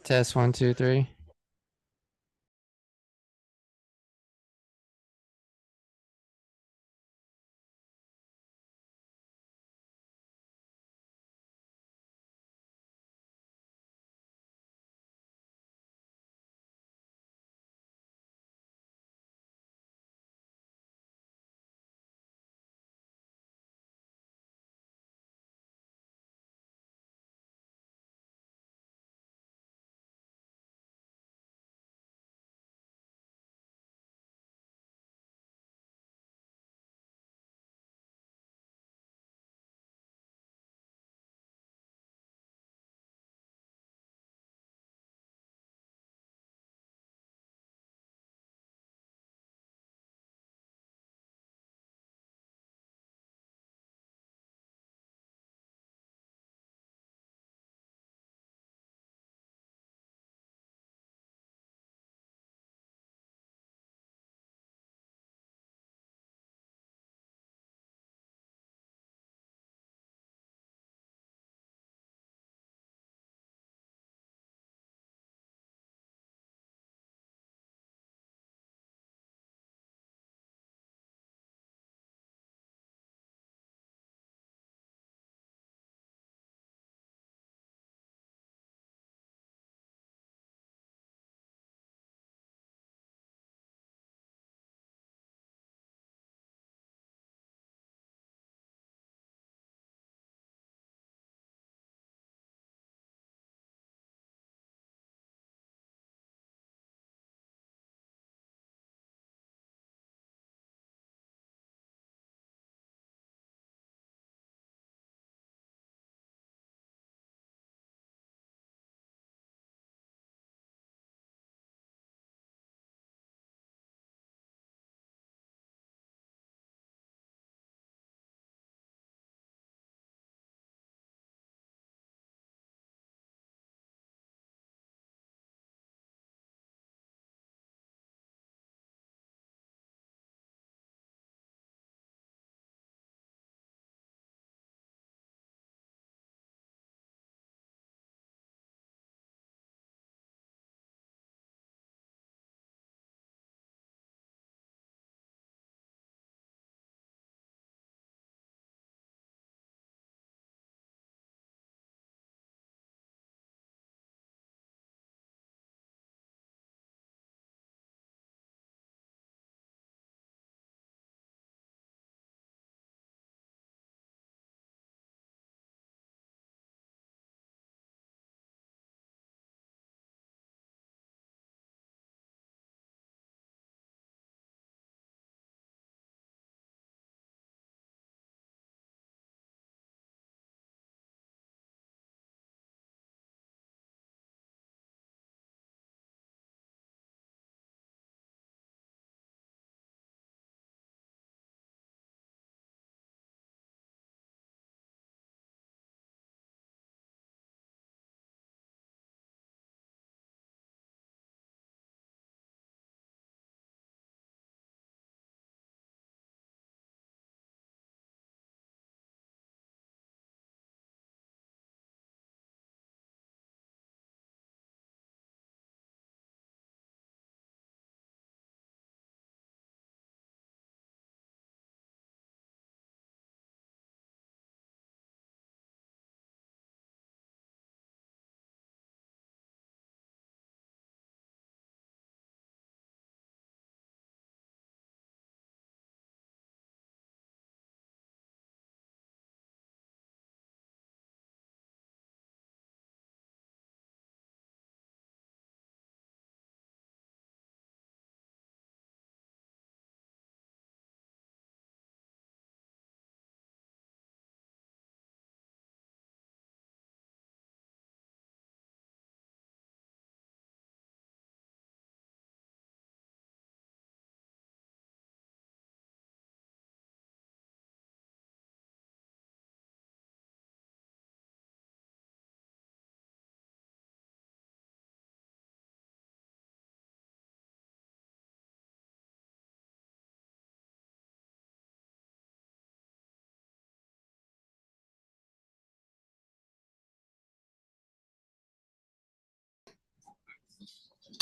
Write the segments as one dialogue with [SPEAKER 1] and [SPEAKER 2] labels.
[SPEAKER 1] Test 1, 2, 3.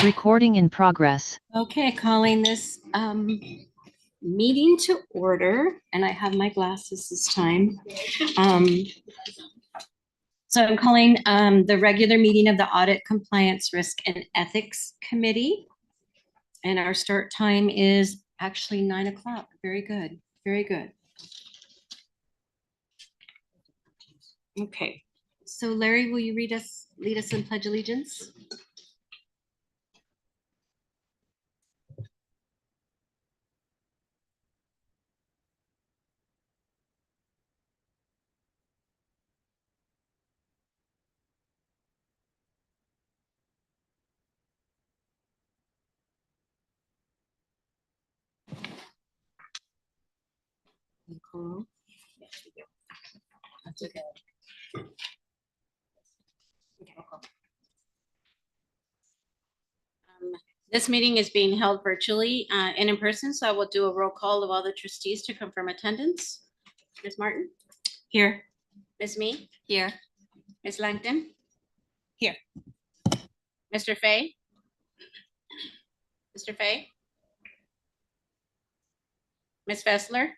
[SPEAKER 1] Recording in progress.
[SPEAKER 2] Okay, calling this meeting to order, and I have my glasses this time. So I'm calling the regular meeting of the Audit, Compliance, Risk, and Ethics Committee. And our start time is actually 9 o'clock. Very good, very good. Okay, so Larry, will you lead us in Pledge Allegiance? Nicole? That's okay. This meeting is being held virtually and in person, so I will do a roll call of all the trustees to confirm attendance. Ms. Martin? Here. Ms. Mee? Here. Ms. Langton? Here. Mr. Fay? Mr. Fay? Ms. Fessler?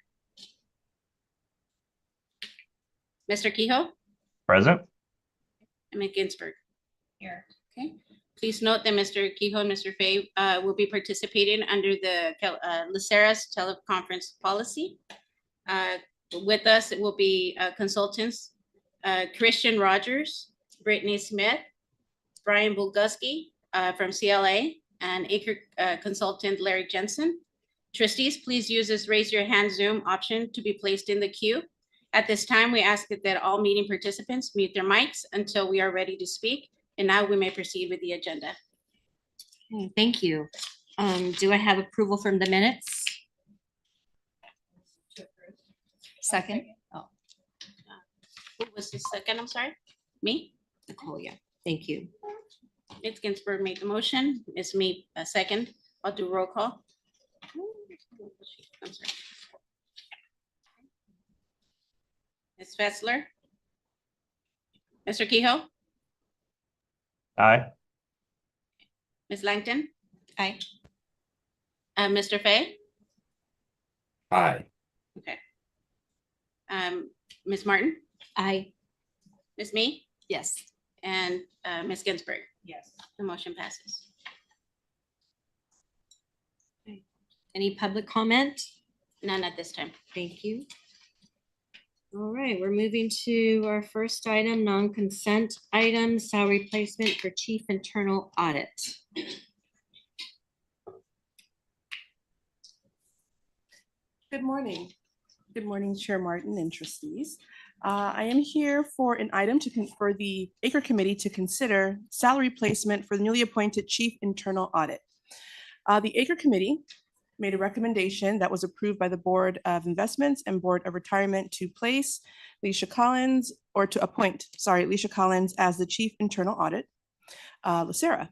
[SPEAKER 2] Mr. Kehoe?
[SPEAKER 3] Present.
[SPEAKER 2] And Ms. Ginsburg? Here. Okay. Please note that Mr. Kehoe and Mr. Fay will be participating under the LACERA's teleconference policy. With us, it will be consultants, Christian Rogers, Brittany Smith, Brian Bulguski from CLA, and ACRE consultant Larry Jensen. Trustees, please use this raise your hand Zoom option to be placed in the queue. At this time, we ask that all meeting participants mute their mics until we are ready to speak. And now we may proceed with the agenda. Okay, thank you. Do I have approval from the minutes? Second. Oh. Who was the second? I'm sorry. Me? Nicole, yeah. Thank you. Ms. Ginsburg made the motion. Ms. Mee, a second. I'll do roll call. I'm sorry. Ms. Fessler? Mr. Kehoe?
[SPEAKER 3] Aye.
[SPEAKER 2] Ms. Langton? Aye. Mr. Fay?
[SPEAKER 3] Aye.
[SPEAKER 2] Okay. Ms. Martin? Aye. Ms. Mee? Yes. And Ms. Ginsburg? Yes. The motion passes. Okay. Any public comment? None at this time. Thank you. All right, we're moving to our first item, non-consent item, salary placement for Chief Internal Audit.
[SPEAKER 4] Good morning. Good morning, Chair Martin and trustees. I am here for an item for the ACRE Committee to consider salary placement for the newly appointed Chief Internal Audit. The ACRE Committee made a recommendation that was approved by the Board of Investments and Board of Retirement to place Leisha Collins, or to appoint, Leisha Collins as the Chief Internal Audit, LACERA.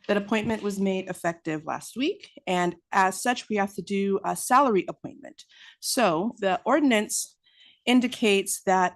[SPEAKER 4] That appointment was made effective last week, and as such, we have to do a salary appointment. So the ordinance indicates that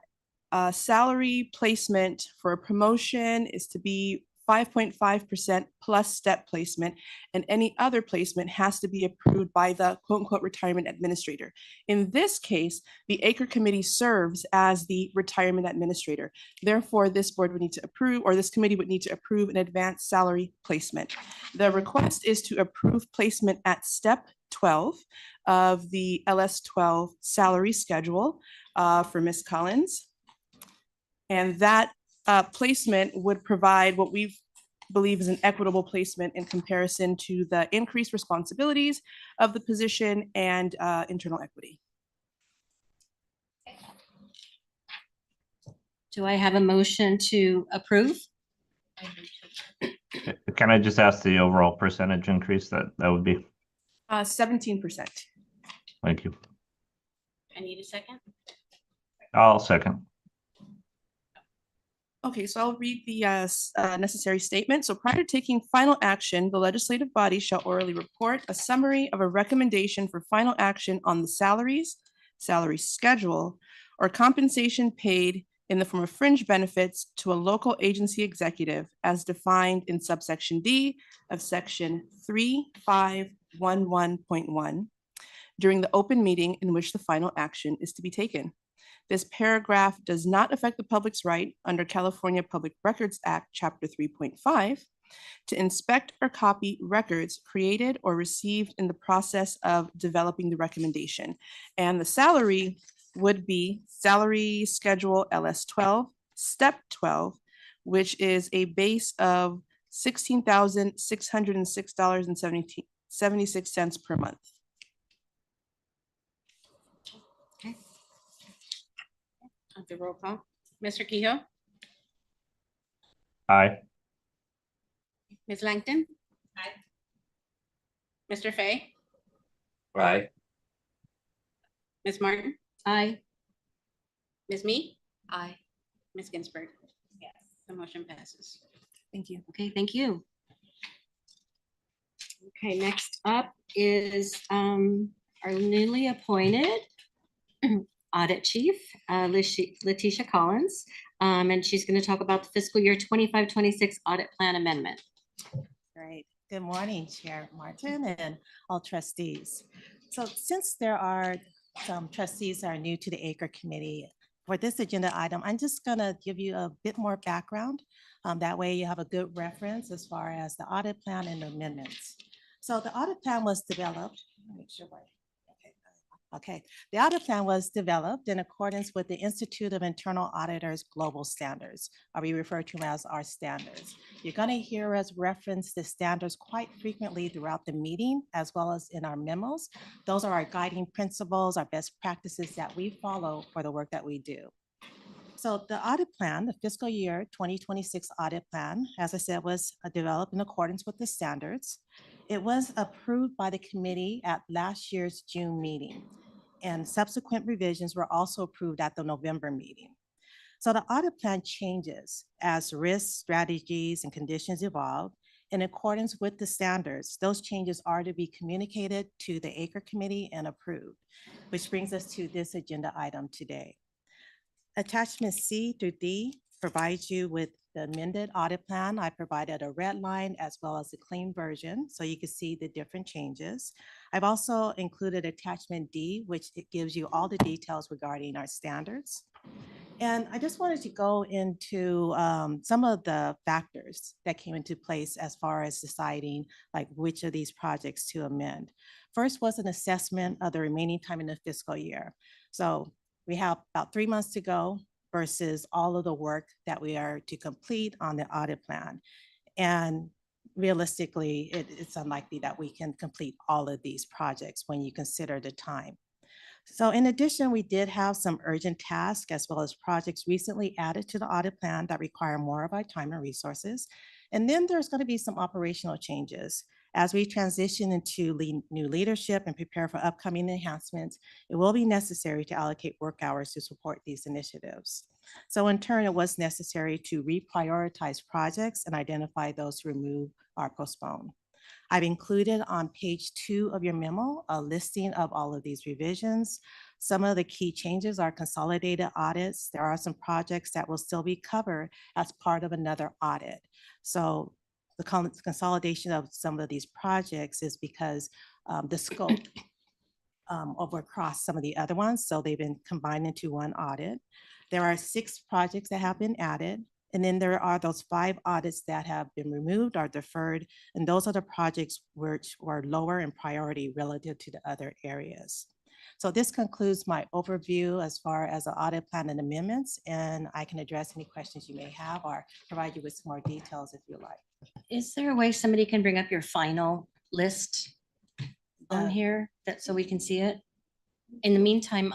[SPEAKER 4] salary placement for a promotion is to be 5.5% plus step placement, and any other placement has to be approved by the quote unquote retirement administrator. In this case, the ACRE Committee serves as the retirement administrator. Therefore, this board would need to approve, or this committee would need to approve an advanced salary placement. The request is to approve placement at step 12 of the LS12 salary schedule for Ms. Collins. And that placement would provide what we believe is an equitable placement in comparison to the increased responsibilities of the position and internal equity.
[SPEAKER 2] Do I have a motion to approve?
[SPEAKER 3] Can I just ask the overall percentage increase that would be?
[SPEAKER 4] 17%.
[SPEAKER 3] Thank you.
[SPEAKER 2] I need a second.
[SPEAKER 3] I'll second.
[SPEAKER 4] Okay, so I'll read the necessary statement. So prior to taking final action, the legislative body shall orally report a summary of a recommendation for final action on the salaries, salary schedule, or compensation paid in the form of fringe benefits to a local agency executive as defined in subsection D of section 3511.1 during the open meeting in which the final action is to be taken. This paragraph does not affect the public's right under California Public Records Act, Chapter 3.5, to inspect or copy records created or received in the process of developing the recommendation. And the salary would be Salary Schedule LS12, Step 12, which is a base of $16,606.76 per month.
[SPEAKER 2] The roll call. Mr. Kehoe,
[SPEAKER 3] Aye.
[SPEAKER 2] Ms. Langton. Aye. Mr. Fay,
[SPEAKER 3] Aye.
[SPEAKER 2] Ms. Martin. Aye. Ms. Me. Aye. Ms. Ginsburg. Yes. The motion passes.
[SPEAKER 4] Thank you.
[SPEAKER 2] Okay, thank you. Okay, next up is our newly appointed Audit Chief, Letitia Collins, and she's going to talk about the fiscal year 25-26 audit plan amendment.
[SPEAKER 5] Great. Good morning, Chair Martin and all trustees. So since there are some trustees that are new to the ACRE committee, for this agenda item, I'm just going to give you a bit more background. That way you have a good reference as far as the audit plan and the amendments. So the audit plan was developed. Let me make sure. Okay, the audit plan was developed in accordance with the Institute of Internal Auditors Global Standards, or we refer to them as our standards. You're going to hear us reference the standards quite frequently throughout the meeting, as well as in our memos. Those are our guiding principles, our best practices that we follow for the work that we do. So the audit plan, the fiscal year 2026 audit plan, as I said, was developed in accordance with the standards. It was approved by the committee at last year's June meeting, and subsequent revisions were also approved at the November meeting. So the audit plan changes as risks, strategies, and conditions evolve. In accordance with the standards, those changes are to be communicated to the ACRE committee and approved, which brings us to this agenda item today. Attachment C through D provides you with the amended audit plan. I provided a red line as well as a clean version, so you can see the different changes. I've also included attachment D, which it gives you all the details regarding our standards. And I just wanted to go into some of the factors that came into place as far as deciding like which of these projects to amend. First was an assessment of the remaining time in the fiscal year. So we have about 3 months to go versus all of the work that we are to complete on the audit plan. And realistically, it's unlikely that we can complete all of these projects when you consider the time. So in addition, we did have some urgent tasks as well as projects recently added to the audit plan that require more of our time and resources. And then there's going to be some operational changes. As we transition into new leadership and prepare for upcoming enhancements, it will be necessary to allocate work hours to support these initiatives. So in turn, it was necessary to reprioritize projects and identify those to remove or postpone. I've included on page 2 of your memo a listing of all of these revisions. Some of the key changes are consolidated audits. There are some projects that will still be covered as part of another audit. So the consolidation of some of these projects is because the scope over across some of the other ones. So they've been combined into one audit. There are 6 projects that have been added. And then there are those 5 audits that have been removed or deferred. And those are the projects which were lower in priority relative to the other areas. So this concludes my overview as far as the audit plan and amendments. And I can address any questions you may have or provide you with some more details if you like.
[SPEAKER 2] Is there a way somebody can bring up your final list on here that so we can see it? In the meantime,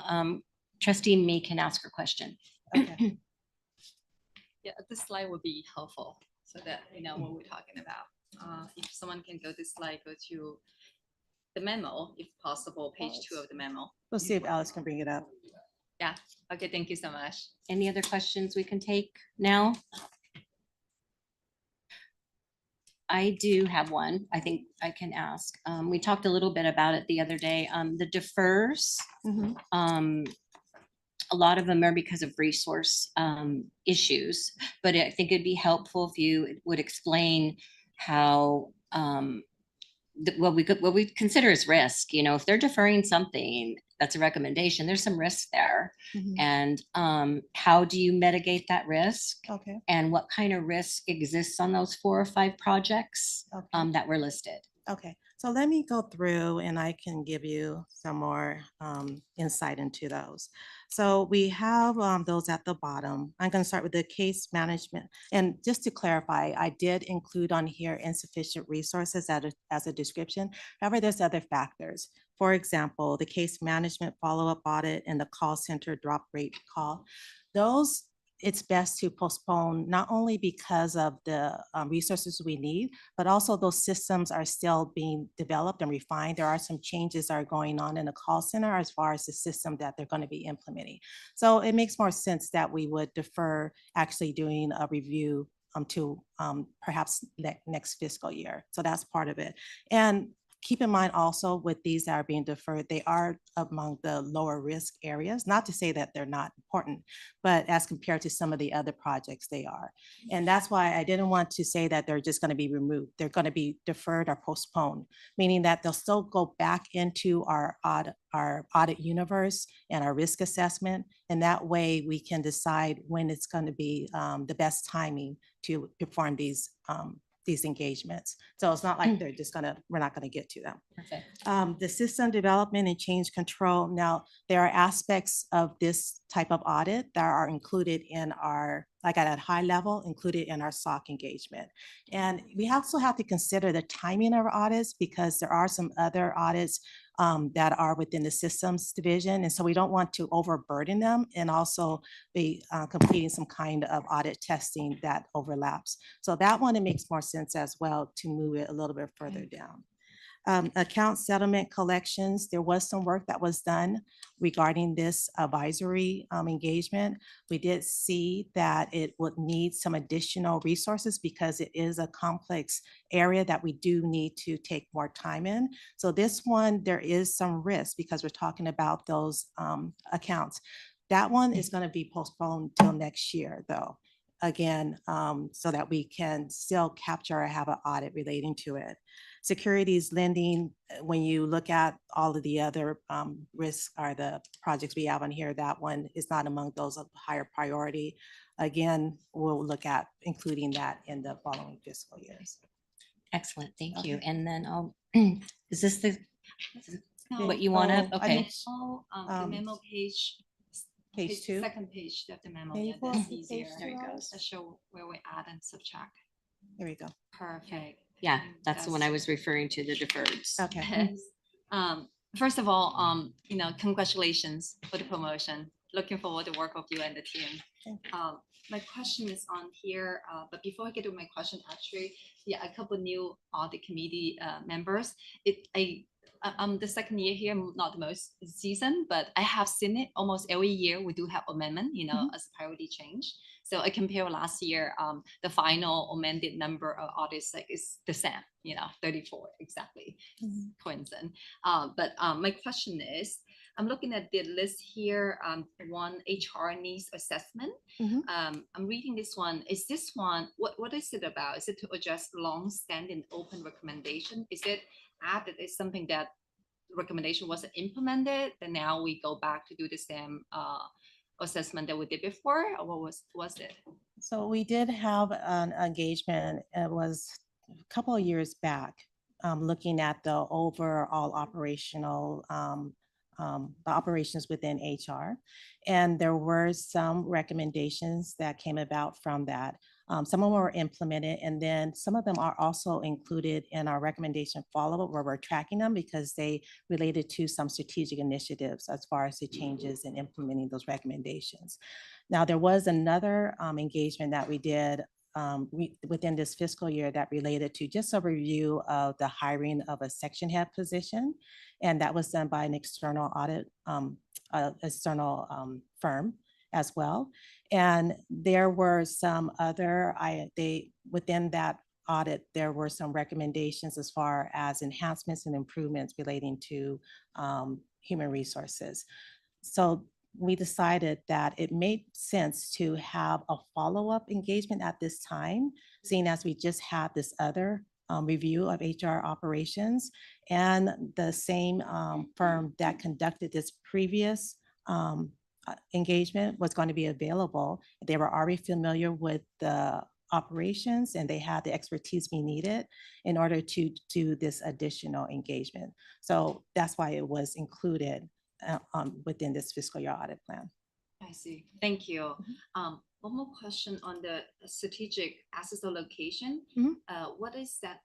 [SPEAKER 2] trustee Me can ask her question.
[SPEAKER 5] Okay.
[SPEAKER 6] Yeah, this slide would be helpful so that you know what we're talking about. If someone can go this slide, go to the memo, if possible, page 2 of the memo.
[SPEAKER 5] We'll see if Alice can bring it up.
[SPEAKER 6] Yeah, okay, thank you so much.
[SPEAKER 2] Any other questions we can take now? I do have one. I think I can ask. We talked a little bit about it the other day. The defers,
[SPEAKER 4] Mhm.
[SPEAKER 7] a lot of them are because of resource issues, but I think it'd be helpful if you would explain how what we consider as risk. You know, if they're deferring something that's a recommendation, there's some risk there.
[SPEAKER 5] Mhm.
[SPEAKER 7] And how do you mitigate that risk?
[SPEAKER 5] Okay,
[SPEAKER 7] And what kind of risk exists on those 4 or 5 projects
[SPEAKER 5] okay.
[SPEAKER 7] that were listed?
[SPEAKER 5] Okay, so let me go through and I can give you some more insight into those. So we have those at the bottom. I'm going to start with the case management. And just to clarify, I did include on here insufficient resources as a description. However, there's other factors. For example, the case management follow-up audit and the call center drop rate call. Those, it's best to postpone, not only because of the resources we need, but also those systems are still being developed and refined. There are some changes that are going on in the call center as far as the system that they're going to be implementing. So it makes more sense that we would defer actually doing a review to perhaps next fiscal year. So that's part of it. And keep in mind also with these that are being deferred, they are among the lower risk areas, not to say that they're not important, but as compared to some of the other projects they are. And that's why I didn't want to say that they're just going to be removed. They're going to be deferred or postponed, meaning that they'll still go back into our audit universe and our risk assessment. And that way we can decide when it's going to be the best timing to perform these engagements. So it's not like they're just we're not gonna get to them.
[SPEAKER 7] Perfect.
[SPEAKER 5] The system development and change control. Now, there are aspects of this type of audit that are included in our, like at a high level, included in our SOC engagement. And we also have to consider the timing of our audits because there are some other audits that are within the systems division. And so we don't want to overburden them and also be completing some kind of audit testing that overlaps. So that one, it makes more sense as well to move it a little bit further down. Account settlement collections, there was some work that was done regarding this advisory engagement. We did see that it would need some additional resources because it is a complex area that we do need to take more time in. So this one, there is some risk because we're talking about those accounts. That one is going to be postponed till next year though. Again, so that we can still capture or have an audit relating to it. Securities lending, when you look at all of the other risks or the projects we have on here, that one is not among those of higher priority. Again, we'll look at including that in the following fiscal years.
[SPEAKER 7] Excellent, thank you.
[SPEAKER 5] Okay.
[SPEAKER 7] And then is this
[SPEAKER 6] No,
[SPEAKER 7] what you want to?
[SPEAKER 5] Oh, I
[SPEAKER 7] Okay.
[SPEAKER 5] mean,
[SPEAKER 6] the memo page.
[SPEAKER 5] Page 2.
[SPEAKER 6] Second page of the memo.
[SPEAKER 5] Can you
[SPEAKER 6] Yeah,
[SPEAKER 5] pull
[SPEAKER 6] that's
[SPEAKER 5] up the
[SPEAKER 6] easier.
[SPEAKER 5] page There it goes.
[SPEAKER 6] To show where we add and subtract.
[SPEAKER 5] Here we go.
[SPEAKER 6] Perfect.
[SPEAKER 7] Yeah, that's the one I was referring to, the deferreds.
[SPEAKER 5] Okay.
[SPEAKER 6] Yes. First of all, congratulations for the promotion. Looking forward to work with you and the team.
[SPEAKER 5] Thank
[SPEAKER 6] My question is on here, but before I get to my question, actually, yeah, a couple new audit committee members. I'm the second year here, I'm not the most seasoned, but I have seen it almost every year. We do have amendment, as a priority change. So I compare last year, the final amended number of audits is the same, 34 exactly, coincident. But my question is, I'm looking at the list here, one HR needs assessment.
[SPEAKER 5] Mhm.
[SPEAKER 6] I'm reading this one. Is this one, what is it about? Is it to address long-standing open recommendation? Is it added as something that recommendation wasn't implemented, and now we go back to do the same assessment that we did before, or what was it?
[SPEAKER 5] So we did have an engagement, it was a couple of years back, looking at the overall operational, the operations within HR. And there were some recommendations that came about from that. Some of them were implemented, and then some of them are also included in our recommendation follow-up where we're tracking them because they related to some strategic initiatives as far as the changes in implementing those recommendations. Now, there was another engagement that we did within this fiscal year that related to just a review of the hiring of a section head position. And that was done by an external audit, external firm as well. And there were some other, within that audit, there were some recommendations as far as enhancements and improvements relating to human resources. So we decided that it made sense to have a follow-up engagement at this time, seeing as we just had this other review of HR operations, and the same firm that conducted this previous engagement was going to be available. They were already familiar with the operations and they had the expertise we needed in order to do this additional engagement. So that's why it was included within this fiscal year audit plan.
[SPEAKER 6] I see. Thank you. One more question on the strategic assets allocation.
[SPEAKER 5] Mhm.
[SPEAKER 6] What is that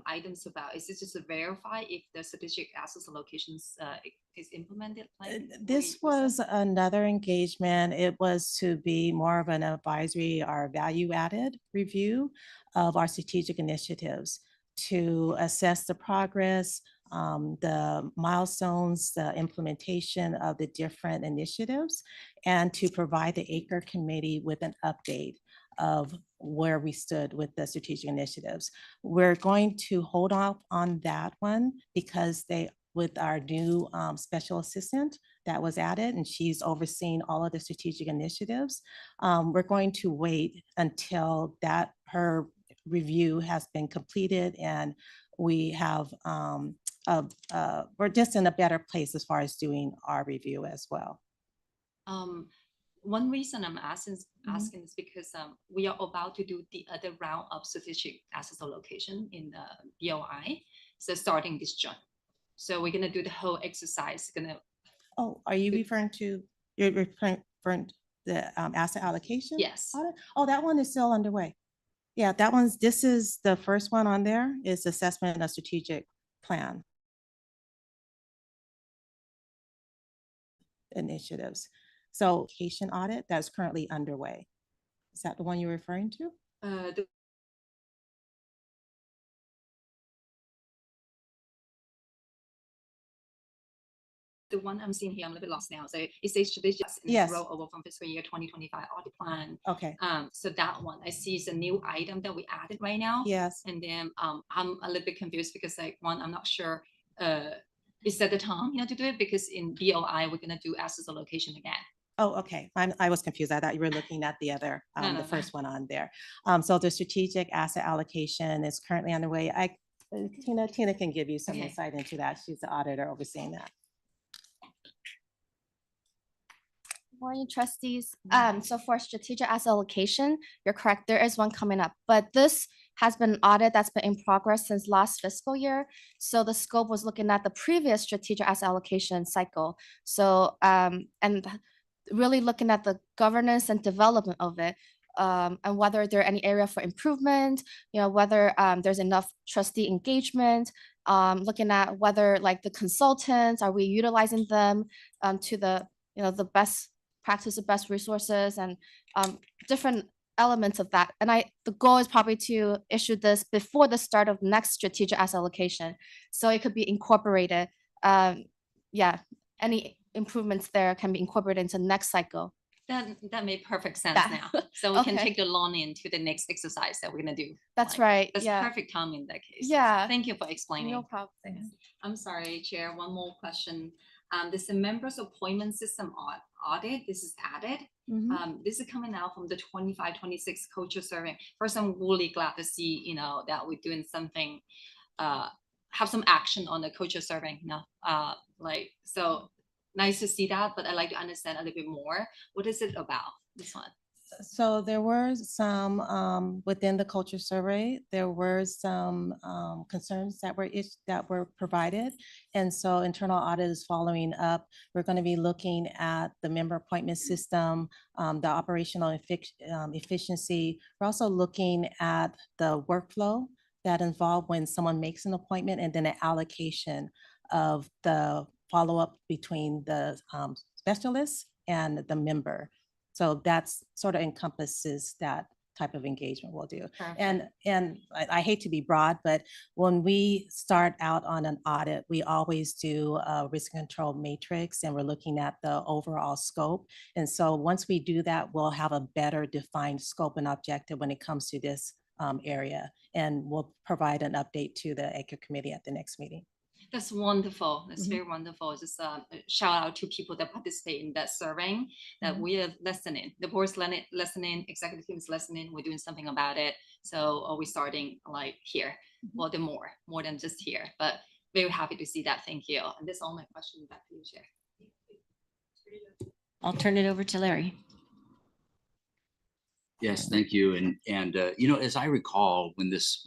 [SPEAKER 6] items about? Is it just to verify if the strategic assets allocations is implemented?
[SPEAKER 5] This was another engagement. It was to be more of an advisory or value-added review of our strategic initiatives to assess the progress, the milestones, the implementation of the different initiatives, and to provide the ACRE committee with an update of where we stood with the strategic initiatives. We're going to hold off on that one because with our new special assistant that was added, and she's overseeing all of the strategic initiatives. We're going to wait until her review has been completed and we have, we're just in a better place as far as doing our review as well.
[SPEAKER 6] One reason I'm asking is because we are about to do the other round of strategic assets allocation in the BOI. So starting this June. So we're gonna do the whole exercise.
[SPEAKER 5] Oh, are you referring to, you're referring to the asset allocation?
[SPEAKER 6] Yes.
[SPEAKER 5] audit? Oh, that one is still underway. Yeah, this is the first one on there is assessment of strategic plan initiatives. So location audit that's currently underway. Is that the one you're referring to?
[SPEAKER 6] The one I'm seeing here, I'm a little bit lost now. So it says strategic
[SPEAKER 5] Yes.
[SPEAKER 6] roll over from fiscal year 2025 audit plan.
[SPEAKER 5] Okay,
[SPEAKER 6] So that one I see is a new item that we added right now.
[SPEAKER 5] yes.
[SPEAKER 6] And then I'm a little bit confused because I'm not sure is that the time to do it, because in BOI we're gonna do assets allocation again.
[SPEAKER 5] Oh, okay. I was confused. I thought you were looking at the other,
[SPEAKER 6] No,
[SPEAKER 5] the first one on there. So the strategic asset allocation is currently underway. Tina can give you some
[SPEAKER 6] Okay.
[SPEAKER 5] insight into that. She's the auditor overseeing that.
[SPEAKER 8] Morning, trustees. So for strategic asset allocation, you're correct, there is one coming up, but this has been an audit that's been in progress since last fiscal year. So the scope was looking at the previous strategic asset allocation cycle. So, and really looking at the governance and development of it, and whether there are any area for improvement, whether there's enough trustee engagement, looking at whether like the consultants, are we utilizing them to the, the best practice, the best resources, and different elements of that. And the goal is probably to issue this before the start of next strategic asset allocation. So it could be incorporated. Yeah, any improvements there can be incorporated into next cycle.
[SPEAKER 6] That made perfect sense
[SPEAKER 8] Yeah.
[SPEAKER 6] now. So we can
[SPEAKER 8] Okay.
[SPEAKER 6] take the lawn into the next exercise that we're gonna do.
[SPEAKER 8] That's right.
[SPEAKER 6] That's
[SPEAKER 8] Yeah.
[SPEAKER 6] perfect timing in that case.
[SPEAKER 8] Yeah.
[SPEAKER 6] Thank you for explaining.
[SPEAKER 8] No problem.
[SPEAKER 6] I'm sorry, Chair, one more question. This is a members appointment system audit. This is added. This is coming out from the 25-26 culture survey. First, I'm really glad to see, that we're doing something, have some action on the culture survey. So nice to see that, but I'd like to understand a little bit more. What is it about, this one?
[SPEAKER 5] So there were some within the culture survey, there were some concerns that were provided. And so internal audit is following up. We're going to be looking at the member appointment system, the operational efficiency. We're also looking at the workflow that involved when someone makes an appointment, and then an allocation of the follow-up between the specialist and the member. So that's sort of encompasses that type of engagement we'll do.
[SPEAKER 6] Perfect.
[SPEAKER 5] And I hate to be broad, but when we start out on an audit, we always do a risk control matrix, and we're looking at the overall scope. And so once we do that, we'll have a better defined scope and objective when it comes to this area. And we'll provide an update to the ACRE committee at the next meeting.
[SPEAKER 6] That's wonderful. That's very wonderful. Just a shout out to people that participate in that surveying, that we are listening. The board's listening, executive team is listening. We're doing something about it. So are we starting like here? Well, the more than just here, but very happy to see that. Thank you. And that's all my questions. Back to you, Chair.
[SPEAKER 7] I'll turn it over to Larry.
[SPEAKER 9] Yes, thank you. And you know, as I recall, when this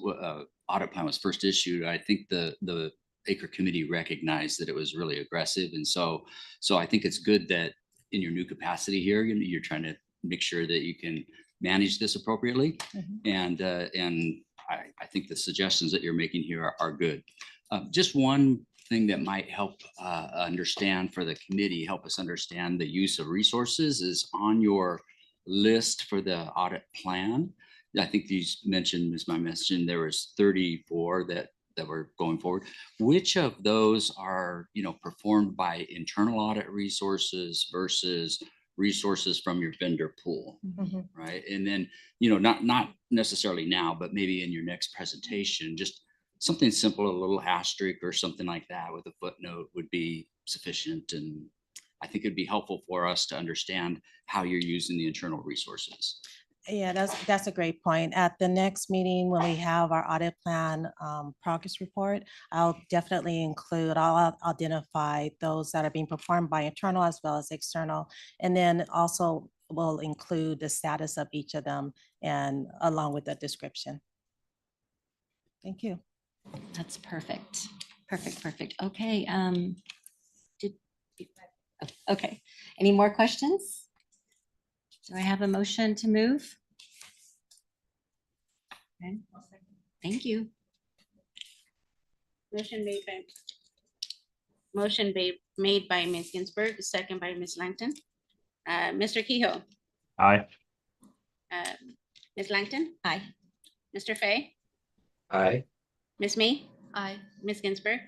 [SPEAKER 9] audit plan was first issued, I think the Acre Committee recognized that it was really aggressive. And so I think it's good that in your new capacity here, you're trying to make sure that you can manage this appropriately. And I think the suggestions that you're making here are good. Just one thing that might help understand for the committee, help us understand the use of resources is on your list for the audit plan. I think these mentioned, as I mentioned, there was 34 that were going forward. Which of those are, you know, performed by internal audit resources versus resources from your vendor pool, right? And then, you know, not necessarily now, but maybe in your next presentation, just something simple, a little asterisk or something like that with a footnote would be sufficient. And I think it'd be helpful for us to understand how you're using the internal resources.
[SPEAKER 5] Yeah, that's a great point. At the next meeting, when we have our audit plan progress report, I'll definitely include, I'll identify those that are being performed by internal as well as external. And then also we'll include the status of each of them and along with the description. Thank you.
[SPEAKER 7] That's perfect. Perfect. Okay. Okay. Any more questions? Do I have a motion to move? Okay. Thank you.
[SPEAKER 2] Motion made by Ms. Ginsburg, second by Ms. Langton. Mr. Kehoe,
[SPEAKER 3] Aye.
[SPEAKER 2] Ms. Langton,
[SPEAKER 7] Aye.
[SPEAKER 2] Mr. Fay,
[SPEAKER 10] Aye.
[SPEAKER 2] Ms. Mee,
[SPEAKER 6] Aye.
[SPEAKER 2] Ms. Ginsburg,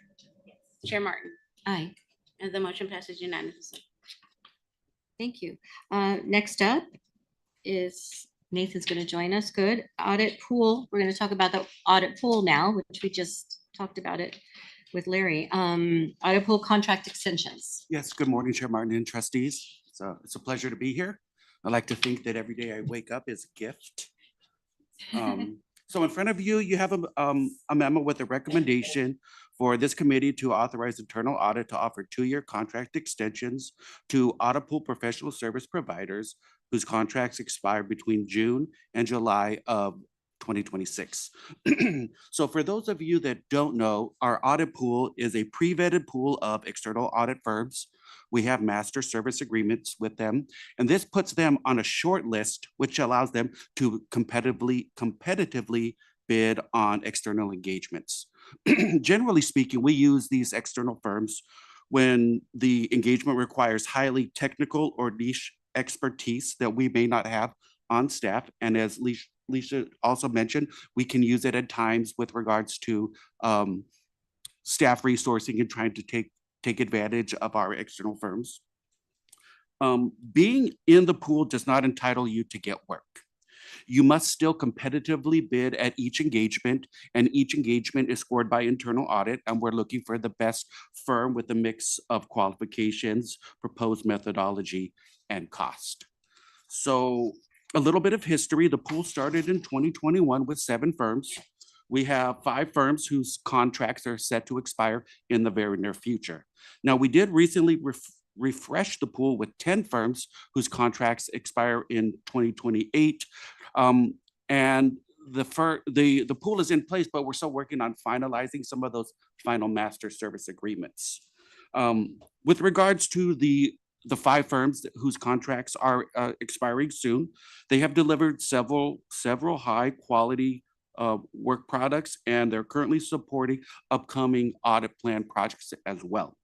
[SPEAKER 2] Chair Martin,
[SPEAKER 7] Aye.
[SPEAKER 2] and the motion passes unanimously.
[SPEAKER 7] Thank you. Next up is Nathan's going to join us. Good. Audit pool. We're going to talk about the audit pool now, which we just talked about it with Larry. Audit pool contract extensions.
[SPEAKER 10] Yes, good morning, Chair Martin and trustees. So it's a pleasure to be here. I like to think that every day I wake up is a gift. So in front of you, you have a memo with a recommendation for this committee to authorize internal audit to offer 2-year contract extensions to audit pool professional service providers whose contracts expire between June and July of 2026. So for those of you that don't know, our audit pool is a pre-vetted pool of external audit firms. We have master service agreements with them, and this puts them on a short list, which allows them to competitively bid on external engagements. Generally speaking, we use these external firms when the engagement requires highly technical or niche expertise that we may not have on staff. And as Lisa also mentioned, we can use it at times with regards to staff resourcing and trying to take advantage of our external firms. Being in the pool does not entitle you to get work. You must still competitively bid at each engagement, and each engagement is scored by internal audit, and we're looking for the best firm with a mix of qualifications, proposed methodology, and cost. So a little bit of history. The pool started in 2021 with 7 firms. We have 5 firms whose contracts are set to expire in the very near future. Now, we did recently refresh the pool with 10 firms whose contracts expire in 2028. And the pool is in place, but we're still working on finalizing some of those final master service agreements. With regards to the 5 firms whose contracts are expiring soon, they have delivered several high quality work products, and they're currently supporting upcoming audit plan projects as well.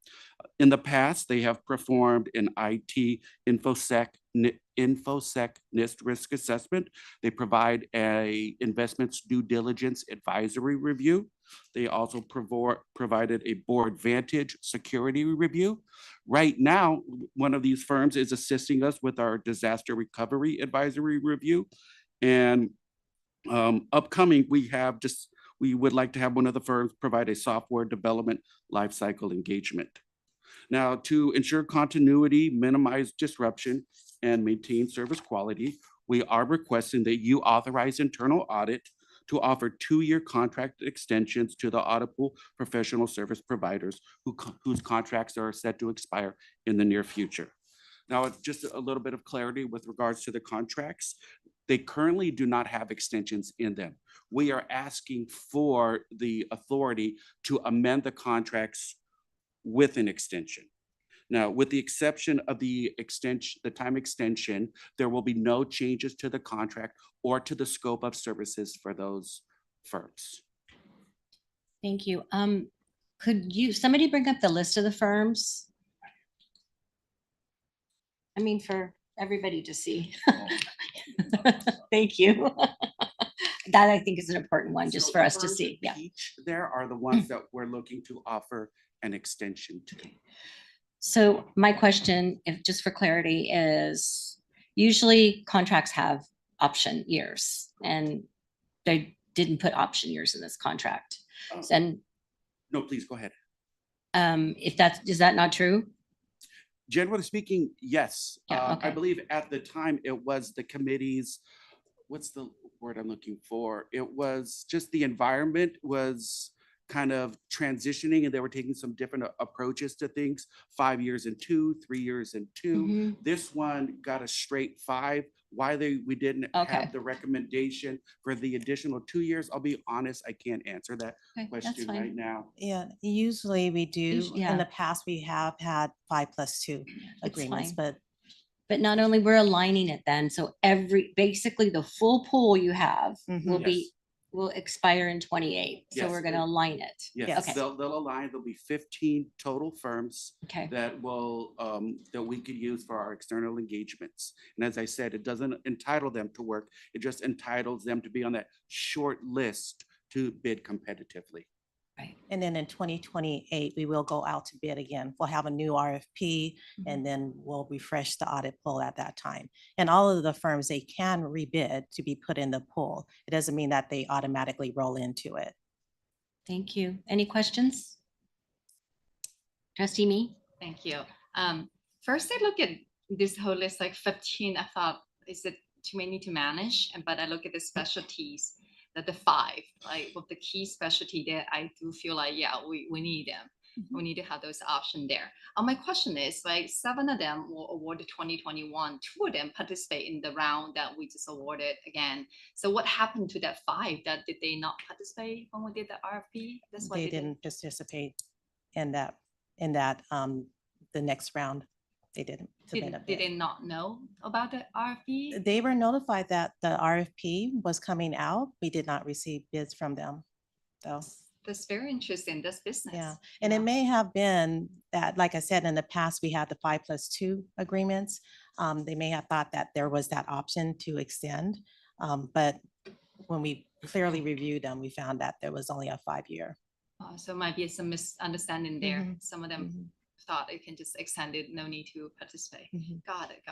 [SPEAKER 10] In the past, they have performed an IT InfoSec NIST risk assessment. They provide a investments due diligence advisory review. They also provided a board vantage security review. Right now, one of these firms is assisting us with our disaster recovery advisory review. And upcoming, we we would like to have one of the firms provide a software development lifecycle engagement. Now, to ensure continuity, minimize disruption, and maintain service quality, we are requesting that you authorize internal audit to offer 2-year contract extensions to the audit pool professional service providers whose contracts are set to expire in the near future. Now, it's just a little bit of clarity with regards to the contracts. They currently do not have extensions in them. We are asking for the authority to amend the contracts with an extension. Now, with the exception of the extension, the time extension, there will be no changes to the contract or to the scope of services for those firms.
[SPEAKER 7] Thank you. Could somebody bring up the list of the firms? I mean, for everybody to see. Thank you. That I think is an important one just
[SPEAKER 10] So
[SPEAKER 7] for
[SPEAKER 10] the
[SPEAKER 7] us to
[SPEAKER 10] firms
[SPEAKER 7] see.
[SPEAKER 10] in
[SPEAKER 7] Yeah.
[SPEAKER 10] peach there are the ones that we're looking to offer an extension to.
[SPEAKER 7] So my question, if just for clarity, is usually contracts have option years and they didn't put option years in this contract. And
[SPEAKER 10] No, please go ahead.
[SPEAKER 7] is that not true?
[SPEAKER 10] Generally speaking, yes.
[SPEAKER 7] Yeah,
[SPEAKER 10] I
[SPEAKER 7] okay.
[SPEAKER 10] believe at the time it was the committee's, what's the word I'm looking for? It was just the environment was kind of transitioning and they were taking some different approaches to things. 5 years and 2, 3 years and 2.
[SPEAKER 7] Mhm.
[SPEAKER 10] This one got a straight 5. Why we didn't
[SPEAKER 7] Okay.
[SPEAKER 10] have the recommendation for the additional 2 years, I'll be honest, I can't answer that
[SPEAKER 7] Okay, that's
[SPEAKER 10] question right
[SPEAKER 7] fine.
[SPEAKER 10] now.
[SPEAKER 5] Yeah, usually we do.
[SPEAKER 7] yeah.
[SPEAKER 5] In the past, we have had 5+2
[SPEAKER 7] It's
[SPEAKER 5] agreements,
[SPEAKER 7] fine.
[SPEAKER 5] but
[SPEAKER 7] But not only we're aligning it then, so basically the full pool you have will
[SPEAKER 10] Yes.
[SPEAKER 7] will expire in 28. So
[SPEAKER 10] Yes,
[SPEAKER 7] we're gonna align it.
[SPEAKER 10] Yes,
[SPEAKER 5] Yes.
[SPEAKER 10] they'll align. There'll be 15 total firms
[SPEAKER 7] Okay.
[SPEAKER 10] that will, that we could use for our external engagements. And as I said, it doesn't entitle them to work. It just entitles them to be on that short list to bid competitively.
[SPEAKER 7] Right.
[SPEAKER 5] and then in 2028, we will go out to bid again. We'll have a new RFP and then we'll refresh the audit pool at that time. And all of the firms, they can rebid to be put in the pool. It doesn't mean that they automatically roll into it.
[SPEAKER 7] Thank you. Any questions? Trustee Me?
[SPEAKER 6] Thank you. First, I look at this whole list, like 15, I thought, is it too many to manage? But I look at the specialties, that the 5, like with the key specialty there, I do feel like, yeah, we need them. We need to have those options there. My question is, like 7 of them were awarded 2021, 2 of them participate in the round that we just awarded again. So what happened to that 5? That did they not participate when we did the RFP? That's why
[SPEAKER 5] They didn't participate in that, the next round. They didn't. submit a
[SPEAKER 6] Did
[SPEAKER 5] bid.
[SPEAKER 6] they not know about the RFP?
[SPEAKER 5] They were notified that the RFP was coming out. We did not receive bids from them, though.
[SPEAKER 6] That's very interesting. That's business.
[SPEAKER 5] Yeah, and it may have been that, like I said, in the past, we had the 5+2 agreements. They may have thought that there was that option to extend. But when we clearly reviewed them, we found that there was only a 5-year.
[SPEAKER 6] So might be some misunderstanding there.
[SPEAKER 5] Mhm.
[SPEAKER 6] Some of them thought they can just extend it, no need to participate.
[SPEAKER 5] Mhm.
[SPEAKER 6] Got it.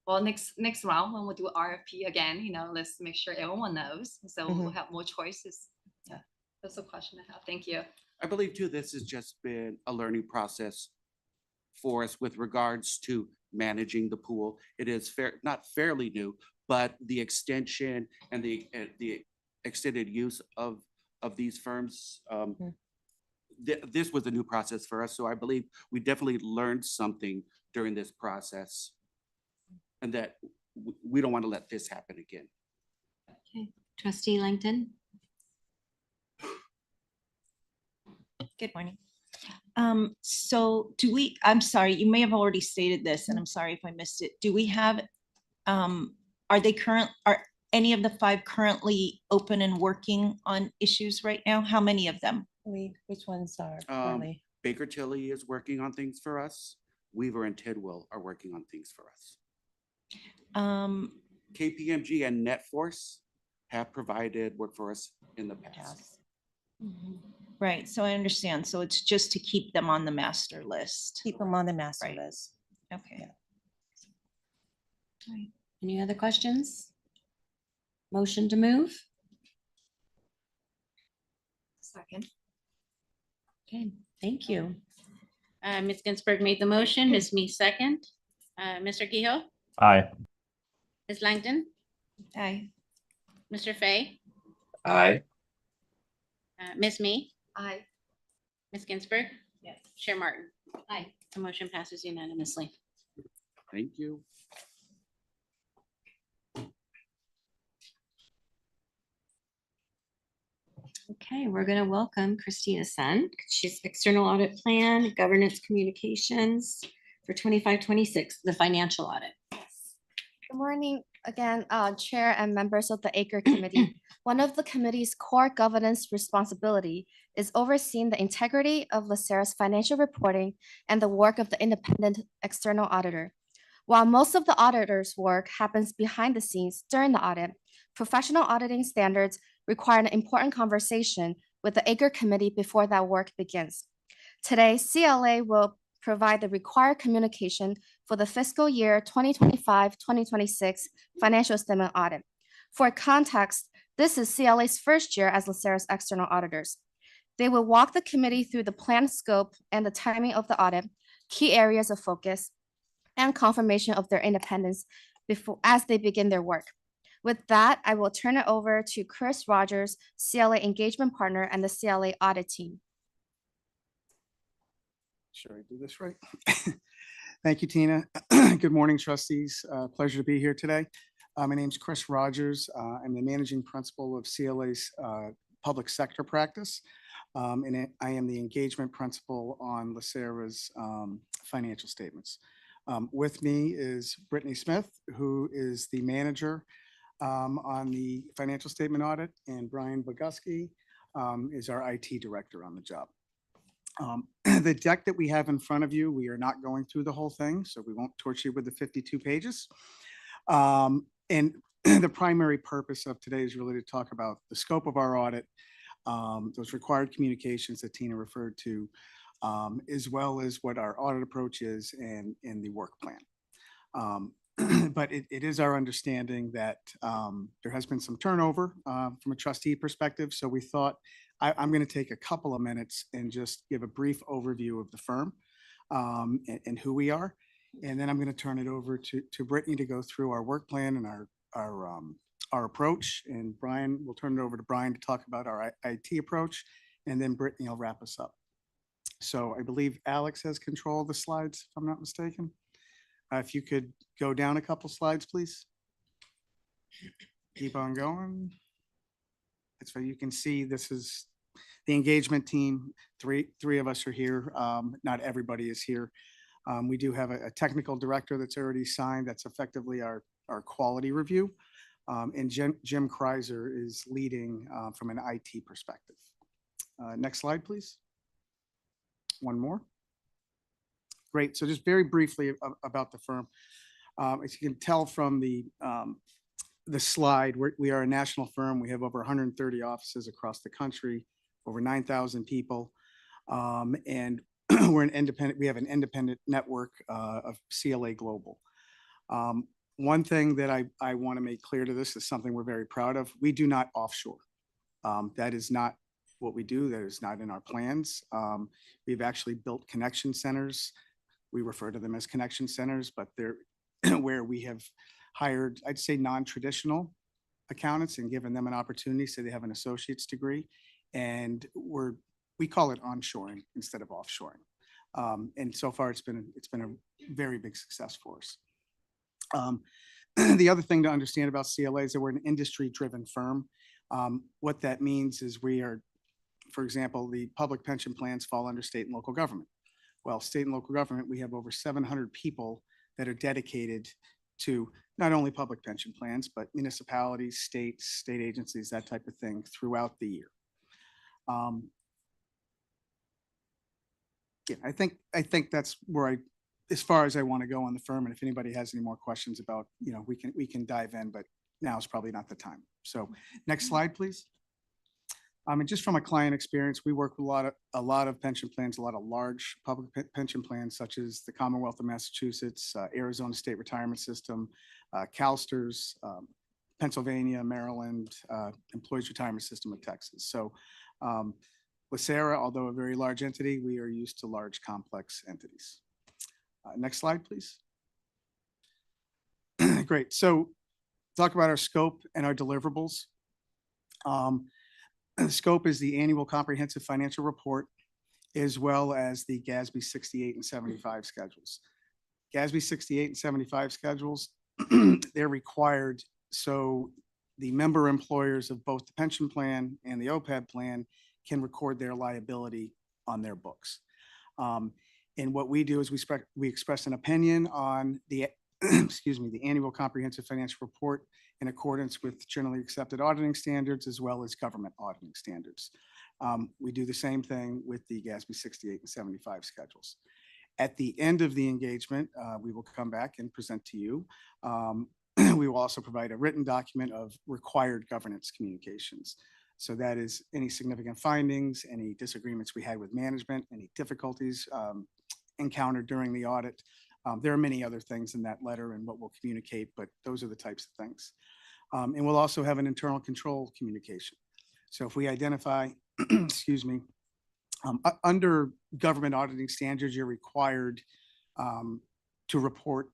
[SPEAKER 6] Well, next round, when we'll do RFP again, let's make sure everyone knows. So we'll have more choices. Yeah, that's a question I have. Thank you.
[SPEAKER 10] I believe too, this has just been a learning process for us with regards to managing the pool. It is not fairly new, but the extension and the extended use of these firms, this was a new process for us. So I believe we definitely learned something during this process and that we don't want to let this happen again.
[SPEAKER 7] Okay. Trustee Langton?
[SPEAKER 11] Good morning. So I'm sorry, you may have already stated this and I'm sorry if I missed it. Do we have, are any of the 5 currently open and working on issues right now? How many of them?
[SPEAKER 5] Which ones are currently?
[SPEAKER 10] Baker Tilly is working on things for us. Weaver and Tidwell are working on things for us. KPMG and NetForce have provided work for us in the past.
[SPEAKER 11] Right, so I understand. So it's just to keep them on the master list.
[SPEAKER 5] Keep them on the master
[SPEAKER 11] Right.
[SPEAKER 5] list.
[SPEAKER 11] Okay.
[SPEAKER 5] Yeah.
[SPEAKER 7] Any other questions? Motion to move?
[SPEAKER 6] Second.
[SPEAKER 7] Okay, thank you.
[SPEAKER 2] Ms. Ginsburg made the motion, Ms. Me second. Mr. Kehoe,
[SPEAKER 3] Aye.
[SPEAKER 2] Ms. Langton,
[SPEAKER 11] Aye.
[SPEAKER 2] Mr. Fay,
[SPEAKER 12] Aye.
[SPEAKER 2] Ms. Me,
[SPEAKER 6] Aye.
[SPEAKER 2] Ms. Ginsburg,
[SPEAKER 11] Yes.
[SPEAKER 2] Chair Martin.
[SPEAKER 6] Aye.
[SPEAKER 2] The motion passes unanimously.
[SPEAKER 10] Thank you.
[SPEAKER 7] Okay, we're going to welcome Christina Sun. She's External Audit Plan, Governance Communications for 25-26, the financial audit.
[SPEAKER 8] Good morning again, Chair and members of the ACRE Committee. One of the committee's core governance responsibility is overseeing the integrity of LACERA's financial reporting and the work of the independent external auditor. While most of the auditor's work happens behind the scenes during the audit, professional auditing standards require an important conversation with the ACRE Committee before that work begins. Today, CLA will provide the required communication for the fiscal year 2025-2026 financial statement audit. For context, this is CLA's first year as LACERA's external auditors. They will walk the committee through the planned scope and the timing of the audit, key areas of focus, and confirmation of their independence as they begin their work. With that, I will turn it over to Chris Rogers, CLA engagement partner and the CLA audit team.
[SPEAKER 13] Should I do this right? Thank you, Tina. Good morning, trustees. Pleasure to be here today. My name's Chris Rogers. I'm the managing principal of CLA's public sector practice. And I am the engagement principal on LACERA's financial statements. With me is Brittany Smith, who is the manager on the financial statement audit, and Brian Boguski is our IT director on the job. The deck that we have in front of you, we are not going through the whole thing, so we won't torture you with the 52 pages. And the primary purpose of today is really to talk about the scope of our audit, those required communications that Tina referred to, as well as what our audit approach is and the work plan. But it is our understanding that there has been some turnover from a trustee perspective. So we thought I'm going to take a couple of minutes and just give a brief overview of the firm and who we are. And then I'm going to turn it over to Brittany to go through our work plan and our approach. And Brian, we'll turn it over to Brian to talk about our IT approach. And then Brittany will wrap us up. So I believe Alex has control of the slides, if I'm not mistaken. If you could go down a couple slides, please. Keep on going. So you can see this is the engagement team. Three of us are here. Not everybody is here. We do have a technical director that's already signed. That's effectively our quality review. And Jim Kreiser is leading from an IT perspective. Next slide, please. One more. Great. So just very briefly about the firm. As you can tell from the slide, we are a national firm. We have over 130 offices across the country, over 9,000 people. And we're an independent, we have an independent network of CLA Global. One thing that I want to make clear to this is something we're very proud of. We do not offshore. That is not what we do. That is not in our plans. We've actually built connection centers. We refer to them as connection centers, but they're where we have hired, I'd say, non-traditional accountants and given them an opportunity so they have an associate's degree. And we call it onshoring instead of offshoring. And so far it's been a very big success for us. The other thing to understand about CLA is that we're an industry-driven firm. What that means is we are, for example, the public pension plans fall under state and local government. Well, state and local government, we have over 700 people that are dedicated to not only public pension plans, but municipalities, states, state agencies, that type of thing throughout the year. Yeah, I think that's where as far as I want to go on the firm. And if anybody has any more questions about, we can dive in, but now is probably not the time. So next slide, please. And just from a client experience, we work with a lot of pension plans, a lot of large public pension plans, such as the Commonwealth of Massachusetts, Arizona State Retirement System, CalSTRS, Pennsylvania, Maryland, Employees Retirement System of Texas. So LACERA, although a very large entity, we are used to large complex entities. Next slide, please. Great. So talk about our scope and our deliverables. The scope is the annual comprehensive financial report, as well as the GASB 68 and 75 schedules. GASB 68 and 75 schedules, they're required so the member employers of both the pension plan and the OPEB plan can record their liability on their books. And what we do is we express an opinion on the excuse me, the annual comprehensive financial report in accordance with generally accepted auditing standards as well as government auditing standards. We do the same thing with the GASB 68 and 75 schedules. At the end of the engagement, we will come back and present to you. We will also provide a written document of required governance communications. So that is any significant findings, any disagreements we had with management, any difficulties encountered during the audit. There are many other things in that letter and what we'll communicate, but those are the types of things. And we'll also have an internal control communication. So if we identify, excuse me, under government auditing standards, you're required to report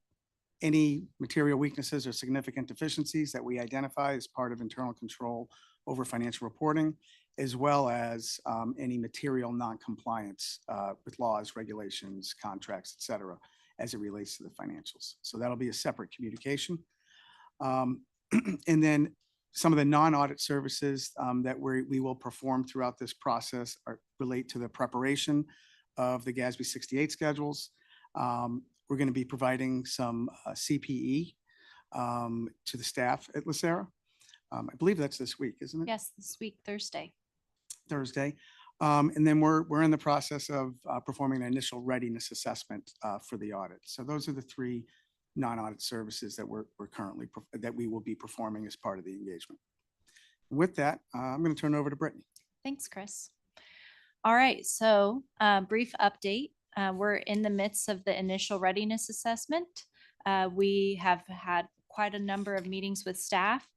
[SPEAKER 13] any material weaknesses or significant deficiencies that we identify as part of internal control over financial reporting, as well as any material non-compliance with laws, regulations, contracts, et cetera, as it relates to the financials. So that'll be a separate communication. And then some of the non-audit services that we will perform throughout this process relate to the preparation of the GASB 68 schedules. We're going to be providing some CPE to the staff at LACERA. I believe that's this week, isn't it?
[SPEAKER 12] Yes, this week, Thursday.
[SPEAKER 13] Thursday. And then we're in the process of performing an initial readiness assessment for the audit. So those are the three non-audit services that that we will be performing as part of the engagement. With that, I'm going to turn it over to Brittany.
[SPEAKER 12] Thanks, Chris. All right, so brief update. We're in the midst of the initial readiness assessment. We have had quite a number of meetings with staff.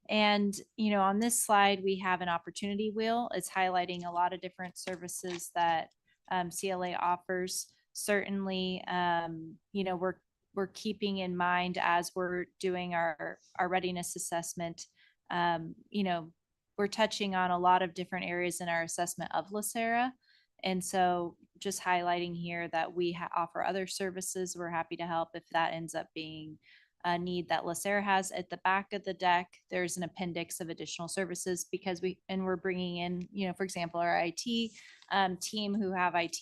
[SPEAKER 12] And, you know, on this slide, we have an opportunity wheel. It's highlighting a lot of different services that CLA offers. Certainly, you know, we're keeping in mind as we're doing our readiness assessment, you know, we're touching on a lot of different areas in our assessment of LACERA. And so just highlighting here that we offer other services. We're happy to help if that ends up being a need that LACERA has. At the back of the deck, there's an appendix of additional services because we're bringing in, you know, for example, our IT team who have IT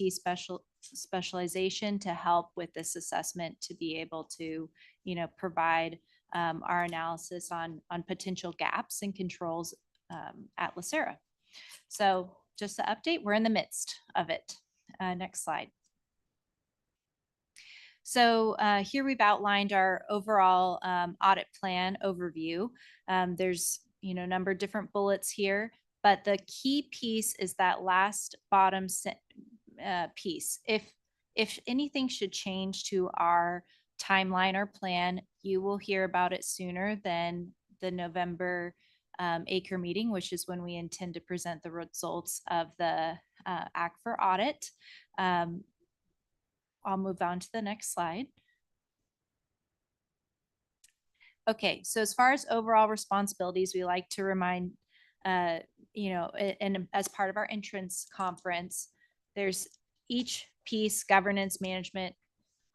[SPEAKER 12] specialization to help with this assessment to be able to, you know, provide our analysis on potential gaps and controls at LACERA. So just the update, we're in the midst of it. Next slide. So here we've outlined our overall audit plan overview. There's, you know, a number of different bullets here, but the key piece is that last bottom piece. If anything should change to our timeline or plan, you will hear about it sooner than the November ACRE meeting, which is when we intend to present the results of the Act for Audit. I'll move on to the next slide. Okay, so as far as overall responsibilities, we like to remind, you know, and as part of our entrance conference, there's each piece, governance, management,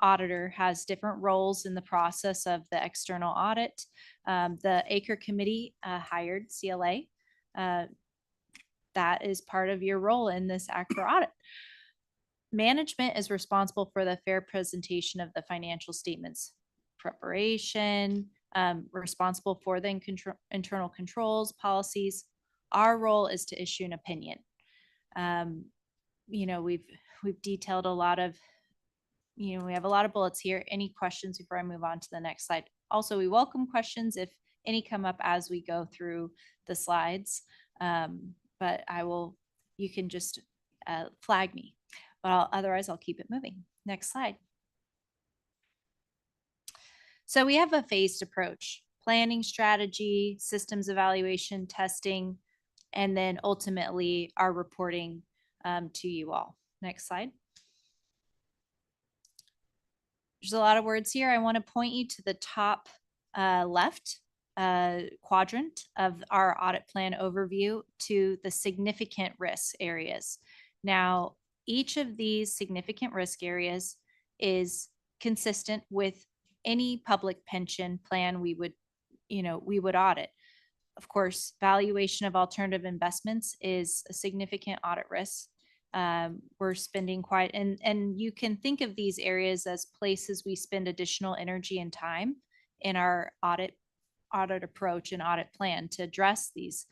[SPEAKER 12] auditor has different roles in the process of the external audit. The ACRE committee hired CLA. That is part of your role in this Act for Audit. Management is responsible for the fair presentation of the financial statements preparation, responsible for the internal controls, policies. Our role is to issue an opinion. You know, we've detailed a lot of, you know, we have a lot of bullets here. Any questions before I move on to the next slide? Also, we welcome questions if any come up as we go through the slides, but you can just flag me. But otherwise, I'll keep it moving. Next slide. So we have a phased approach: planning, strategy, systems evaluation, testing, and then ultimately our reporting to you all. Next slide. There's a lot of words here. I want to point you to the top left quadrant of our audit plan overview to the significant risk areas. Now, each of these significant risk areas is consistent with any public pension plan we would audit. Of course, valuation of alternative investments is a significant audit risk. We're spending quite, and you can think of these areas as places we spend additional energy and time in our audit approach and audit plan to address these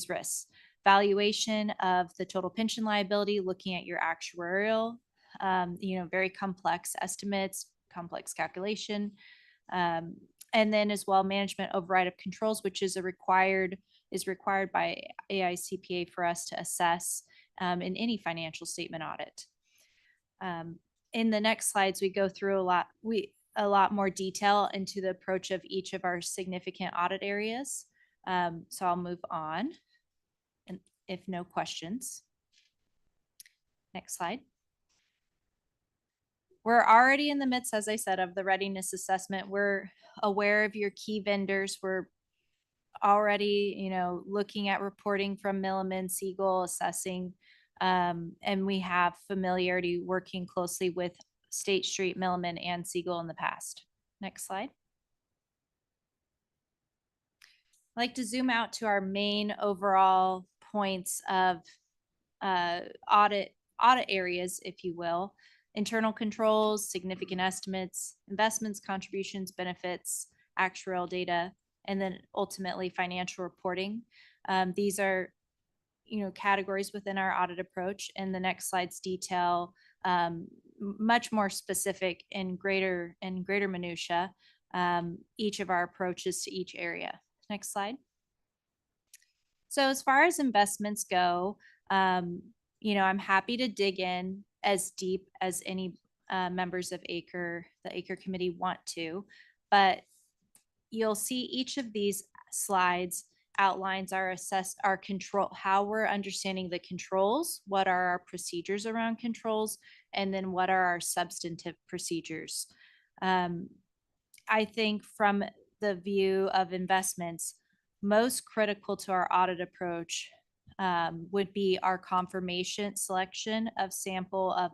[SPEAKER 12] risks. Valuation of the total pension liability, looking at your actuarial, very complex estimates, complex calculation, and then as well management override of controls, which is required by AICPA for us to assess in any financial statement audit. In the next slides, we go through a lot more detail into the approach of each of our significant audit areas. So I'll move on, and if no questions. Next slide. We're already in the midst, as I said, of the readiness assessment. We're aware of your key vendors. We're already, looking at reporting from Milliman, Siegel, assessing, and we have familiarity working closely with State Street, Milliman, and Siegel in the past. Next slide. I'd like to zoom out to our main overall points of audit areas, if you will. Internal controls, significant estimates, investments, contributions, benefits, actuarial data, and then ultimately financial reporting. These are, categories within our audit approach, and the next slides detail much more specific and greater minutia each of our approaches to each area. Next slide. So as far as investments go, I'm happy to dig in as deep as any members of the ACRE committee want to, but you'll see each of these slides outlines our control, how we're understanding the controls, what are our procedures around controls, and then what are our substantive procedures. I think from the view of investments, most critical to our audit approach would be our confirmation selection of sample of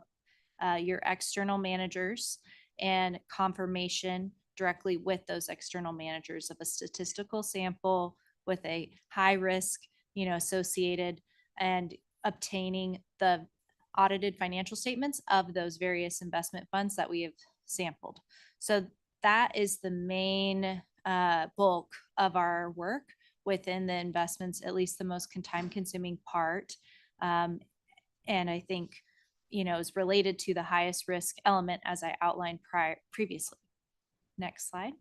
[SPEAKER 12] your external managers and confirmation directly with those external managers of a statistical sample with a high risk, associated, and obtaining the audited financial statements of those various investment funds that we have sampled. So that is the main bulk of our work within the investments, at least the most time consuming part. And I think, is related to the highest risk element as I outlined previously. Next slide.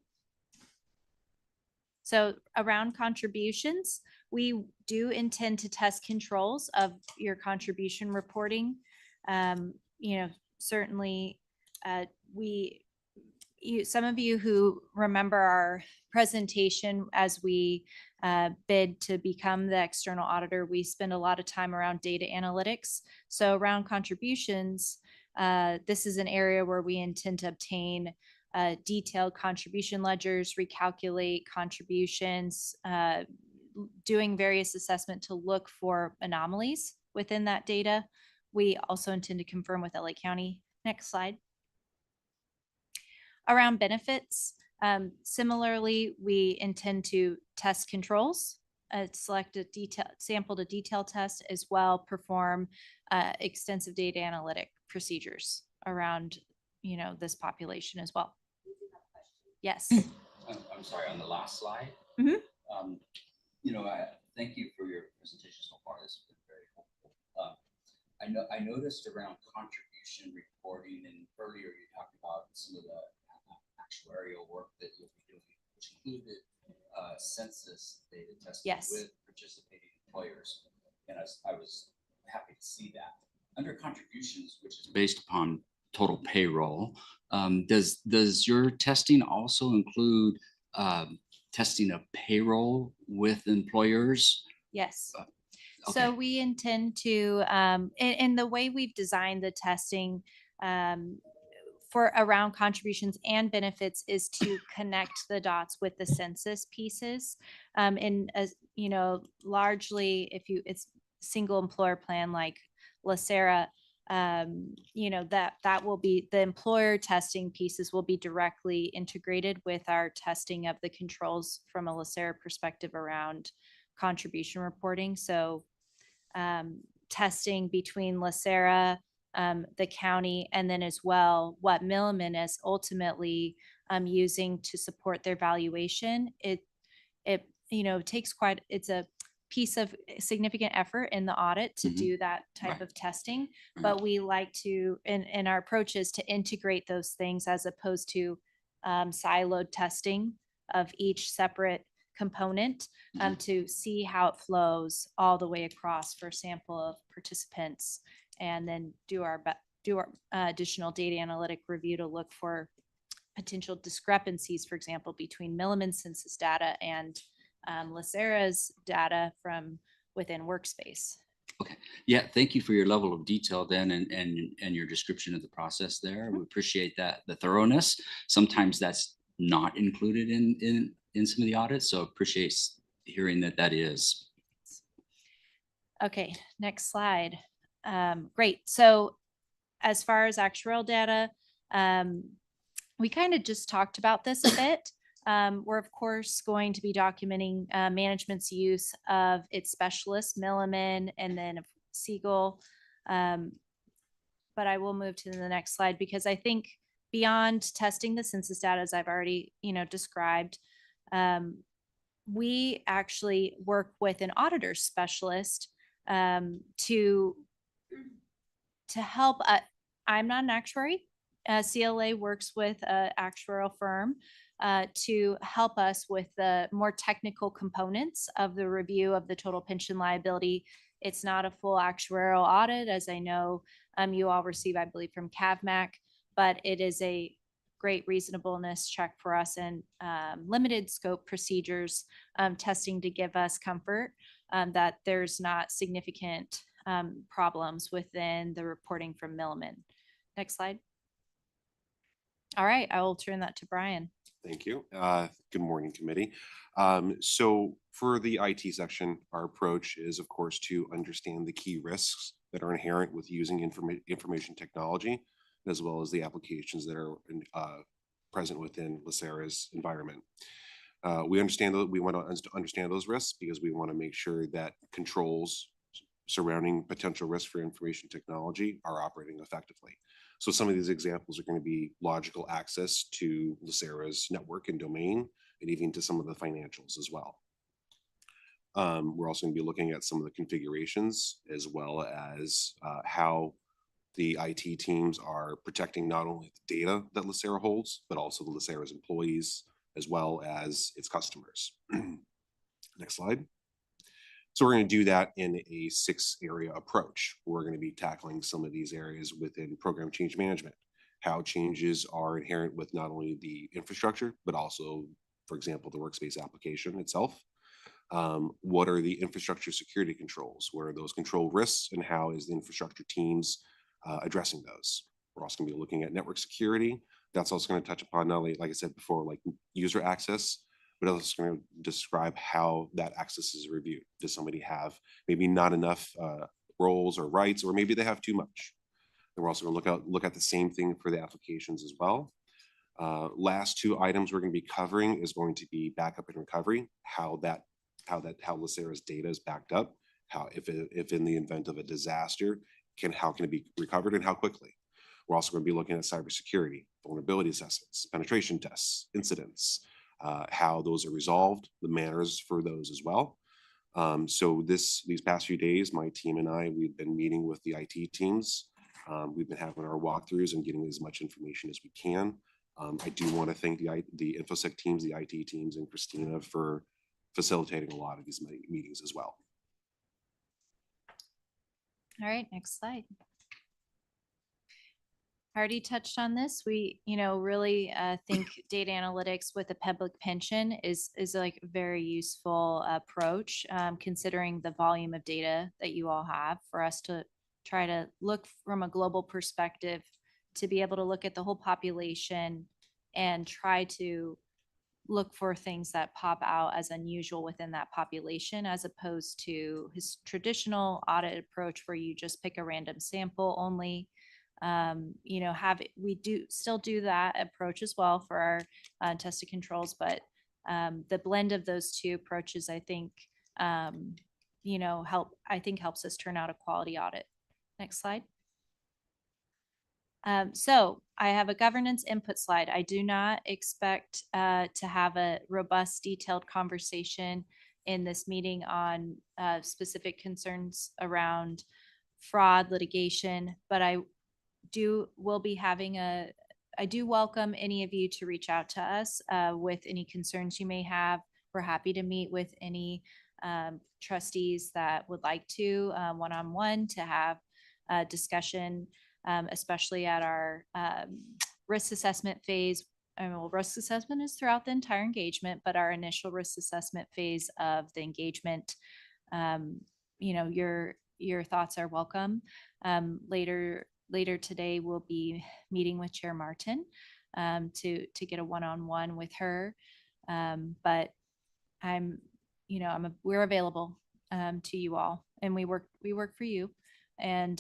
[SPEAKER 12] So around contributions, we do intend to test controls of your contribution reporting. Certainly some of you who remember our presentation as we bid to become the external auditor, we spend a lot of time around data analytics. So around contributions, this is an area where we intend to obtain detailed contribution ledgers, recalculate contributions, doing various assessment to look for anomalies within that data. We also intend to confirm with LA County. Next slide. Around benefits, similarly, we intend to test controls, select a sample to detail test, as well perform extensive data analytic procedures around, this population as well. Yes.
[SPEAKER 9] I'm sorry, on the last slide.
[SPEAKER 12] Mm-hmm.
[SPEAKER 9] Thank you for your presentation so far. This has been very helpful. I noticed around contribution reporting, and earlier you talked about some of the actuarial work that you'll be doing, which included census data testing with participating employers. And I was happy to see that. Under contributions, which is based upon total payroll, does your testing also include testing of payroll with employers?
[SPEAKER 12] Yes. So
[SPEAKER 9] Okay.
[SPEAKER 12] we intend to, in the way we've designed the testing for around contributions and benefits is to connect the dots with the census pieces. And as you know, largely it's single employer plan like LACERA, you know, that will be the employer testing pieces will be directly integrated with our testing of the controls from a LACERA perspective around contribution reporting. So testing between LACERA, the county, and then as well what Milliman is ultimately using to support their valuation. It you know takes it's a piece of significant effort in the audit to
[SPEAKER 9] Mhm.
[SPEAKER 12] do that type
[SPEAKER 9] Right.
[SPEAKER 12] of testing,
[SPEAKER 9] Right.
[SPEAKER 12] but we like to in our approach is to integrate those things as opposed to siloed testing of each separate component to see how it flows all the way across for a sample of participants, and then do our additional data analytic review to look for potential discrepancies, for example, between Milliman census data and LACERA's data from within Workspace.
[SPEAKER 9] Okay. Yeah, thank you for your level of detail then and your description of the process there. We appreciate that, the thoroughness. Sometimes that's not included in some of the audits, so appreciate hearing that is.
[SPEAKER 12] Okay, next slide. Great. So as far as actuarial data, we kind of just talked about this a bit. We're of course going to be documenting management's use of its specialists, Milliman, and then Siegel. But I will move to the next slide because I think beyond testing the census data, as I've already described, we actually work with an auditor specialist to help. I'm not an actuary. CLA works with an actuarial firm to help us with the more technical components of the review of the total pension liability. It's not a full actuarial audit, as I know you all receive, I believe, from CAVMAC, but it is a great reasonableness check for us and limited scope procedures testing to give us comfort that there's not significant problems within the reporting from Milliman. Next slide. All right, I will turn that to Brian.
[SPEAKER 14] Thank you. Good morning, committee. So for the IT section, our approach is, of course, to understand the key risks that are inherent with using information technology, as well as the applications that are present within LACERA's environment. We understand that we want to understand those risks because we want to make sure that controls surrounding potential risks for information technology are operating effectively. So some of these examples are going to be logical access to LACERA's network and domain, and even to some of the financials as well. We're also going to be looking at some of the configurations, as well as how the IT teams are protecting not only the data that LACERA holds, but also the LACERA's employees, as well as its customers. Next slide. So we're going to do that in a 6-area approach. We're going to be tackling some of these areas within program change management, how changes are inherent with not only the infrastructure, but also, for example, the workspace application itself. What are the infrastructure security controls? What are those control risks, and how is the infrastructure teams addressing those? We're also going to be looking at network security. That's also going to touch upon not only, like I said before, like user access, but also going to describe how that access is reviewed. Does somebody have maybe not enough roles or rights, or maybe they have too much? And we're also going to look at the same thing for the applications as well. Last 2 items we're going to be covering is going to be backup and recovery, how LACERA's data is backed up, how if in the event of a disaster, how can it be recovered and how quickly. We're also going to be looking at cybersecurity, vulnerability assessments, penetration tests, incidents, how those are resolved, the manners for those as well. So these past few days, my team and I, we've been meeting with the IT teams. We've been having our walkthroughs and getting as much information as we can. I do want to thank the InfoSec teams, the IT teams, and Christina for facilitating a lot of these meetings as well.
[SPEAKER 12] All right, next slide. already touched on this. We, really think data analytics with a public pension is like a very useful approach, considering the volume of data that you all have, for us to try to look from a global perspective, to be able to look at the whole population and try to look for things that pop out as unusual within that population, as opposed to his traditional audit approach where you just pick a random sample only. We do still do that approach as well for our tested controls, but the blend of those two approaches, I think, helps us turn out a quality audit. Next slide. So I have a governance input slide. I do not expect to have a robust, detailed conversation in this meeting on specific concerns around fraud litigation, but I do welcome any of you to reach out to us with any concerns you may have. We're happy to meet with any trustees that would like to one-on-one to have a discussion, especially at our risk assessment phase. Risk assessment is throughout the entire engagement, but our initial risk assessment phase of the engagement, your thoughts are welcome. Later today, we'll be meeting with Chair Martin to get a one-on-one with her. But we're available to you all, and we work for you. And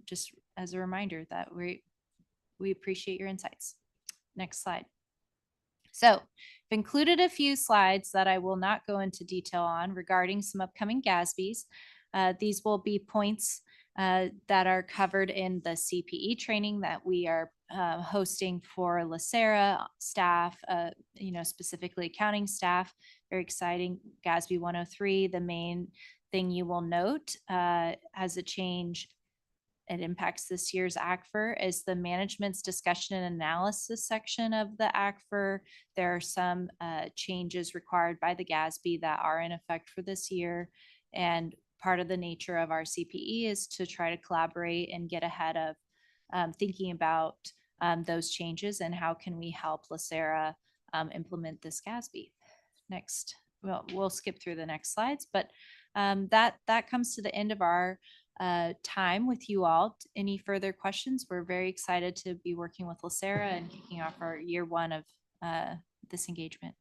[SPEAKER 12] just as a reminder that we appreciate your insights. Next slide. So I've included a few slides that I will not go into detail on regarding some upcoming GASBs. These will be points that are covered in the CPE training that we are hosting for LACERA staff, specifically accounting staff. Very exciting. GASB 103, the main thing you will note as a change, it impacts this year's ACFR, is the management's discussion and analysis section of the ACFR. There are some changes required by the GASB that are in effect for this year. And part of the nature of our CPE is to try to collaborate and get ahead of thinking about those changes and how can we help LACERA implement this GASB. Next, we'll skip through the next slides, but that comes to the end of our time with you all. Any further questions? We're very excited to be working with LACERA and kicking off our year one of this engagement.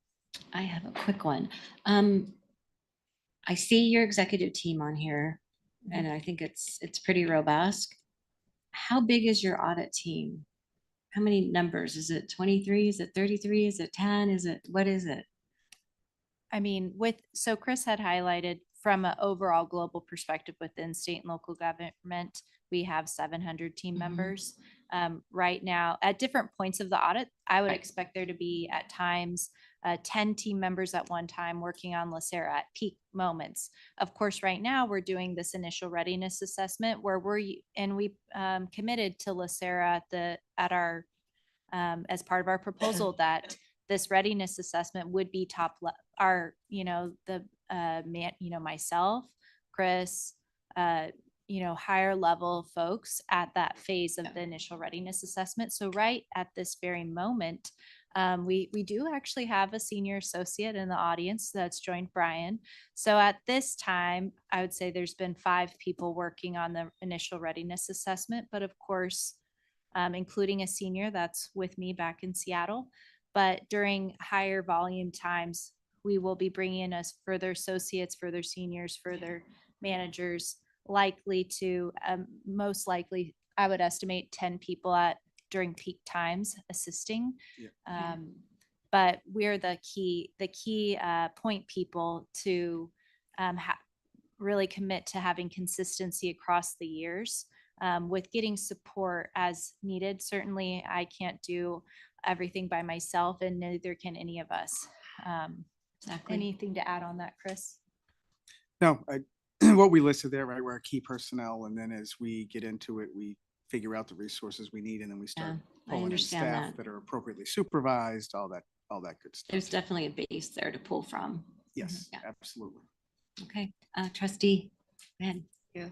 [SPEAKER 7] I have a quick one. I see your executive team on here, and I think it's pretty robust. How big is your audit team? How many numbers? Is it 23? Is it 33? Is it 10? What is it?
[SPEAKER 12] I mean, so Chris had highlighted from an overall global perspective within state and local government, we have 700 team members. Right now, at different points of the audit, I would expect there to be at times 10 team members at one time working on LACERA at peak moments. Of course, right now we're doing this initial readiness assessment where we committed to LACERA as part of our proposal that this readiness assessment would be myself, Chris, higher level folks at that phase of the initial readiness assessment. So right at this very moment, we do actually have a senior associate in the audience that's joined Brian. So at this time, I would say there's been 5 people working on the initial readiness assessment, but of course, including a senior that's with me back in Seattle. But during higher volume times, we will be bringing in us further associates, further seniors, further managers, likely to most likely, I would estimate 10 people during peak times assisting. Yeah. But we're the key point people to really commit to having consistency across the years with getting support as needed. Certainly, I can't do everything by myself, and neither can any of us. Exactly. Anything to add on that, Chris?
[SPEAKER 13] No, what we listed there, right, we're our key personnel, and then as we get into it, we figure out the resources we need, and then we start pulling in staff that are appropriately supervised, all that good stuff.
[SPEAKER 7] There's definitely a base there to pull from.
[SPEAKER 13] Yes, absolutely.
[SPEAKER 7] Okay, trustee, go ahead.
[SPEAKER 6] you.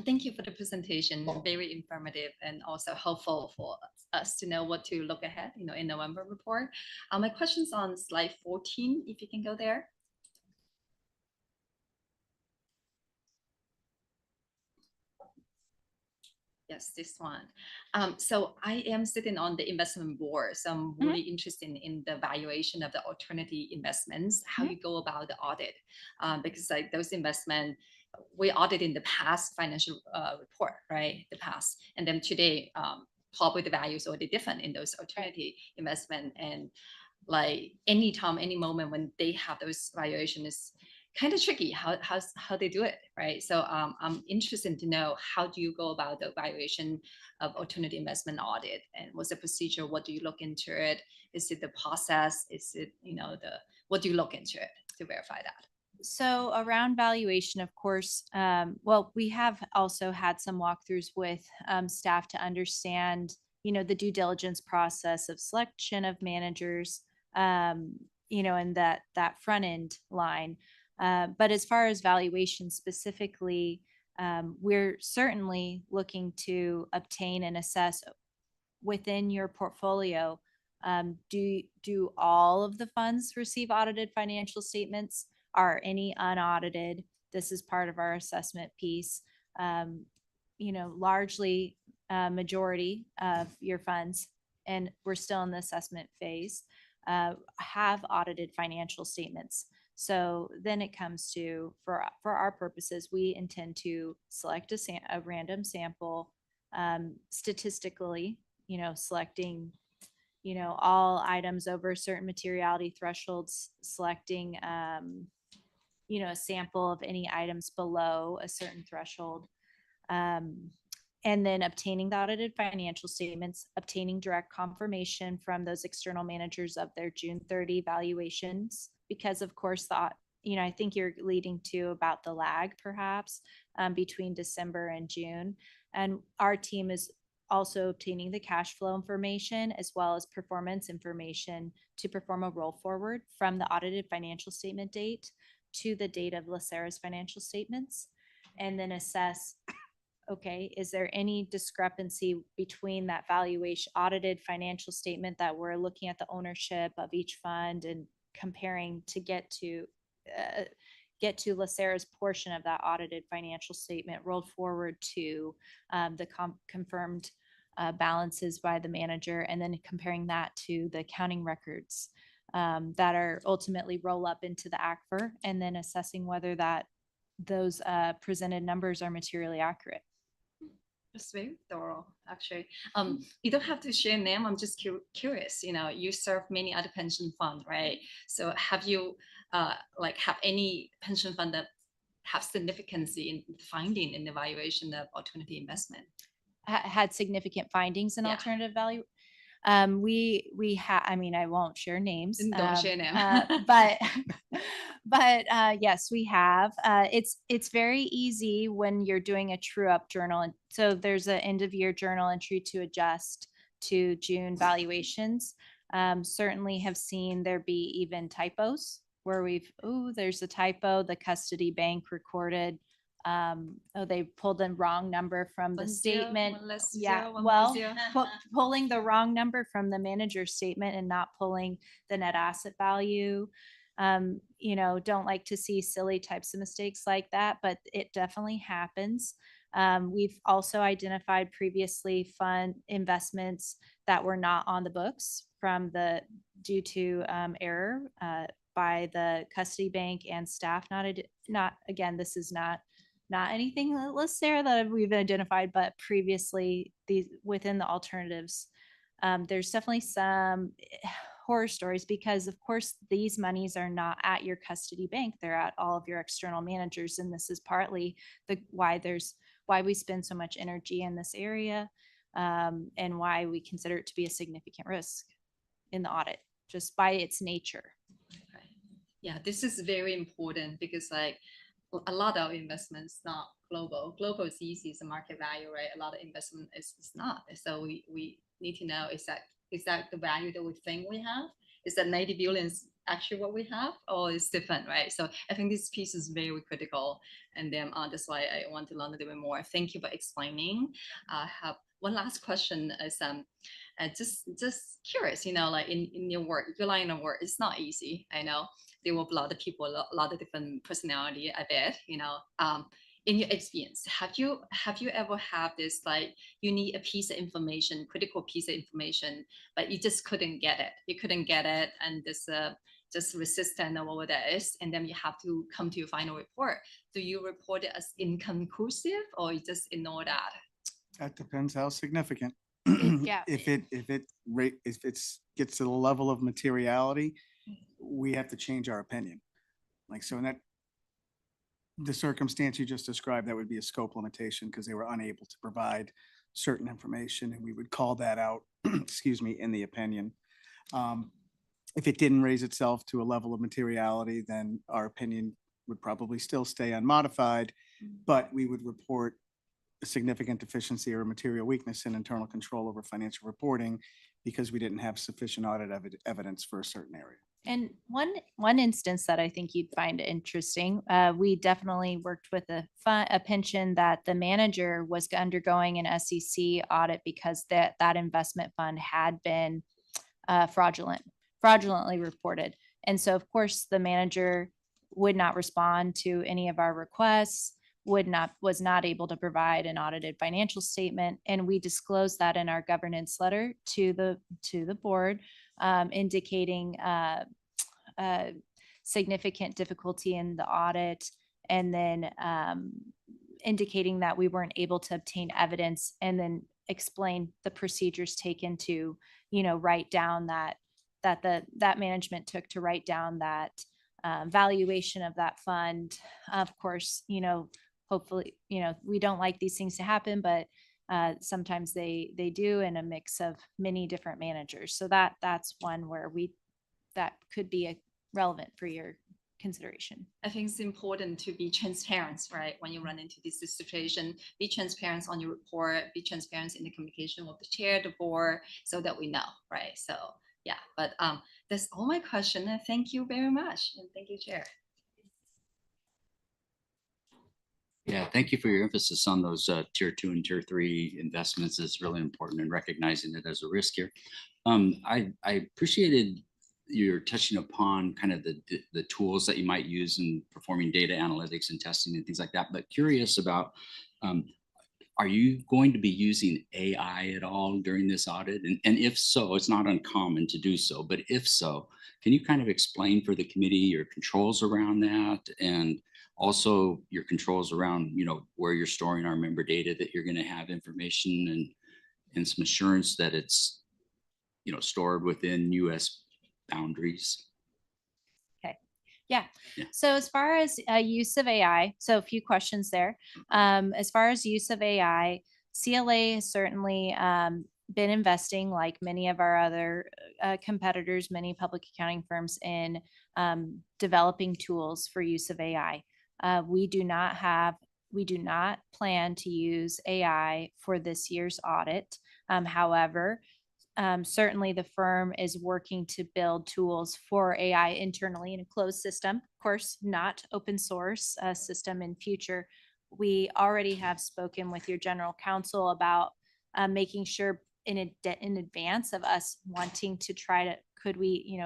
[SPEAKER 6] Thank you for the presentation. Very informative and also helpful for us to know what to look ahead, in November report. My question's on slide 14, if you can go there. Yes, this one. So I am sitting on the investment board, so I'm really interested in the valuation of the alternative investments, how you go about the audit, because like those investment, we audit in the past financial report, right? The past, and then today, probably the value is already different in those alternative investment, and like anytime, any moment when they have those valuation is kind of tricky how they do it, right? So I'm interested to know how do you go about the evaluation of alternative investment audit, and what's the procedure? What do you look into it? Is it the process? Is it what do you look into it to verify that?
[SPEAKER 12] So around valuation, of course, well, we have also had some walkthroughs with staff to understand, the due diligence process of selection of managers, and that front end line. But as far as valuation specifically, we're certainly looking to obtain and assess within your portfolio. Do all of the funds receive audited financial statements? Are any unaudited? This is part of our assessment piece. Largely majority of your funds, and we're still in the assessment phase, have audited financial statements. So then it comes to, for our purposes, we intend to select a random sample, statistically, selecting, all items over certain materiality thresholds, selecting, a sample of any items below a certain threshold, and then obtaining the audited financial statements, obtaining direct confirmation from those external managers of their June 30 valuations, because of course I think you're leading to about the lag perhaps between December and June. And our team is also obtaining the cash flow information as well as performance information to perform a roll forward from the audited financial statement date to the date of LACERA's financial statements, and then assess, okay, is there any discrepancy between that valuation audited financial statement that we're looking at the ownership of each fund and comparing to get to LACERA's portion of that audited financial statement rolled forward to the confirmed balances by the manager, and then comparing that to the accounting records that are ultimately roll up into the ACFR, and then assessing whether those presented numbers are materially accurate.
[SPEAKER 6] That's very thorough, actually. You don't have to share name. I'm just curious. You serve many other pension funds, right? So have you have any pension fund that have significance in finding and evaluation of alternative investment?
[SPEAKER 12] Had significant findings in alternative value. We have, I won't share names.
[SPEAKER 6] Don't share names.
[SPEAKER 12] But yes, we have. It's very easy when you're doing a true up journal. And so there's an end of year journal entry to adjust to June valuations. Certainly have seen there be even typos where there's a typo. The custody bank recorded, they pulled the wrong number from the statement. Pulling the wrong number from the manager's statement and not pulling the net asset value. Don't like to see silly types of mistakes like that, but it definitely happens. We've also identified previously fund investments that were not on the books due to error by the custody bank and staff. Again, this is not anything LACERA that we've identified, but previously within the alternatives, there's definitely some horror stories, because of course these monies are not at your custody bank, they're at all of your external managers, and this is partly why we spend so much energy in this area, and why we consider it to be a significant risk in the audit just by its nature.
[SPEAKER 6] Okay. Yeah, this is very important, because a lot of investments not global. Global is easy, it's a market value, right? A lot of investment is not. So we need to know, is that the value that we think we have? Is that 90 billion actually what we have, or it's different, right? So I think this piece is very critical, and then that's why I want to learn a little bit more. Thank you for explaining. I have one last question is just curious, like in your work, your line of work, it's not easy. I know there will be a lot of people, a lot of different personality, I bet, in your experience, have you ever had this, like, you need a piece of information, critical piece of information, but you just couldn't get it. You couldn't get it, and this just resistant or whatever that is, and then you have to come to your final report. Do you report it as inconclusive, or you just ignore that?
[SPEAKER 13] That depends how significant.
[SPEAKER 12] Yeah.
[SPEAKER 13] If it's gets to the level of materiality, we have to change our opinion. Like, so in the circumstance you just described, that would be a scope limitation because they were unable to provide certain information, and we would call that out, excuse me, in the opinion. If it didn't raise itself to a level of materiality, then our opinion would probably still stay unmodified, but we would report a significant deficiency or material weakness in internal control over financial reporting because we didn't have sufficient audit evidence for a certain area.
[SPEAKER 12] And one instance that I think you'd find interesting, we definitely worked with a pension that the manager was undergoing an SEC audit because that investment fund had been fraudulently reported. And so, of course, the manager would not respond to any of our requests, was not able to provide an audited financial statement, and we disclosed that in our governance letter to the board, indicating significant difficulty in the audit, and then indicating that we weren't able to obtain evidence, and then explain the procedures taken to, write down that management took to write down that valuation of that fund. Of course, hopefully, we don't like these things to happen, but sometimes they do, in a mix of many different managers. So that's one where that could be relevant for your consideration.
[SPEAKER 6] I think it's important to be transparent, right? When you run into this situation, be transparent on your report, be transparent in the communication with the chair, the board, so that we know, right? So yeah, but that's all my question. And thank you very much. And thank you, Chair.
[SPEAKER 9] Yeah, thank you for your emphasis on those tier 2 and tier 3 investments. It's really important, and recognizing it as a risk here. I appreciated your touching upon kind of the tools that you might use in performing data analytics and testing and things like that, but curious about, are you going to be using AI at all during this audit? And if so, it's not uncommon to do so, but if so, can you kind of explain for the committee your controls around that, and also your controls around, where you're storing our member data, that you're going to have information and some assurance that it's, stored within US boundaries?
[SPEAKER 12] Okay. Yeah.
[SPEAKER 9] Yeah.
[SPEAKER 12] So as far as use of AI, so a few questions there. As far as use of AI, CLA has certainly been investing, like many of our other competitors, many public accounting firms, in developing tools for use of AI. We do not plan to use AI for this year's audit. However, certainly the firm is working to build tools for AI internally in a closed system, of course, not open source system in future. We already have spoken with your general counsel about making sure in advance of us wanting to could we,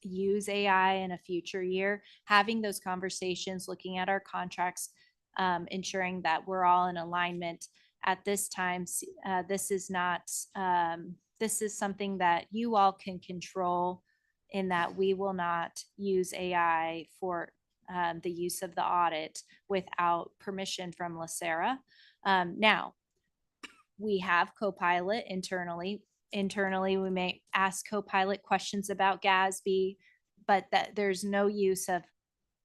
[SPEAKER 12] use AI in a future year, having those conversations, looking at our contracts, ensuring that we're all in alignment. At this time, this is something that you all can control, in that we will not use AI for the use of the audit without permission from LACERA. Now, we have Copilot internally. Internally, we may ask Copilot questions about GASB, but that there's no use of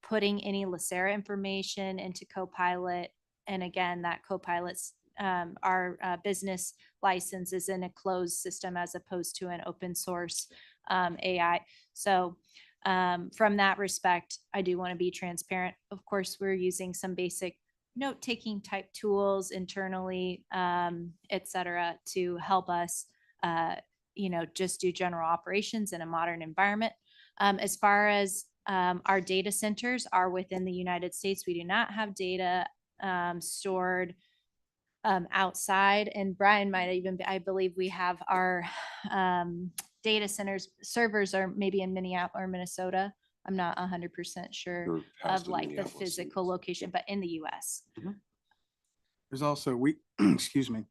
[SPEAKER 12] putting any LACERA information into Copilot. And again, that Copilot's our business license is in a closed system as opposed to an open source AI. So from that respect, I do want to be transparent. Of course, we're using some basic note-taking type tools internally, et cetera, to help us, just do general operations in a modern environment. As far as our data centers are within the United States, we do not have data stored outside. And Brian might even, I believe we have our data centers, servers are maybe in Minneapolis or Minnesota. I'm not 100% sure
[SPEAKER 14] They're housed
[SPEAKER 12] of
[SPEAKER 14] in
[SPEAKER 12] like the
[SPEAKER 14] Minneapolis and-
[SPEAKER 12] physical location, but in the US.
[SPEAKER 13] There's also, excuse me,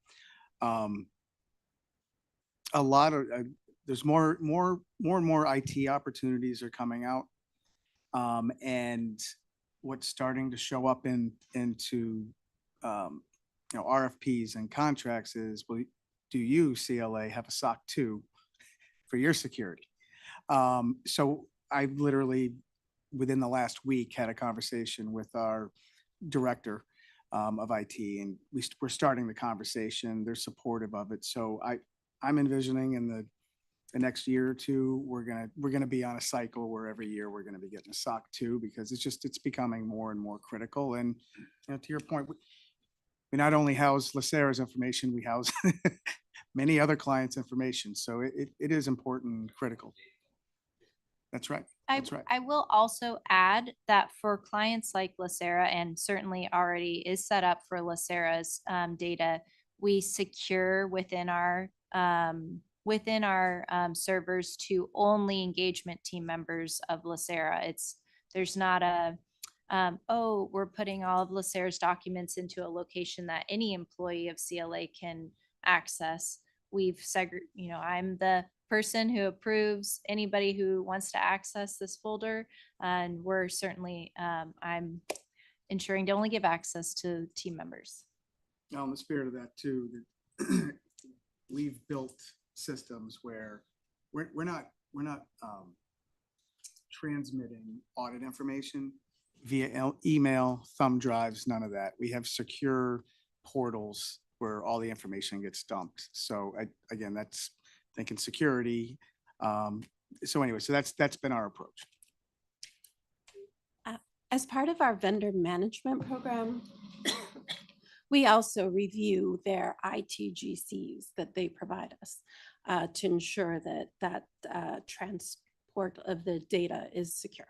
[SPEAKER 13] a lot of, there's more and more IT opportunities are coming out. And what's starting to show up into, RFPs and contracts is, well, do you, CLA, have a SOC 2 for your security? So I literally, within the last week, had a conversation with our director of IT, and we're starting the conversation. They're supportive of it. So I'm envisioning in the next year or two, we're gonna be on a cycle where every year we're gonna be getting a SOC 2 because it's becoming more and more critical. And to your point, we not only house LACERA's information, we house many other clients' information. So it is important and critical. That's right. That's right.
[SPEAKER 12] I will also add that for clients like LACERA, and certainly already is set up for LACERA's data, we secure within our servers to only engagement team members of LACERA. There's not a, oh, we're putting all of LACERA's documents into a location that any employee of CLA can access. I'm the person who approves anybody who wants to access this folder. And we're certainly, I'm ensuring to only give access to team members.
[SPEAKER 13] Now, in the spirit of that too, that we've built systems where we're not transmitting audit information via email, thumb drives, none of that. We have secure portals where all the information gets dumped. So again, that's thinking security. So anyway, so that's been our approach.
[SPEAKER 15] As part of our vendor management program, we also review their ITGCs that they provide us to ensure that transport of the data is secure.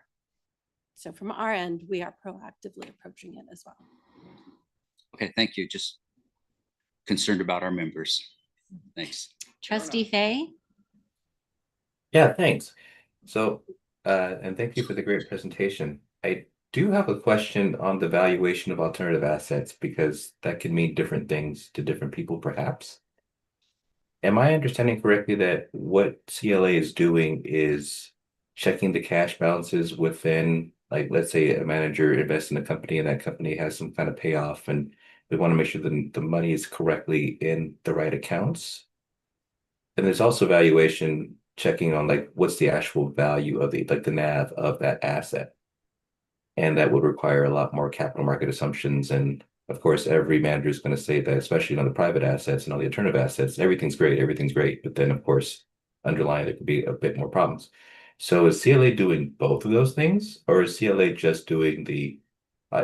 [SPEAKER 15] So from our end, we are proactively approaching it as well.
[SPEAKER 9] Okay, thank you. Just concerned about our members. Thanks.
[SPEAKER 7] Trustee Fay?
[SPEAKER 16] Yeah, thanks. So, and thank you for the great presentation. I do have a question on the valuation of alternative assets because that can mean different things to different people, perhaps. Am I understanding correctly that what CLA is doing is checking the cash balances within, like, let's say a manager invests in a company and that company has some kind of payoff and we want to make sure that the money is correctly in the right accounts? And there's also valuation checking on like what's the actual value of the NAV of that asset. And that would require a lot more capital market assumptions. And of course, every manager is going to say that, especially on the private assets and all the alternative assets, everything's great. But then of course, underlying there could be a bit more problems. So is CLA doing both of those things, or is CLA just doing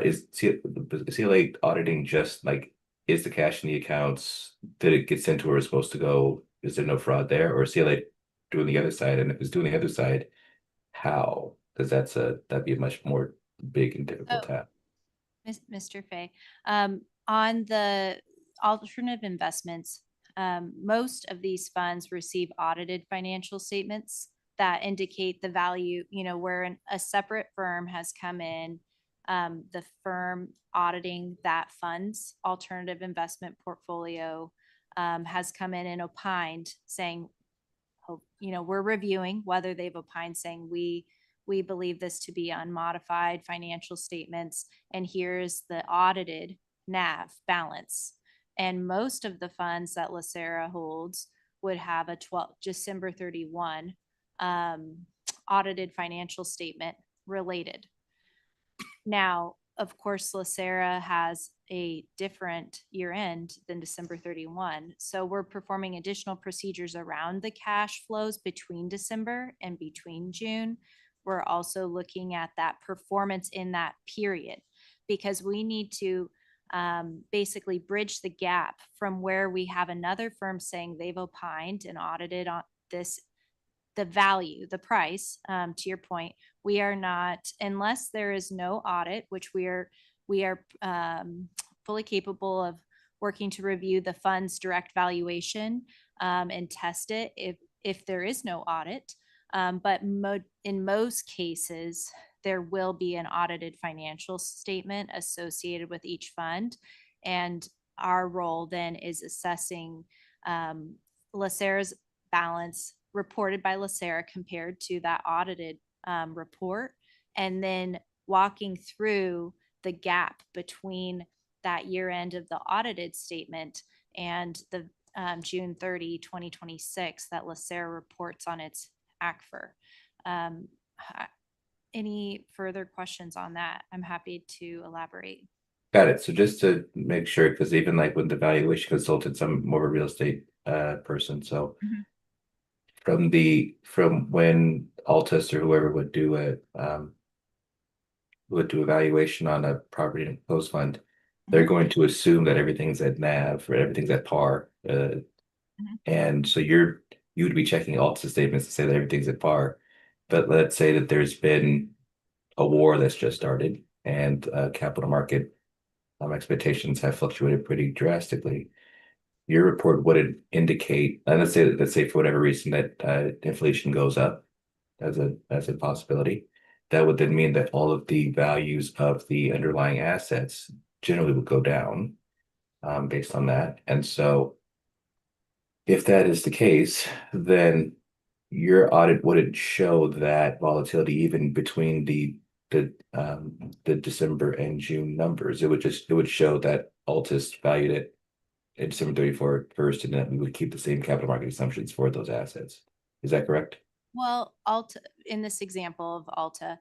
[SPEAKER 16] is CLA auditing just like, is the cash in the accounts, did it get sent to where it's supposed to go? Is there no fraud there? Or is CLA doing the other side? And if it's doing the other side, how? Because that'd be a much more big and difficult task.
[SPEAKER 12] Mr. Fay, on the alternative investments, most of these funds receive audited financial statements that indicate the value, where a separate firm has come in, the firm auditing that fund's alternative investment portfolio has come in and opined saying, we're reviewing whether they've opined saying we believe this to be unmodified financial statements, and here's the audited NAV balance. And most of the funds that LACERA holds would have a December 31 audited financial statement related. Now, of course, LACERA has a different year end than December 31. So we're performing additional procedures around the cash flows between December and between June. We're also looking at that performance in that period because we need to basically bridge the gap from where we have another firm saying they've opined and audited on this the value, the price, to your point, we are not, unless there is no audit, which we are fully capable of working to review the fund's direct valuation and test it if there is no audit. But in most cases, there will be an audited financial statement associated with each fund. And our role then is assessing LACERA's balance reported by LACERA compared to that audited report, and then walking through the gap between that year end of the audited statement and the June 30, 2026 that LACERA reports on its ACFR. Any further questions on that? I'm happy to elaborate.
[SPEAKER 16] Got it. So just to make sure, because even like with the valuation consultants, I'm more of a real estate person. So from when Altus or whoever would do a valuation on a property and close fund, they're going to assume that everything's at NAV or everything's at par. And so you would be checking Altus statements to say that everything's at par. But let's say that there's been a war that's just started and capital market expectations have fluctuated pretty drastically. Your report would indicate, and let's say for whatever reason that inflation goes up as a possibility, that would then mean that all of the values of the underlying assets generally would go down based on that. And so if that is the case, then your audit wouldn't show that volatility even between the December and June numbers. It would show that Altus valued it at December 31st, and that we would keep the same capital market assumptions for those assets. Is that correct?
[SPEAKER 12] Well, Alta, in this example of Alta,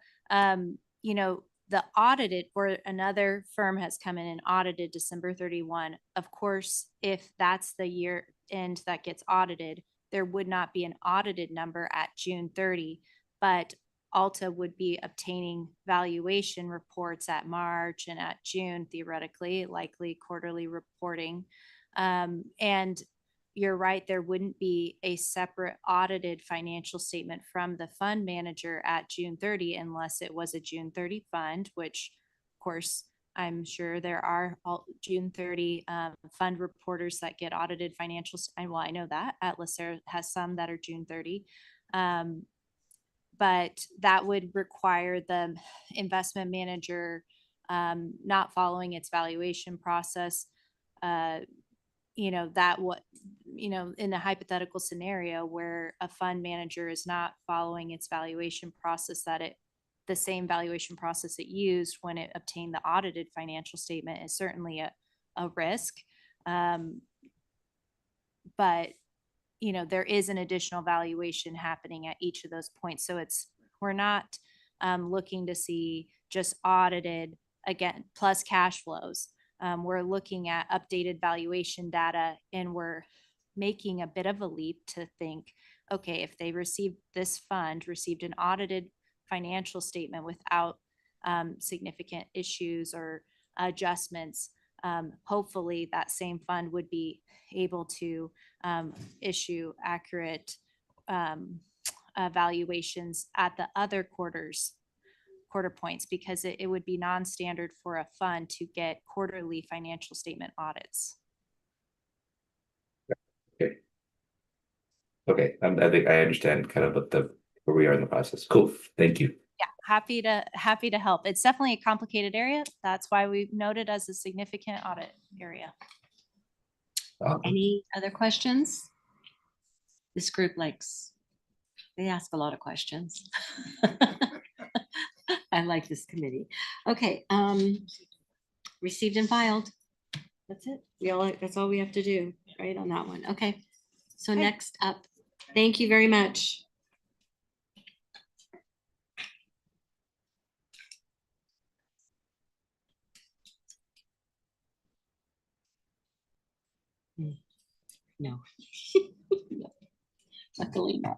[SPEAKER 12] the audited, or another firm has come in and audited December 31. Of course, if that's the year end that gets audited, there would not be an audited number at June 30, but Alta would be obtaining valuation reports at March and at June, theoretically, likely quarterly reporting. And you're right, there wouldn't be a separate audited financial statement from the fund manager at June 30 unless it was a June 30 fund, which of course, I'm sure there are June 30 fund reporters that get audited financials. Well, I know that LACERA has some that are June 30. But that would require the investment manager not following its valuation process. In a hypothetical scenario where a fund manager is not following its valuation process, the same valuation process it used when it obtained the audited financial statement is certainly a risk. But there is an additional valuation happening at each of those points. So we're not looking to see just audited again, plus cash flows. We're looking at updated valuation data, and we're making a bit of a leap to think, okay, if they received an audited financial statement without significant issues or adjustments, hopefully that same fund would be able to issue accurate valuations at the other quarter points, because it would be non-standard for a fund to get quarterly financial statement audits.
[SPEAKER 16] Okay. I think I understand kind of where we are in the process. Cool. Thank you.
[SPEAKER 12] Yeah, happy to help. It's definitely a complicated area. That's why we note it as a significant audit area.
[SPEAKER 7] Any other questions? This group they ask a lot of questions. I like this committee. Okay, received and filed. That's it. That's all we have to do, right, on that one. Okay, so next up, thank you very much. No. No. Luckily not.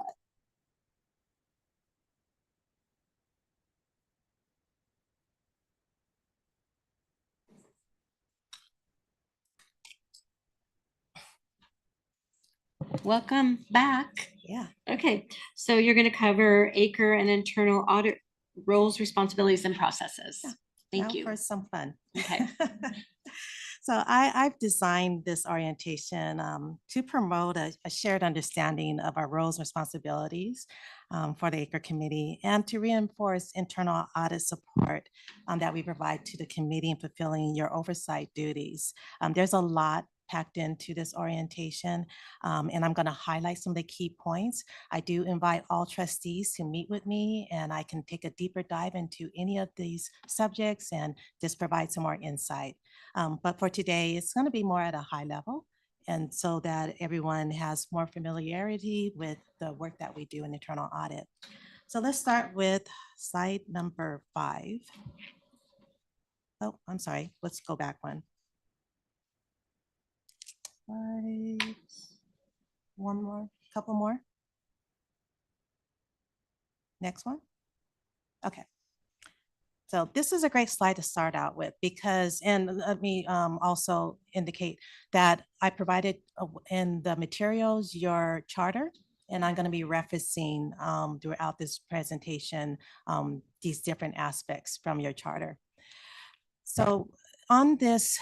[SPEAKER 2] Welcome back.
[SPEAKER 5] Yeah.
[SPEAKER 2] Okay, so you're going to cover ACRE and internal audit roles, responsibilities, and processes. Thank
[SPEAKER 5] Now
[SPEAKER 2] you.
[SPEAKER 5] for some fun.
[SPEAKER 2] Okay.
[SPEAKER 5] So I've designed this orientation to promote a shared understanding of our roles and responsibilities for the ACRE committee and to reinforce internal audit support that we provide to the committee in fulfilling your oversight duties. There's a lot packed into this orientation, and I'm going to highlight some of the key points. I do invite all trustees to meet with me, and I can take a deeper dive into any of these subjects and just provide some more insight. But for today, it's going to be more at a high level, and so that everyone has more familiarity with the work that we do in internal audit. So let's start with slide number 5. Oh, I'm sorry. Let's go back one. One more, couple more. Next one. Okay. So this is a great slide to start out with because, and let me also indicate that I provided in the materials your charter, and I'm going to be referencing throughout this presentation these different aspects from your charter. So on this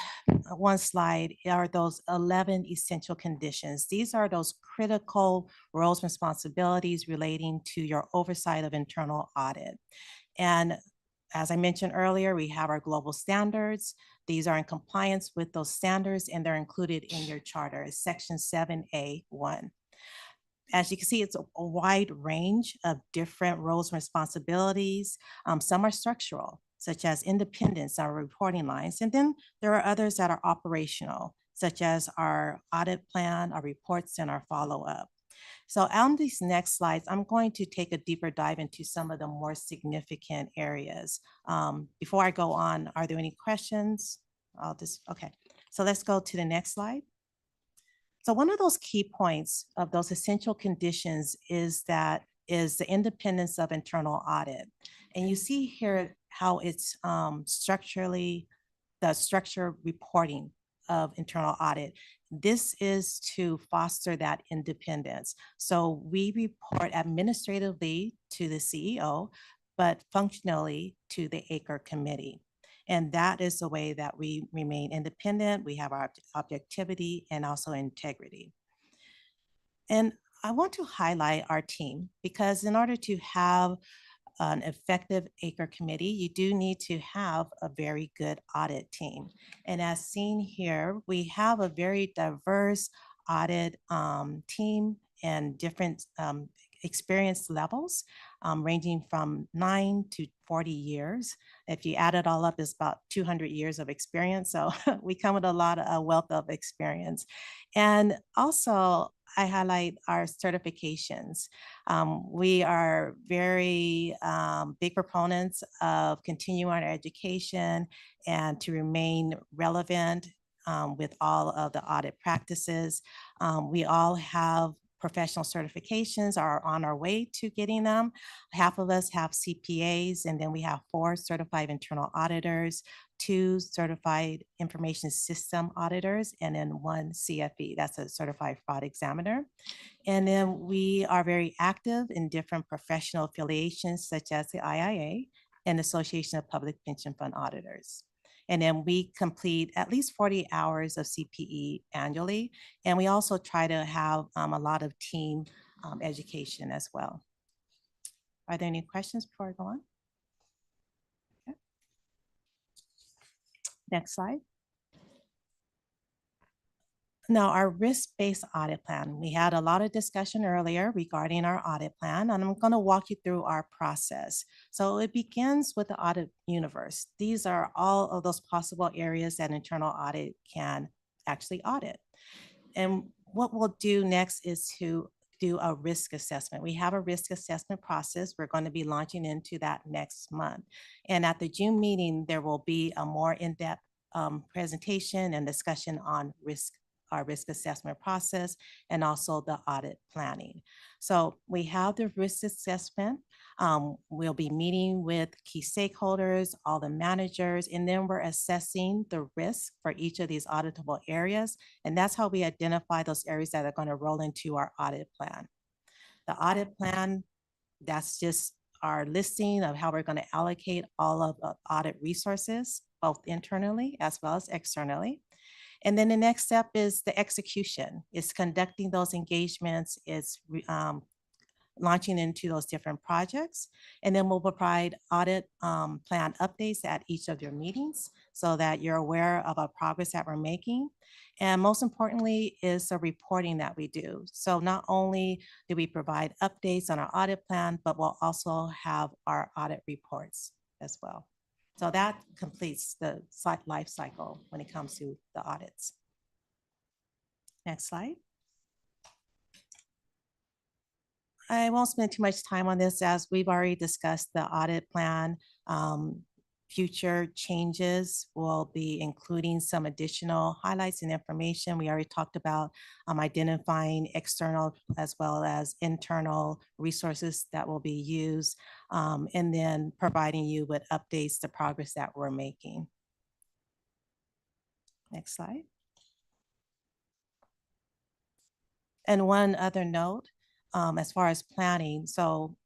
[SPEAKER 5] one slide are those 11 essential conditions. These are those critical roles and responsibilities relating to your oversight of internal audit. And as I mentioned earlier, we have our global standards. These are in compliance with those standards and they're included in your charter, section 7A1. As you can see, it's a wide range of different roles and responsibilities. Some are structural, such as independence, our reporting lines. And then there are others that are operational, such as our audit plan, our reports, and our follow-up. So on these next slides, I'm going to take a deeper dive into some of the more significant areas. Before I go on, are there any questions? Okay, so let's go to the next slide. So one of those key points of those essential conditions is the independence of internal audit. And you see here how it's structurally, the structure reporting of internal audit. This is to foster that independence. So we report administratively to the CEO, but functionally to the ACRE committee. And that is the way that we remain independent. We have our objectivity and also integrity. And I want to highlight our team because in order to have an effective ACRE committee, you do need to have a very good audit team. And as seen here, we have a very diverse audit team and different experience levels ranging from 9 to 40 years. If you add it all up, it's about 200 years of experience. So we come with a lot of wealth of experience. And also, I highlight our certifications. We are very big proponents of continuing our education and to remain relevant with all of the audit practices. We all have professional certifications, are on our way to getting them. Half of us have CPAs, and then we have 4 certified internal auditors, 2 certified information system auditors, and then 1 CFE, that's a certified fraud examiner. And then we are very active in different professional affiliations such as the IIA and Association of Public Pension Fund Auditors. And then we complete at least 40 hours of CPE annually. And we also try to have a lot of team education as well. Are there any questions before I go on? Okay. Next slide. Now, our risk-based audit plan. We had a lot of discussion earlier regarding our audit plan, and I'm going to walk you through our process. So it begins with the audit universe. These are all of those possible areas that internal audit can actually audit. And what we'll do next is to do a risk assessment. We have a risk assessment process. We're going to be launching into that next month. And at the June meeting, there will be a more in-depth presentation and discussion on risk our risk assessment process, and also the audit planning. So we have the risk assessment. We'll be meeting with key stakeholders, all the managers, and then we're assessing the risk for each of these auditable areas. And that's how we identify those areas that are going to roll into our audit plan. The audit plan, that's just our listing of how we're going to allocate all of the audit resources, both internally as well as externally. And then the next step is the execution. It's conducting those engagements, it's launching into those different projects. And then we'll provide audit plan updates at each of your meetings so that you're aware of our progress that we're making. And most importantly is the reporting that we do. So not only do we provide updates on our audit plan, but we'll also have our audit reports as well. So that completes the life cycle when it comes to the audits. Next slide. I won't spend too much time on this as we've already discussed the audit plan. Future changes will be including some additional highlights and information. We already talked about identifying external as well as internal resources that will be used, and then providing you with updates to progress that we're making. Next slide. And one other note, as far as planning, so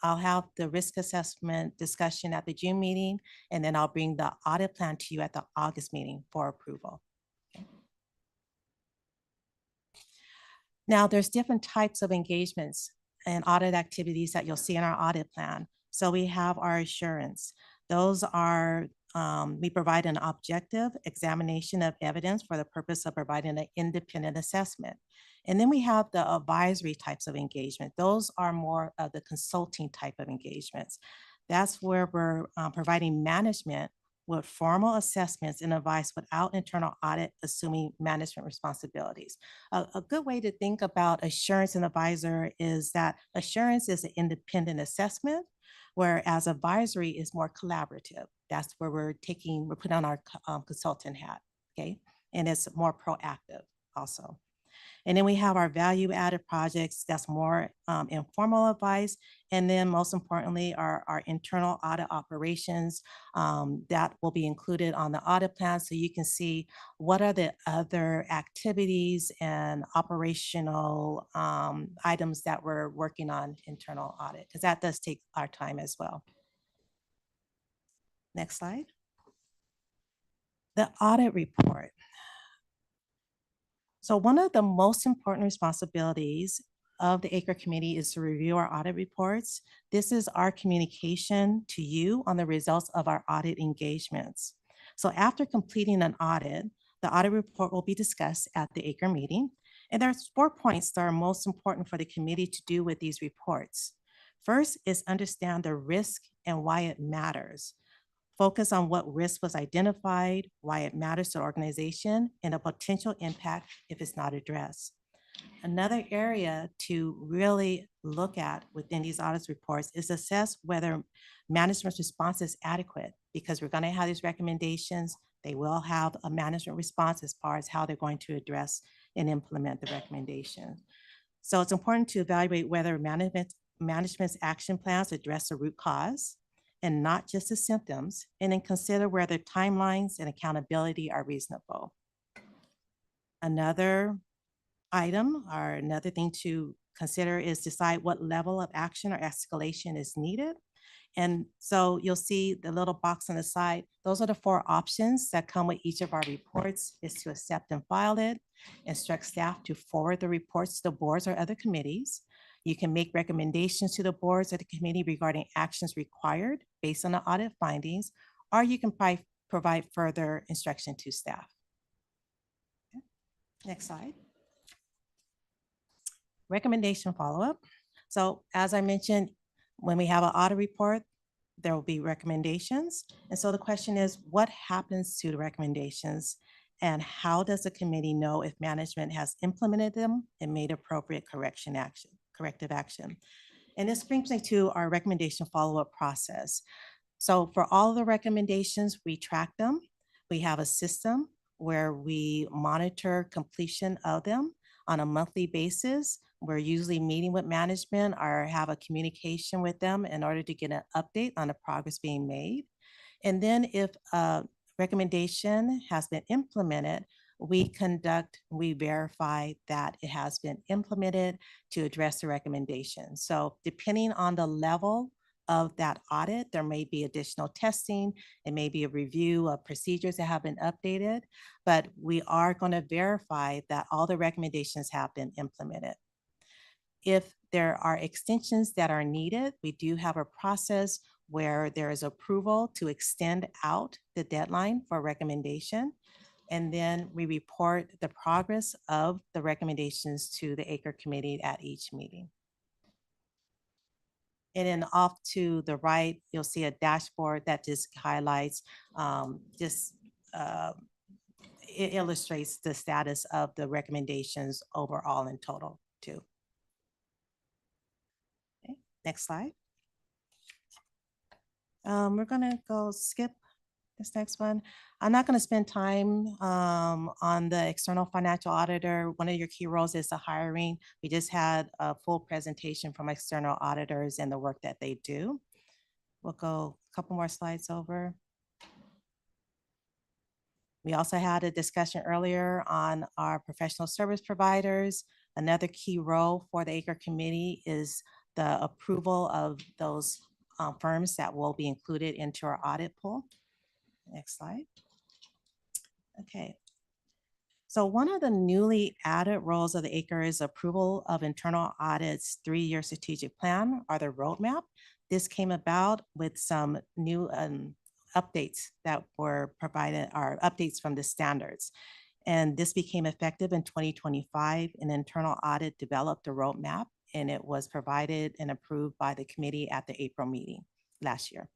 [SPEAKER 5] I'll have the risk assessment discussion at the June meeting, and then I'll bring the audit plan to you at the August meeting for approval. Okay. Now, there's different types of engagements and audit activities that you'll see in our audit plan. So we have our assurance. Those are, we provide an objective examination of evidence for the purpose of providing an independent assessment. And then we have the advisory types of engagement. Those are more of the consulting type of engagements. That's where we're providing management with formal assessments and advice without internal audit, assuming management responsibilities. A good way to think about assurance and advisor is that assurance is an independent assessment, whereas advisory is more collaborative. That's where we're putting on our consultant hat, okay? And it's more proactive also. And then we have our value-added projects, that's more informal advice. And then most importantly, our internal audit operations that will be included on the audit plan. So you can see what are the other activities and operational items that we're working on internal audit, because that does take our time as well. Next slide. The audit report. So one of the most important responsibilities of the ACRE committee is to review our audit reports. This is our communication to you on the results of our audit engagements. So after completing an audit, the audit report will be discussed at the ACRE meeting. And there's 4 points that are most important for the committee to do with these reports. First is understand the risk and why it matters. Focus on what risk was identified, why it matters to the organization, and a potential impact if it's not addressed. Another area to really look at within these audit reports is assess whether management's response is adequate, because we're going to have these recommendations. They will have a management response as far as how they're going to address and implement the recommendation. So it's important to evaluate whether management's action plans address the root cause and not just the symptoms, and then consider whether timelines and accountability are reasonable. Another item or another thing to consider is decide what level of action or escalation is needed. And so you'll see the little box on the side. Those are the 4 options that come with each of our reports: is to accept and file it, instruct staff to forward the reports to the boards or other committees. You can make recommendations to the boards or the committee regarding actions required based on the audit findings, or you can provide further instruction to staff. Okay. Next slide. Recommendation follow-up. So as I mentioned, when we have an audit report, there will be recommendations. And so the question is, what happens to the recommendations, and how does the committee know if management has implemented them and made appropriate corrective action? And this brings me to our recommendation follow-up process. So for all of the recommendations, we track them. We have a system where we monitor completion of them on a monthly basis. We're usually meeting with management or have a communication with them in order to get an update on the progress being made. And then if a recommendation has been implemented, we verify that it has been implemented to address the recommendation. So depending on the level of that audit, there may be additional testing, it may be a review of procedures that have been updated, but we are going to verify that all the recommendations have been implemented. If there are extensions that are needed, we do have a process where there is approval to extend out the deadline for recommendation. And then we report the progress of the recommendations to the ACRE committee at each meeting. And then off to the right, you'll see a dashboard that just highlights, it illustrates the status of the recommendations overall in total too. Okay, next slide. We're gonna go skip this next one. I'm not gonna spend time on the external financial auditor. One of your key roles is the hiring. We just had a full presentation from external auditors and the work that they do. We'll go a couple more slides over. We also had a discussion earlier on our professional service providers. Another key role for the ACRE committee is the approval of those firms that will be included into our audit pool. Next slide. Okay. So one of the newly added roles of the ACRE is approval of internal audits 3-year strategic plan or the roadmap. This came about with some new updates that were provided, or updates from the standards. And this became effective in 2025. An internal audit developed a roadmap, and it was provided and approved by the committee at the April meeting last year.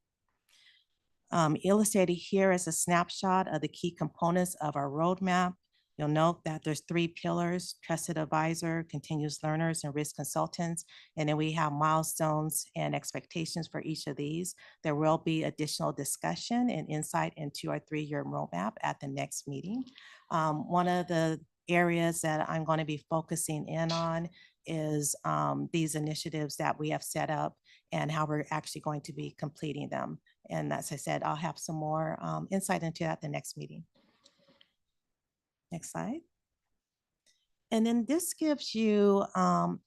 [SPEAKER 5] Illustrated here is a snapshot of the key components of our roadmap. You'll note that there's 3 pillars: trusted advisor, continuous learners, and risk consultants. And then we have milestones and expectations for each of these. There will be additional discussion and insight into our 3-year roadmap at the next meeting. One of the areas that I'm going to be focusing in on is these initiatives that we have set up and how we're actually going to be completing them. And as I said, I'll have some more insight into that at the next meeting. Next slide. And then this gives you an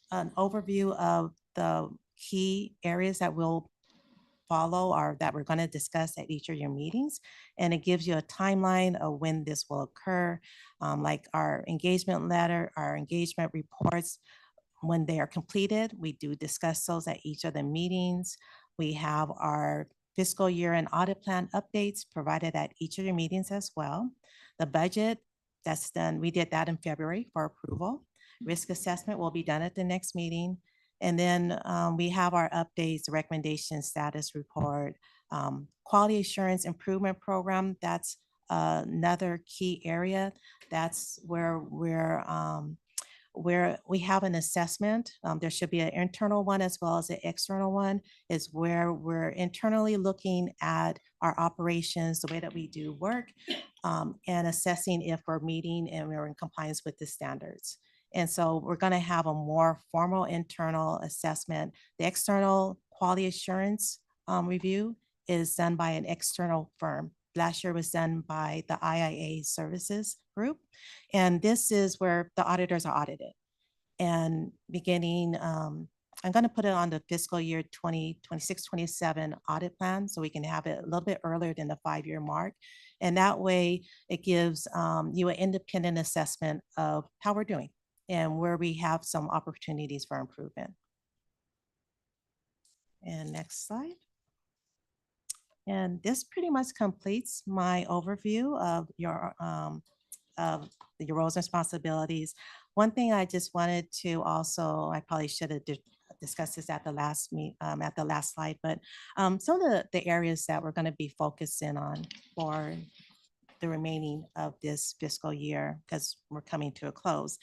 [SPEAKER 5] overview of the key areas that we'll follow or that we're going to discuss at each of your meetings. And it gives you a timeline of when this will occur, like our engagement letter, our engagement reports. When they are completed, we do discuss those at each of the meetings. We have our fiscal year and audit plan updates provided at each of your meetings as well. The budget, that's done, we did that in February for approval. Risk assessment will be done at the next meeting. And then we have our updates, recommendation status report, quality assurance improvement program. That's another key area. That's where we have an assessment. There should be an internal one as well as an external one, is where we're internally looking at our operations, the way that we do work, and assessing if we're meeting and we're in compliance with the standards. And so we're going to have a more formal internal assessment. The external quality assurance review is done by an external firm. Last year was done by the IIA services group. And this is where the auditors are audited. And beginning, I'm going to put it on the fiscal year 2026-27 audit plan so we can have it a little bit earlier than the 5-year mark. And that way it gives you an independent assessment of how we're doing and where we have some opportunities for improvement. And next slide. And this pretty much completes my overview of your roles and responsibilities. One thing I just wanted to also, I probably should have discussed this at the last slide, but some of the areas that we're going to be focusing on for the remaining of this fiscal year, because we're coming to a close.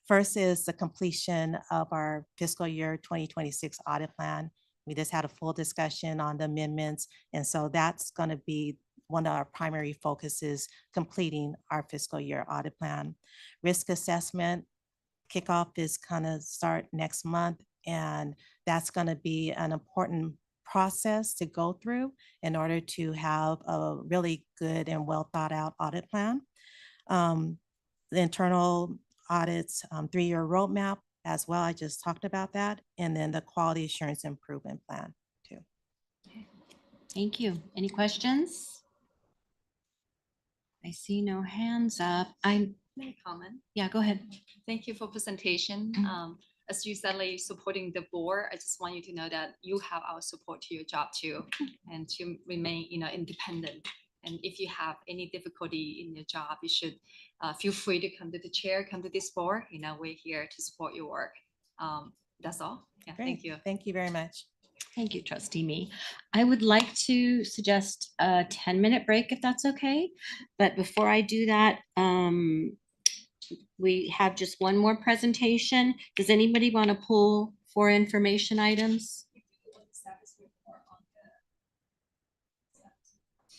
[SPEAKER 5] First is the completion of our fiscal year 2026 audit plan. We just had a full discussion on the amendments. And so that's going to be one of our primary focuses completing our fiscal year audit plan. Risk assessment kickoff is gonna start next month, and that's gonna be an important process to go through in order to have a really good and well thought out audit plan. The internal audits, 3-year roadmap as well. I just talked about that. And then the quality assurance improvement plan too.
[SPEAKER 7] Thank you. Any questions? I see no hands up.
[SPEAKER 6] May I comment?
[SPEAKER 7] Yeah, go ahead.
[SPEAKER 6] Thank you for presentation. As you said, like supporting the board, I just want you to know that you have our support to your job too, and to remain, independent. And if you have any difficulty in your job, you should feel free to come to the chair, come to this board. We're here to support your work. That's all. Yeah, thank you.
[SPEAKER 5] Thank you very much.
[SPEAKER 7] Thank you, Trustee Me. I would like to suggest a 10-minute break if that's okay. But before I do that, we have just one more presentation. Does anybody want to pull 4 information items?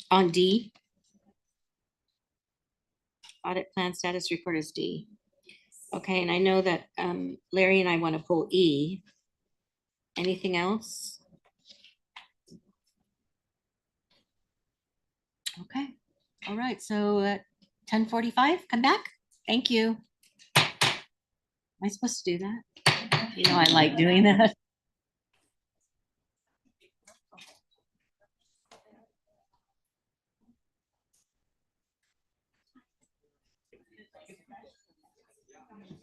[SPEAKER 7] On D? Audit plan status report is D. Okay, and I know that Larry and I want to pull E. Anything else? Okay, all right, so at 10:45, come back. Thank you. Am I supposed to do that? I like doing that.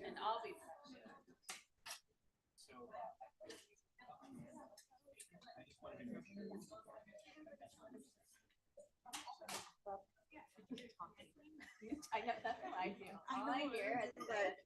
[SPEAKER 2] And I'll be. I know, that's how I feel. All I hear is that.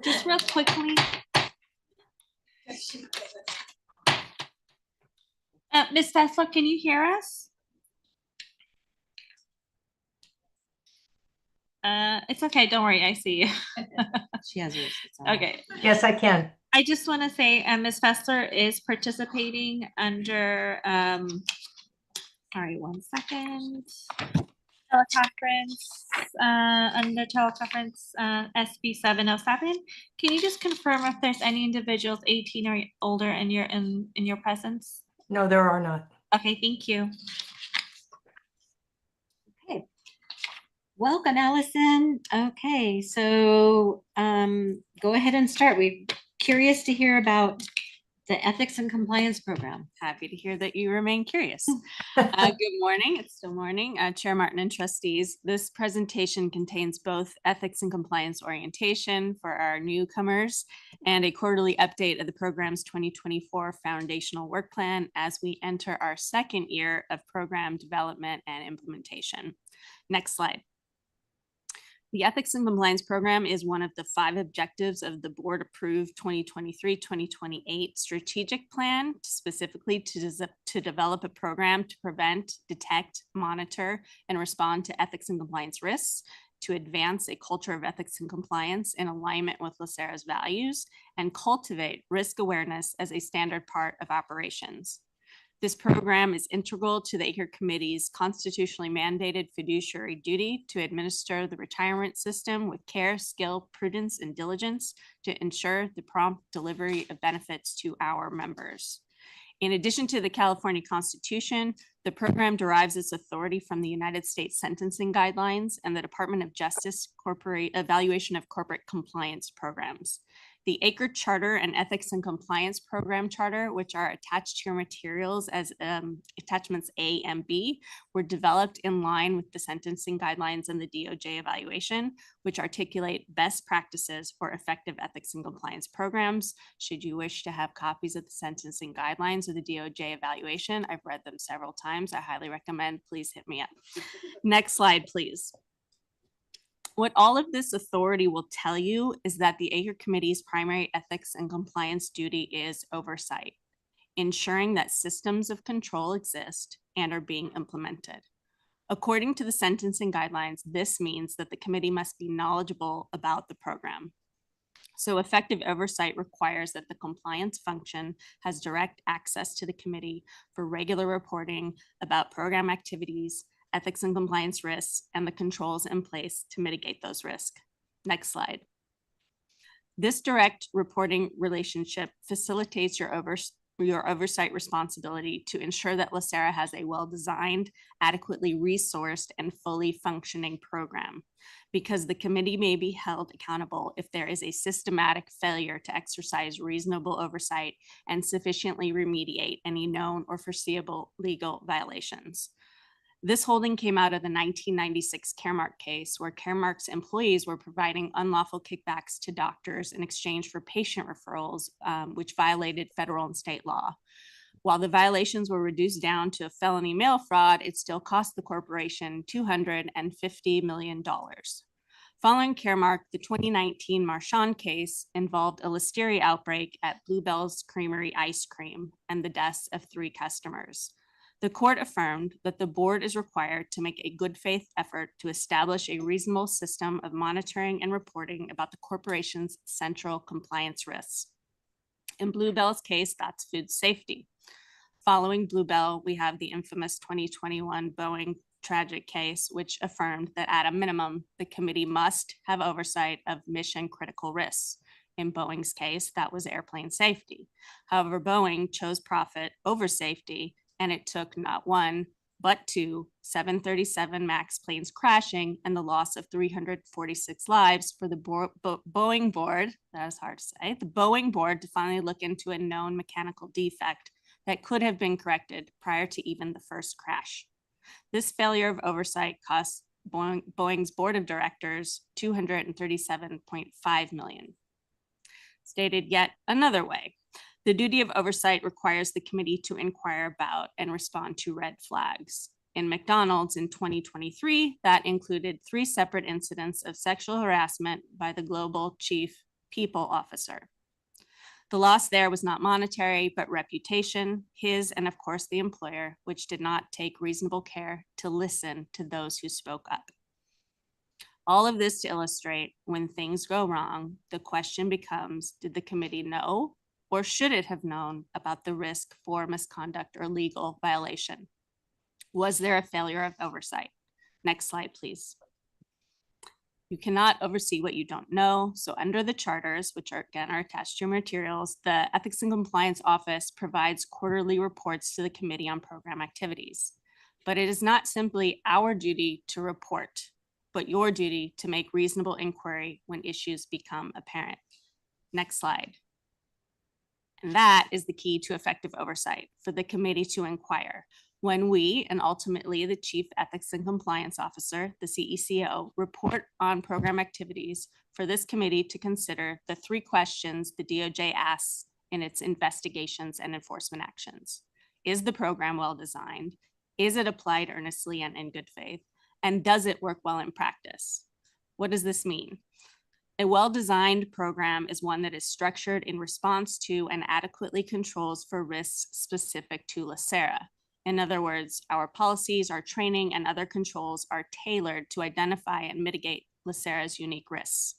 [SPEAKER 12] Just real quickly. Ms. Fessler, can you hear us? It's okay. Don't worry. I see you.
[SPEAKER 7] She has hers. It's all right.
[SPEAKER 12] Okay.
[SPEAKER 17] Yes, I can.
[SPEAKER 12] I just want to say, Ms. Fessler is participating under, sorry, 1 second. Teleconference, under teleconference, SB 707. Can you just confirm if there's any individuals 18 or older in your presence?
[SPEAKER 17] No, there are not.
[SPEAKER 12] Okay, thank you.
[SPEAKER 7] Okay. Welcome, Allison. Okay, so go ahead and start. We're curious to hear about the Ethics and Compliance Program.
[SPEAKER 2] Happy to hear that you remain curious. Good morning. It's still morning. Chair Martin and trustees. This presentation contains both ethics and compliance orientation for our newcomers and a quarterly update of the program's 2024 foundational work plan as we enter our second year of program development and implementation. Next slide. The Ethics and Compliance Program is one of the 5 objectives of the board-approved 2023-2028 strategic plan, specifically to develop a program to prevent, detect, monitor, and respond to ethics and compliance risks, to advance a culture of ethics and compliance in alignment with LACERA's values, and cultivate risk awareness as a standard part of operations. This program is integral to the ACRE Committee's constitutionally mandated fiduciary duty to administer the retirement system with care, skill, prudence, and diligence to ensure the prompt delivery of benefits to our members. In addition to the California Constitution, the program derives its authority from the United States Sentencing Guidelines and the Department of Justice Evaluation of Corporate Compliance Programs. The ACRE Charter and Ethics and Compliance Program Charter, which are attached to your materials as attachments A and B, were developed in line with the sentencing guidelines and the DOJ evaluation, which articulate best practices for effective ethics and compliance programs. Should you wish to have copies of the sentencing guidelines or the DOJ evaluation, I've read them several times. I highly recommend, please hit me up. Next slide, please. What all of this authority will tell you is that the ACRE Committee's primary ethics and compliance duty is oversight, ensuring that systems of control exist and are being implemented. According to the sentencing guidelines, this means that the committee must be knowledgeable about the program. So effective oversight requires that the compliance function has direct access to the committee for regular reporting about program activities, ethics and compliance risks, and the controls in place to mitigate those risks. Next slide. This direct reporting relationship facilitates your oversight responsibility to ensure that LACERA has a well-designed, adequately resourced, and fully functioning program, because the committee may be held accountable if there is a systematic failure to exercise reasonable oversight and sufficiently remediate any known or foreseeable legal violations. This holding came out of the 1996 Caremark case, where Caremark's employees were providing unlawful kickbacks to doctors in exchange for patient referrals, which violated federal and state law. While the violations were reduced down to a felony mail fraud, it still cost the corporation $250 million. Following Caremark, the 2019 Marchand case involved a listeria outbreak at Bluebell's Creamery Ice Cream and the deaths of 3 customers. The court affirmed that the board is required to make a good faith effort to establish a reasonable system of monitoring and reporting about the corporation's central compliance risks. In Bluebell's case, that's food safety. Following Bluebell, we have the infamous 2021 Boeing tragic case, which affirmed that at a minimum, the committee must have oversight of mission critical risks. In Boeing's case, that was airplane safety. However, Boeing chose profit over safety, and it took not 1, but 2 737 MAX planes crashing and the loss of 346 lives for the Boeing board, that is hard to say, the Boeing board to finally look into a known mechanical defect that could have been corrected prior to even the first crash. This failure of oversight cost Boeing's board of directors $237.5 million. Stated yet another way, the duty of oversight requires the committee to inquire about and respond to red flags. In McDonald's in 2023, that included 3 separate incidents of sexual harassment by the global chief people officer. The loss there was not monetary, but reputation, his and of course the employer, which did not take reasonable care to listen to those who spoke up. All of this to illustrate when things go wrong, the question becomes, did the committee know or should it have known about the risk for misconduct or legal violation? Was there a failure of oversight? Next slide, please. You cannot oversee what you don't know. So under the charters, which are again are attached to your materials, the Ethics and Compliance Office provides quarterly reports to the committee on program activities. But it is not simply our duty to report, but your duty to make reasonable inquiry when issues become apparent. Next slide. And that is the key to effective oversight for the committee to inquire. When we, and ultimately the Chief Ethics and Compliance Officer, the CECO, report on program activities for this committee to consider the 3 questions the DOJ asks in its investigations and enforcement actions. Is the program well designed? Is it applied earnestly and in good faith? And does it work well in practice? What does this mean? A well-designed program is one that is structured in response to and adequately controls for risks specific to LACERA. In other words, our policies, our training, and other controls are tailored to identify and mitigate LACERA's unique risks.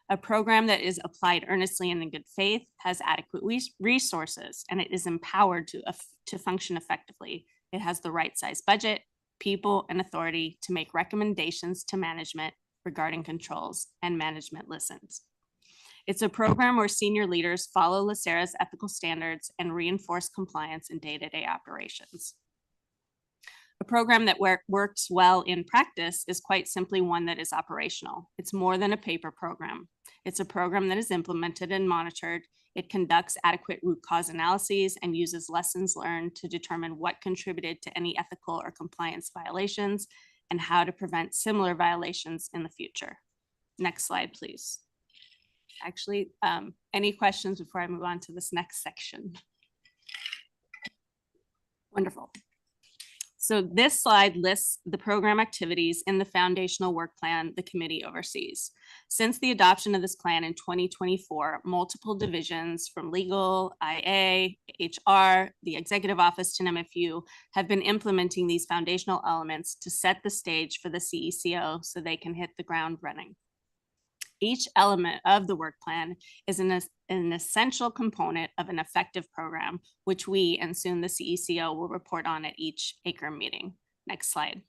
[SPEAKER 2] A program that is applied earnestly and in good faith has adequate resources, and it is empowered to function effectively. It has the right size budget, people, and authority to make recommendations to management regarding controls, and management listens. It's a program where senior leaders follow LACERA's ethical standards and reinforce compliance in day-to-day operations. A program that works well in practice is quite simply one that is operational. It's more than a paper program. It's a program that is implemented and monitored. It conducts adequate root cause analyses and uses lessons learned to determine what contributed to any ethical or compliance violations and how to prevent similar violations in the future. Next slide, please. Actually, any questions before I move on to this next section? Wonderful. So this slide lists the program activities in the foundational work plan the committee oversees. Since the adoption of this plan in 2024, multiple divisions from legal, IA, HR, the executive office, to name a few, have been implementing these foundational elements to set the stage for the CECO so they can hit the ground running. Each element of the work plan is an essential component of an effective program, which we and soon the CECO will report on at each ACRE meeting. Next slide.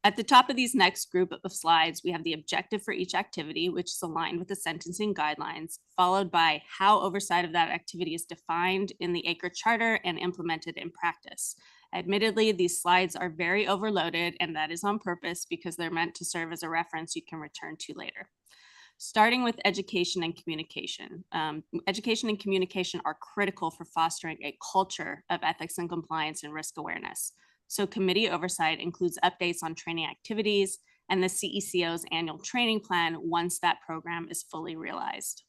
[SPEAKER 2] At the top of these next group of slides, we have the objective for each activity, which is aligned with the sentencing guidelines, followed by how oversight of that activity is defined in the ACRE charter and implemented in practice. Admittedly, these slides are very overloaded, and that is on purpose because they're meant to serve as a reference you can return to later. Starting with education and communication. Education and communication are critical for fostering a culture of ethics and compliance and risk awareness. So committee oversight includes updates on training activities and the CECO's annual training plan once that program is fully realized.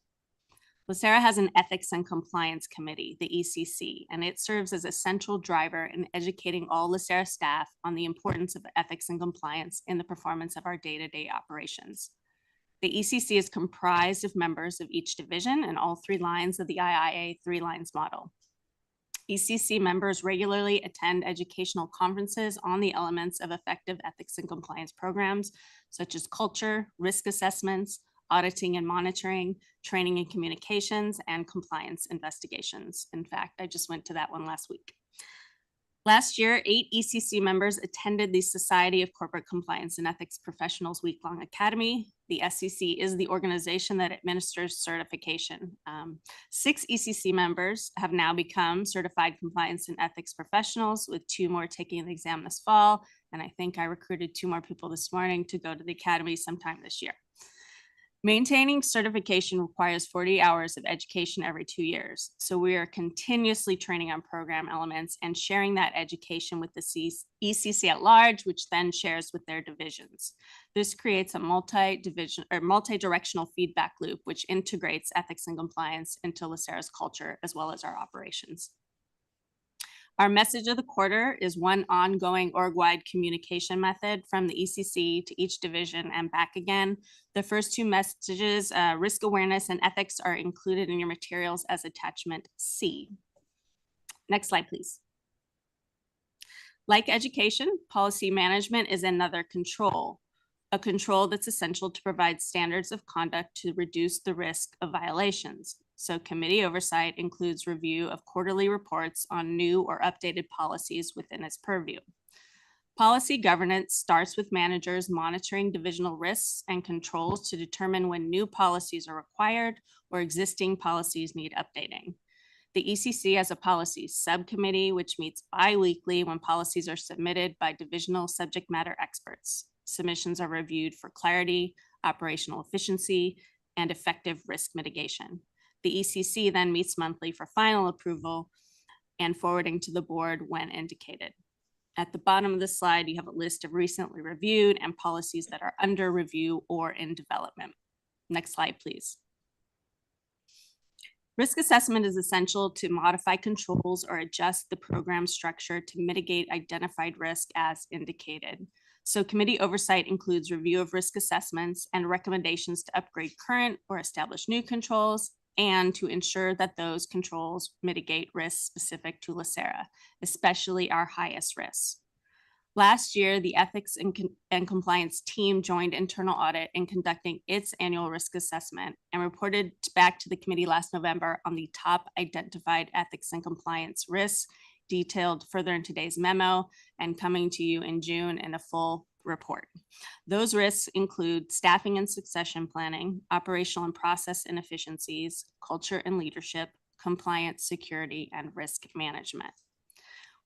[SPEAKER 2] LACERA has an Ethics and Compliance Committee, the ECC, and it serves as a central driver in educating all LACERA staff on the importance of ethics and compliance in the performance of our day-to-day operations. The ECC is comprised of members of each division and all 3 lines of the IIA 3 lines model. ECC members regularly attend educational conferences on the elements of effective ethics and compliance programs, such as culture, risk assessments, auditing and monitoring, training and communications, and compliance investigations. In fact, I just went to that one last week. Last year, 8 ECC members attended the Society of Corporate Compliance and Ethics Professionals week-long academy. The SCC is the organization that administers certification. 6 ECC members have now become certified compliance and ethics professionals, with 2 more taking the exam this fall. And I think I recruited 2 more people this morning to go to the academy sometime this year. Maintaining certification requires 40 hours of education every 2 years. So we are continuously training on program elements and sharing that education with the ECC at large, which then shares with their divisions. This creates a multi-directional feedback loop, which integrates ethics and compliance into LACERA's culture as well as our operations. Our message of the quarter is one ongoing org-wide communication method from the ECC to each division and back again. The first two messages, risk awareness and ethics, are included in your materials as attachment C. Next slide, please. Like education, policy management is another control, a control that's essential to provide standards of conduct to reduce the risk of violations. So committee oversight includes review of quarterly reports on new or updated policies within its purview. Policy governance starts with managers monitoring divisional risks and controls to determine when new policies are required or existing policies need updating. The ECC has a policy subcommittee, which meets bi-weekly when policies are submitted by divisional subject matter experts. Submissions are reviewed for clarity, operational efficiency, and effective risk mitigation. The ECC then meets monthly for final approval and forwarding to the board when indicated. At the bottom of the slide, you have a list of recently reviewed and policies that are under review or in development. Next slide, please. Risk assessment is essential to modify controls or adjust the program structure to mitigate identified risk as indicated. So committee oversight includes review of risk assessments and recommendations to upgrade current or establish new controls, and to ensure that those controls mitigate risks specific to LACERA, especially our highest risks. Last year, the ethics and compliance team joined internal audit in conducting its annual risk assessment and reported back to the committee last November on the top identified ethics and compliance risks, detailed further in today's memo and coming to you in June in a full report. Those risks include staffing and succession planning, operational and process inefficiencies, culture and leadership, compliance, security, and risk management.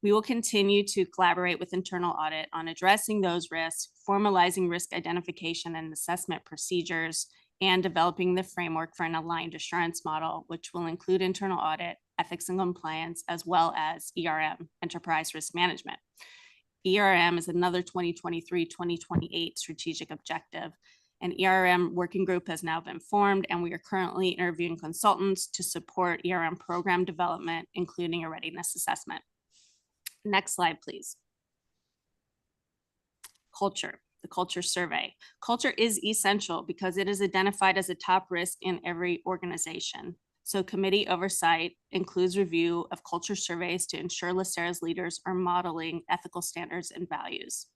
[SPEAKER 2] We will continue to collaborate with internal audit on addressing those risks, formalizing risk identification and assessment procedures, and developing the framework for an aligned assurance model, which will include internal audit, ethics and compliance, as well as ERM, enterprise risk management. ERM is another 2023-2028 strategic objective. An ERM working group has now been formed, and we are currently interviewing consultants to support ERM program development, including a readiness assessment. Next slide, please. Culture, the culture survey. Culture is essential because it is identified as a top risk in every organization. So committee oversight includes review of culture surveys to ensure LACERA's leaders are modeling ethical standards and values.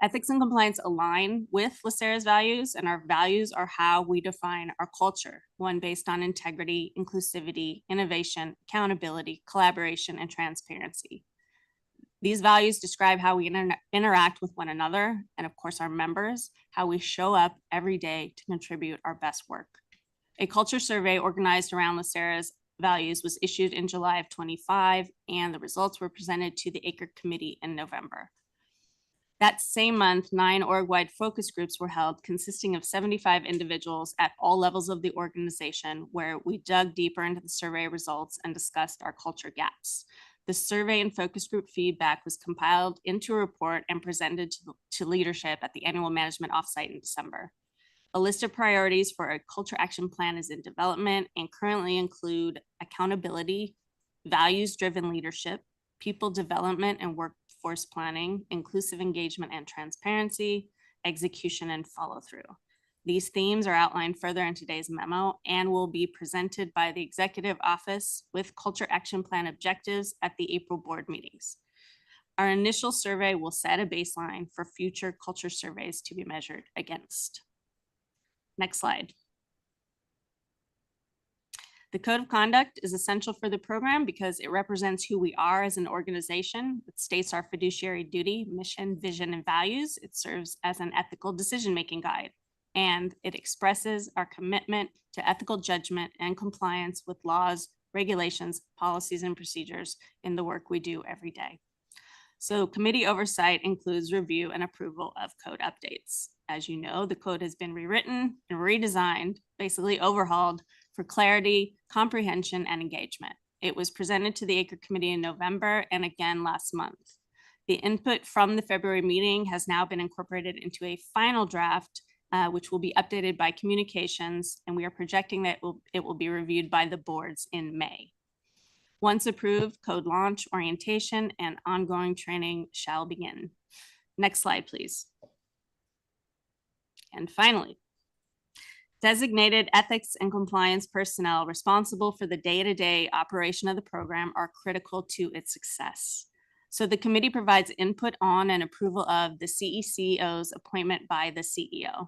[SPEAKER 2] Ethics and compliance align with LACERA's values, and our values are how we define our culture, one based on integrity, inclusivity, innovation, accountability, collaboration, and transparency. These values describe how we interact with one another and, of course, our members, how we show up every day to contribute our best work. A culture survey organized around LACERA's values was issued in July of 25, and the results were presented to the ACRE committee in November. That same month, 9 org-wide focus groups were held, consisting of 75 individuals at all levels of the organization, where we dug deeper into the survey results and discussed our culture gaps. The survey and focus group feedback was compiled into a report and presented to leadership at the annual management offsite in December. A list of priorities for a culture action plan is in development and currently include accountability, values-driven leadership, people development and workforce planning, inclusive engagement and transparency, execution and follow-through. These themes are outlined further in today's memo and will be presented by the Executive Office with Culture Action Plan objectives at the April board meetings. Our initial survey will set a baseline for future culture surveys to be measured against. Next slide. The code of conduct is essential for the program because it represents who we are as an organization. It states our fiduciary duty, mission, vision, and values. It serves as an ethical decision-making guide, and it expresses our commitment to ethical judgment and compliance with laws, regulations, policies, and procedures in the work we do every day. So committee oversight includes review and approval of code updates. As you know, the code has been rewritten and redesigned, basically overhauled for clarity, comprehension, and engagement. It was presented to the ACRE committee in November and again last month. The input from the February meeting has now been incorporated into a final draft, which will be updated by communications, and we are projecting that it will be reviewed by the boards in May. Once approved, code launch, orientation, and ongoing training shall begin. Next slide, please. And finally, designated ethics and compliance personnel responsible for the day-to-day operation of the program are critical to its success. So the committee provides input on and approval of the CECO's appointment by the CEO.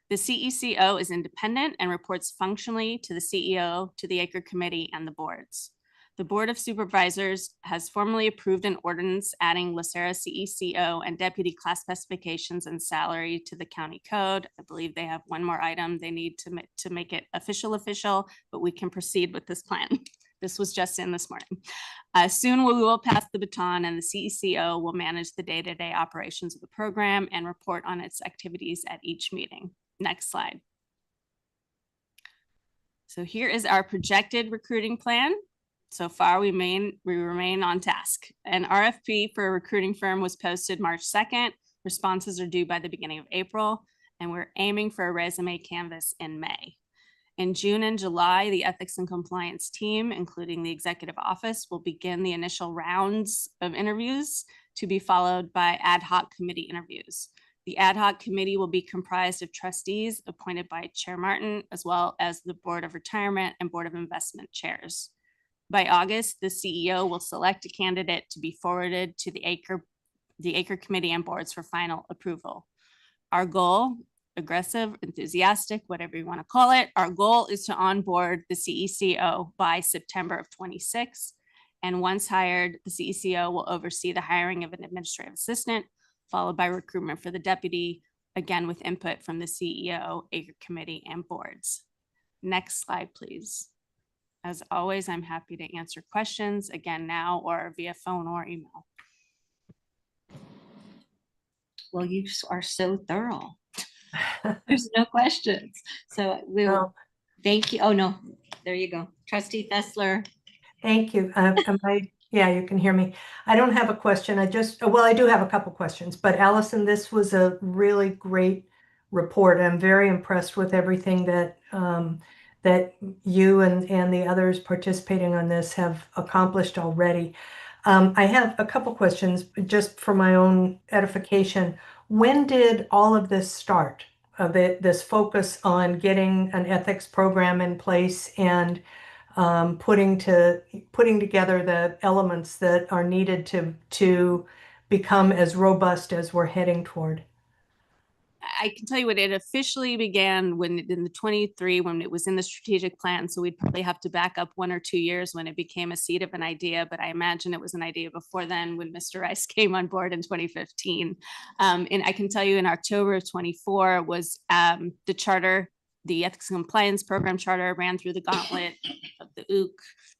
[SPEAKER 2] The CECO is independent and reports functionally to the CEO, to the ACRE committee, and the boards. The Board of Supervisors has formally approved an ordinance adding LACERA CECO and deputy class specifications and salary to the county code. I believe they have one more item they need to make it official, but we can proceed with this plan. This was just in this morning. Soon we will pass the baton and the CECO will manage the day-to-day operations of the program and report on its activities at each meeting. Next slide. So here is our projected recruiting plan. So far, we remain on task. An RFP for a recruiting firm was posted March 2nd. Responses are due by the beginning of April, and we're aiming for a resume canvas in May. In June and July, the ethics and compliance team, including the executive office, will begin the initial rounds of interviews to be followed by ad hoc committee interviews. The ad hoc committee will be comprised of trustees appointed by Chair Martin, as well as the Board of Retirement and Board of Investment chairs. By August, the CEO will select a candidate to be forwarded to the ACRE committee and boards for final approval. Our goal, aggressive, enthusiastic, whatever you want to call it, our goal is to onboard the CECO by September of 26. And once hired, the CECO will oversee the hiring of an administrative assistant, followed by recruitment for the deputy, again with input from the CEO, ACRE committee, and boards. Next slide, please. As always, I'm happy to answer questions again now or via phone or email.
[SPEAKER 7] Well, you are so thorough. There's no questions. So we'll thank you. Oh, no, there you go. Trustee Fessler.
[SPEAKER 17] Thank you. Yeah, you can hear me. I don't have a question. I do have a couple questions, but Allison, this was a really great report. I'm very impressed with everything that that you and the others participating on this have accomplished already. I have a couple questions just for my own edification. When did all of this start? This focus on getting an ethics program in place and putting together the elements that are needed to become as robust as we're heading toward?
[SPEAKER 2] I can tell you when it officially began in the 23, when it was in the strategic plan. So we'd probably have to back up 1 or 2 years when it became a seed of an idea. But I imagine it was an idea before then when Mr. Rice came on board in 2015. And I can tell you in October of 24 was the charter, the Ethics and Compliance Program charter ran through the gauntlet of the OOC,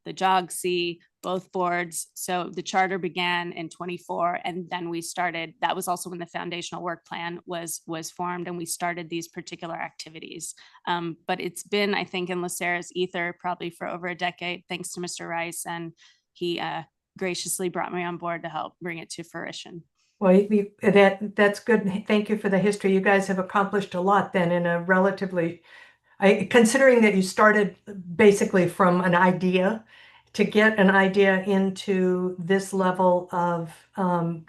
[SPEAKER 2] the JOGC, both boards. So the charter began in 24, and then we started, that was also when the foundational work plan was formed, and we started these particular activities. But it's been, I think, in LACERA's ether probably for over a decade, thanks to Mr. Rice, and he graciously brought me on board to help bring it to fruition.
[SPEAKER 17] Well, that's good. Thank you for the history. You guys have accomplished a lot then in a relatively, considering that you started basically from an idea. To get an idea into this level of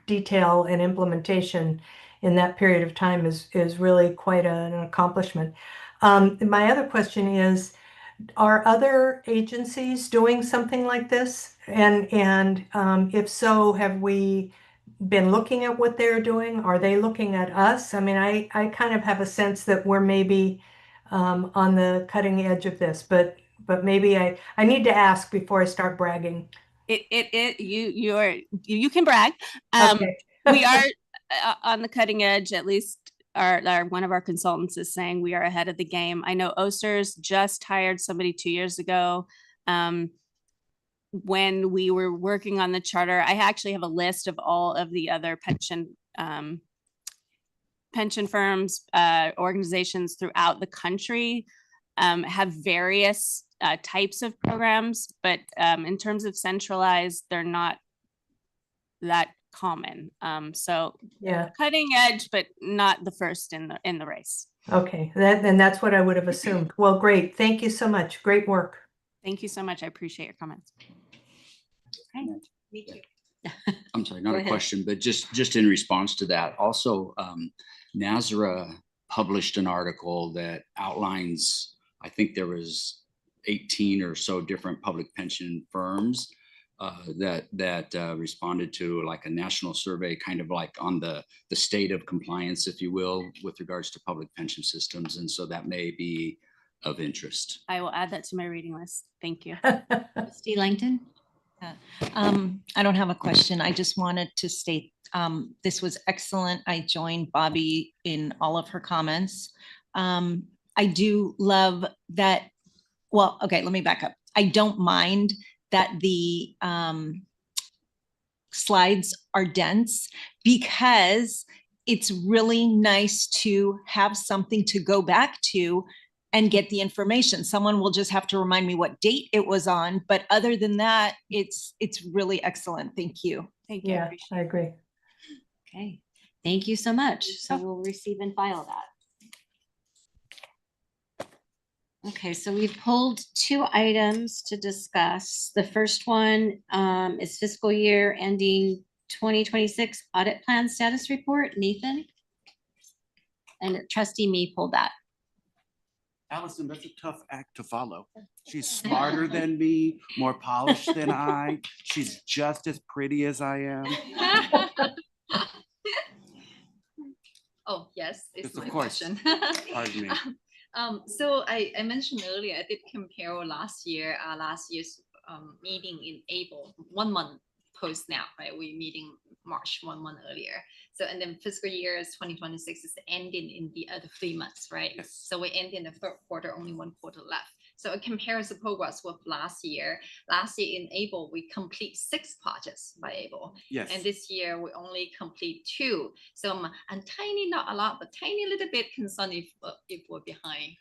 [SPEAKER 17] detail and implementation in that period of time is really quite an accomplishment. My other question is, are other agencies doing something like this? And if so, have we been looking at what they're doing? Are they looking at us? I mean, I kind of have a sense that we're maybe on the cutting edge of this, but maybe I need to ask before I start bragging.
[SPEAKER 2] You can brag.
[SPEAKER 17] Okay.
[SPEAKER 2] We are on the cutting edge. At least one of our consultants is saying we are ahead of the game. I know OSERS just hired somebody 2 years ago. When we were working on the charter, I actually have a list of all of the other pension firms, organizations throughout the country have various types of programs, but in terms of centralized, they're not that common. So
[SPEAKER 17] yeah,
[SPEAKER 2] cutting edge, but not the first in the race.
[SPEAKER 17] Okay, that's what I would have assumed. Well, great. Thank you so much. Great work.
[SPEAKER 2] Thank you so much. I appreciate your comments.
[SPEAKER 6] Me too.
[SPEAKER 9] I'm sorry,
[SPEAKER 7] Go
[SPEAKER 9] not a
[SPEAKER 7] ahead.
[SPEAKER 9] question, but just in response to that, also, LACERA published an article that outlines, I think there was 18 or so different public pension firms that responded to like a national survey, kind of like on the state of compliance, if you will, with regards to public pension systems. And so that may be of interest.
[SPEAKER 2] I will add that to my reading list. Thank you.
[SPEAKER 7] Trustee Langton?
[SPEAKER 11] I don't have a question. I just wanted to state, this was excellent. I joined Bobby in all of her comments. I do love that. Well, okay, let me back up. I don't mind that the slides are dense because it's really nice to have something to go back to and get the information. Someone will just have to remind me what date it was on, but other than that, it's really excellent. Thank you.
[SPEAKER 2] Thank you.
[SPEAKER 17] Yeah, I agree.
[SPEAKER 7] Okay, thank you so much. So we'll receive and file that. Okay, so we've pulled 2 items to discuss. The first one is fiscal year ending 2026 audit plan status report. Nathan? And trustee Me pulled that.
[SPEAKER 10] Allison, that's a tough act to follow. She's smarter than me, more polished than I. She's just as pretty as I am.
[SPEAKER 6] Oh, yes,
[SPEAKER 10] Yes,
[SPEAKER 6] it's
[SPEAKER 10] of
[SPEAKER 6] my
[SPEAKER 10] course.
[SPEAKER 6] question.
[SPEAKER 10] Pardon me.
[SPEAKER 6] So I mentioned earlier, I did compare last year's meeting in April, 1 month post now, right? We're meeting March, 1 month earlier. So, and then fiscal year is 2026 is ending in the other 3 months, right?
[SPEAKER 10] Yes.
[SPEAKER 6] So we end in the third quarter, only 1 quarter left. So it compares the progress with last year. Last year in April, we complete 6 projects by April.
[SPEAKER 10] Yes.
[SPEAKER 6] And this year we only complete 2. So I'm tiny, not a lot, but tiny little bit concerned if we're behind.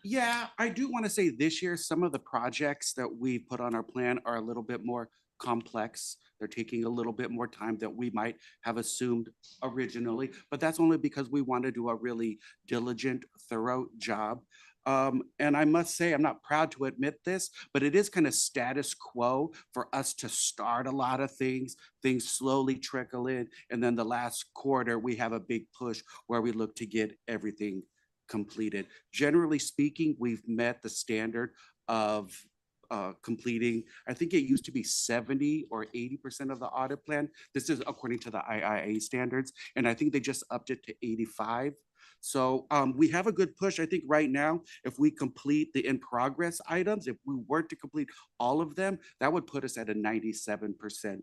[SPEAKER 10] Yeah, I do want to say this year, some of the projects that we put on our plan are a little bit more complex. They're taking a little bit more time than we might have assumed originally, but that's only because we want to do a really diligent, thorough job. And I must say, I'm not proud to admit this, but it is kind of status quo for us to start a lot of things slowly trickle in, and then the last quarter, we have a big push where we look to get everything completed. Generally speaking, we've met the standard of completing, I think it used to be 70 or 80% of the audit plan. This is according to the IIA standards, and I think they just upped it to 85. So we have a good push. I think right now, if we complete the in progress items, if we were to complete all of them, that would put us at a 97%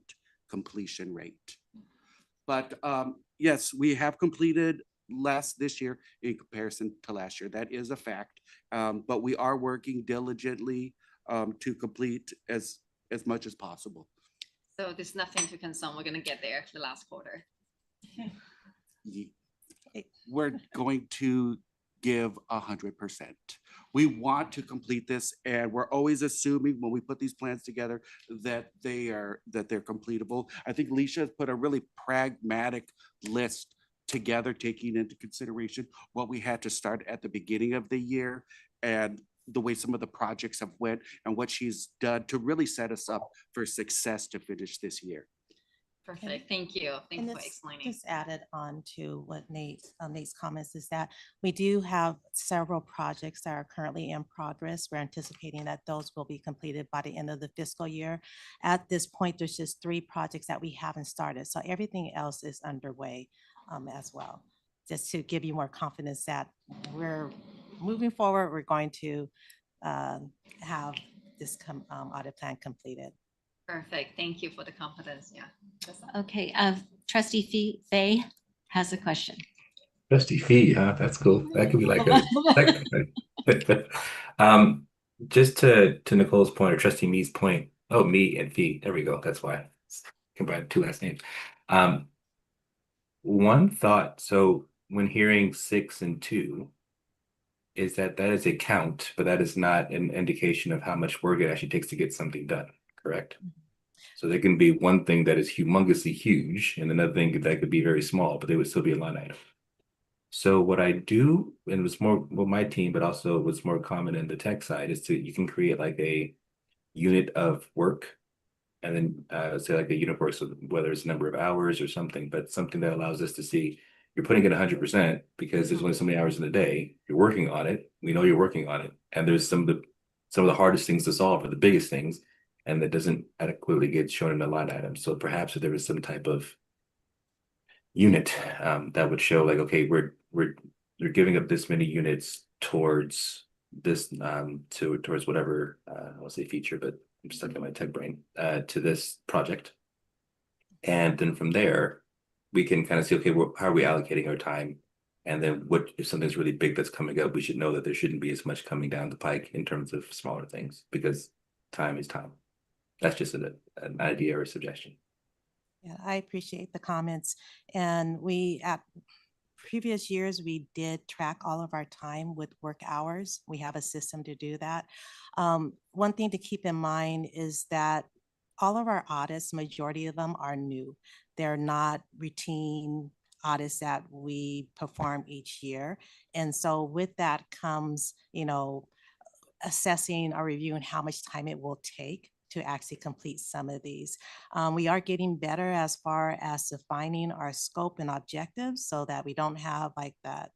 [SPEAKER 10] completion rate. But yes, we have completed less this year in comparison to last year. That is a fact. But we are working diligently to complete as much as possible.
[SPEAKER 6] So there's nothing to concern. We're going to get there the last quarter.
[SPEAKER 10] We're going to give 100%. We want to complete this, and we're always assuming when we put these plans together that they're completable. I think Leisha has put a really pragmatic list together, taking into consideration what we had to start at the beginning of the year and the way some of the projects have went and what she's done to really set us up for success to finish this year.
[SPEAKER 6] Perfect. Thank you. Thank
[SPEAKER 5] And
[SPEAKER 6] you for
[SPEAKER 5] this
[SPEAKER 6] explaining.
[SPEAKER 5] just added on to what Nate's comments is that we do have several projects that are currently in progress. We're anticipating that those will be completed by the end of the fiscal year. At this point, there's just 3 projects that we haven't started. So everything else is underway as well. Just to give you more confidence that we're moving forward, we're going to have this audit plan completed.
[SPEAKER 6] Perfect. Thank you for the confidence. Yeah.
[SPEAKER 7] Okay, trustee Fay has a question.
[SPEAKER 16] Trustee Fee, huh? That's cool. That could be like a just to Nicole's point or Trustee Me's point. Oh, me and Fee. There we go. That's why. Combined 2 last names. One thought, so when hearing 6 and 2, is that is a count, but that is not an indication of how much work it actually takes to get something done, correct? So there can be one thing that is humongously huge and another thing that could be very small, but they would still be a line item. So what I do, and it was more with my team, but also what's more common in the tech side, is you can create like a unit of work And then say like a unit works, with whether it's a number of hours or something, but something that allows us to see you're putting it 100% because there's only so many hours in the day. You're working on it. We know you're working on it, and there's some of the hardest things to solve are the biggest things, and that doesn't adequately get shown in the line item. So perhaps if there was some type of unit that would show like, okay, we're giving up this many units towards this towards whatever I'll say feature, but I'm stuck in my tech brain to this project. And then from there, we can kind of see, okay, well, how are we allocating our time? And then what if something's really big that's coming up, we should know that there shouldn't be as much coming down the pike in terms of smaller things, because time is time. That's just an idea or a suggestion.
[SPEAKER 5] Yeah, I appreciate the comments. And we, at previous years, we did track all of our time with work hours. We have a system to do that. One thing to keep in mind is that all of our audits, majority of them are new. They're not routine audits that we perform each year. And so with that comes, assessing or reviewing how much time it will take to actually complete some of these. We are getting better as far as defining our scope and objectives so that we don't have like that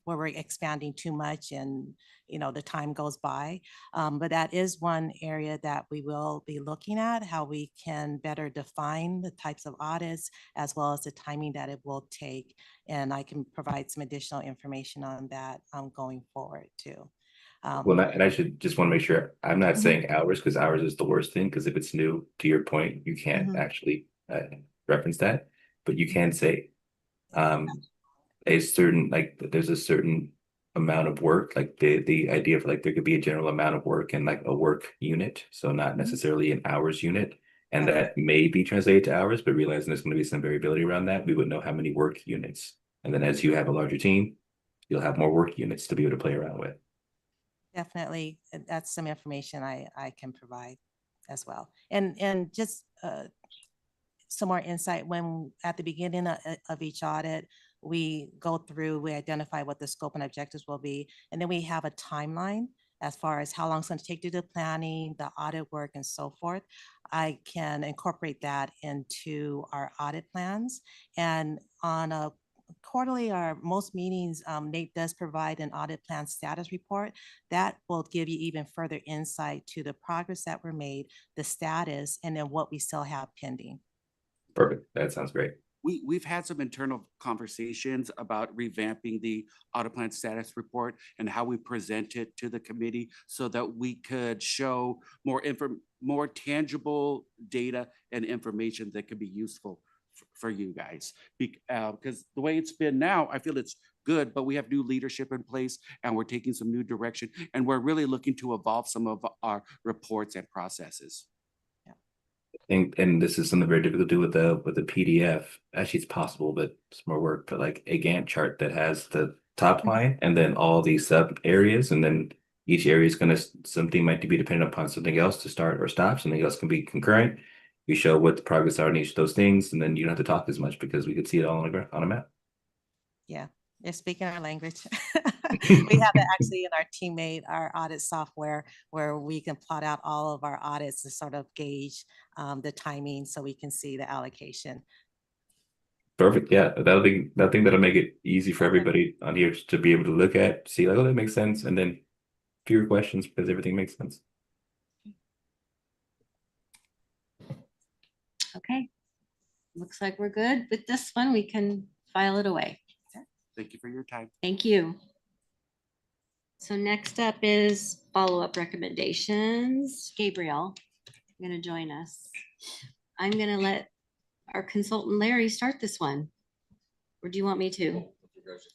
[SPEAKER 5] where we're expanding too much and the time goes by. But that is one area that we will be looking at, how we can better define the types of audits as well as the timing that it will take. And I can provide some additional information on that going forward too.
[SPEAKER 16] Well, and I should just want to make sure I'm not saying hours, because hours is the worst thing, because if it's new, to your point, you can't actually reference that, but you can say a certain, like there's a certain amount of work, like the idea of like there could be a general amount of work and like a work unit, so not necessarily an hours unit, and that may be translated to hours, but realizing there's going to be some variability around that, we would know how many work units, and then as you have a larger team, you'll have more work units to be able to play around with.
[SPEAKER 5] Definitely, that's some information I can provide as well. And just some more insight, when at the beginning of each audit, we go through, we identify what the scope and objectives will be, and then we have a timeline as far as how long it's going to take to do the planning, the audit work, and so forth. I can incorporate that into our audit plans. And on a quarterly or most meetings, Nate does provide an audit plan status report that will give you even further insight to the progress that were made, the status, and then what we still have pending.
[SPEAKER 16] Perfect. That sounds great.
[SPEAKER 10] We've had some internal conversations about revamping the audit plan status report and how we present it to the committee so that we could show more tangible data and information that could be useful for you guys. Because the way it's been now, I feel it's good, but we have new leadership in place and we're taking some new direction, and we're really looking to evolve some of our reports and processes.
[SPEAKER 16] And this is something very difficult to do with the PDF. Actually, it's possible, but it's more work. But like a Gantt chart that has the top line and then all these sub areas, and then each area is going to, something might be dependent upon something else to start or stop. Something else can be concurrent. You show what the progress are in each of those things, and then you don't have to talk as much because we could see it all on a map.
[SPEAKER 5] Yeah, they're speaking our language. We have it actually in our teammate, our audit software, where we can plot out all of our audits to sort of gauge the timing so we can see the allocation.
[SPEAKER 16] Perfect. Yeah, that'll make it easy for everybody on here to be able to look at, see like, oh, that makes sense, and then fewer questions because everything makes sense.
[SPEAKER 2] Okay, looks like we're good with this one. We can file it away.
[SPEAKER 10] Thank you for your time.
[SPEAKER 2] Thank you. So next up is follow-up recommendations. Gabriel, you're going to join us. I'm going to let our consultant Larry start this one. Or do you want me to?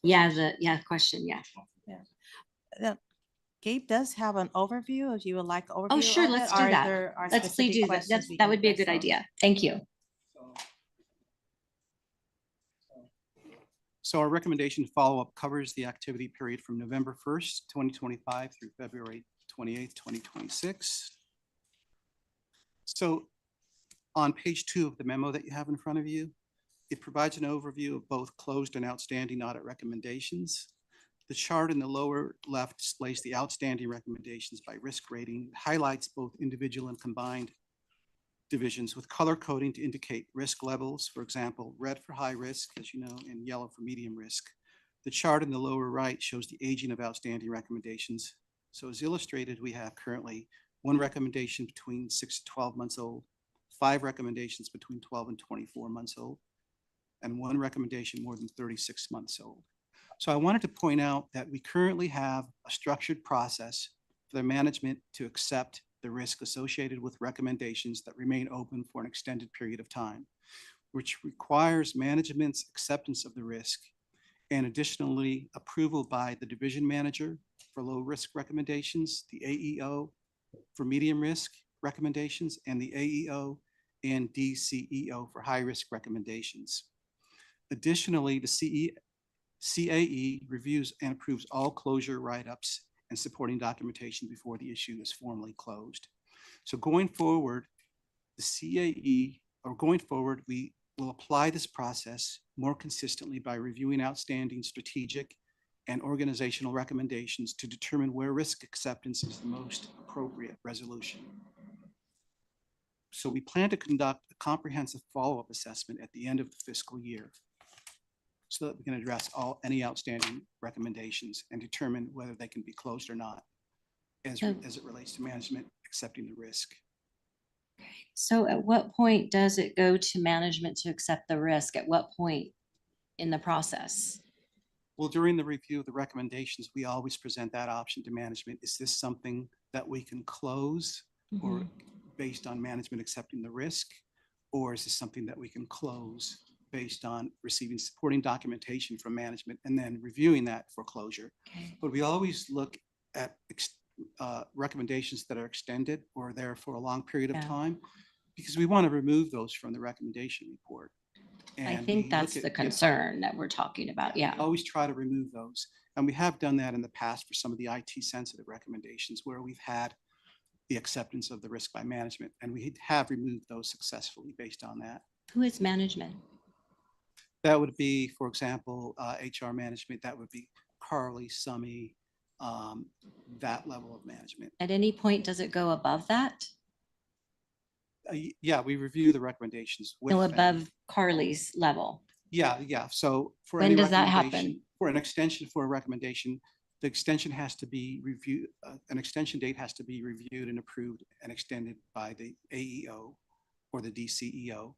[SPEAKER 2] Yeah, question, yeah.
[SPEAKER 5] Gabe does have an overview, if you would like overview.
[SPEAKER 2] Oh, sure, let's do that. Let's please do that. That would be a good idea. Thank you.
[SPEAKER 18] So our recommendation follow-up covers the activity period from November 1st, 2025 through February 28th, 2026. So on page 2 of the memo that you have in front of you, it provides an overview of both closed and outstanding audit recommendations. The chart in the lower left displays the outstanding recommendations by risk rating. It highlights both individual and combined divisions with color coding to indicate risk levels. For example, red for high risk, as you know, and yellow for medium risk. The chart in the lower right shows the aging of outstanding recommendations. So as illustrated, we have currently 1 recommendation between 6 to 12 months old, 5 recommendations between 12 and 24 months old, and 1 recommendation more than 36 months old. So I wanted to point out that we currently have a structured process for the management to accept the risk associated with recommendations that remain open for an extended period of time, which requires management's acceptance of the risk and additionally approval by the division manager for low risk recommendations, the AEO for medium risk recommendations, and the AEO and DCEO for high risk recommendations. Additionally, the CAE reviews and approves all closure write-ups and supporting documentation before the issue is formally closed. So going forward, the CAE, or going forward, we will apply this process more consistently by reviewing outstanding strategic and organizational recommendations to determine where risk acceptance is the most appropriate resolution. So we plan to conduct a comprehensive follow-up assessment at the end of the fiscal year so that we can address any outstanding recommendations and determine whether they can be closed or not as it relates to management accepting the risk.
[SPEAKER 7] So at what point does it go to management to accept the risk? At what point in the process?
[SPEAKER 18] Well, during the review of the recommendations, we always present that option to management. Is this something that we can close or based on management accepting the risk? Or is this something that we can close based on receiving supporting documentation from management and then reviewing that for closure? But we always look at recommendations that are extended or there for a long period of time, because we want to remove those from the recommendation report.
[SPEAKER 7] I think that's the concern that we're talking about. Yeah.
[SPEAKER 18] We always try to remove those. And we have done that in the past for some of the IT sensitive recommendations where we've had the acceptance of the risk by management, and we have removed those successfully based on that.
[SPEAKER 7] Who is management?
[SPEAKER 18] That would be, for example, HR management. That would be Carly, Summy, that level of management.
[SPEAKER 7] At any point, does it go above that?
[SPEAKER 18] Yeah, we review the recommendations.
[SPEAKER 7] No, above Carly's level.
[SPEAKER 18] Yeah. So for
[SPEAKER 7] when
[SPEAKER 18] any
[SPEAKER 7] does that
[SPEAKER 18] recommendation,
[SPEAKER 7] happen?
[SPEAKER 18] For an extension for a recommendation, the extension has to be reviewed. An extension date has to be reviewed and approved and extended by the AEO or the DCEO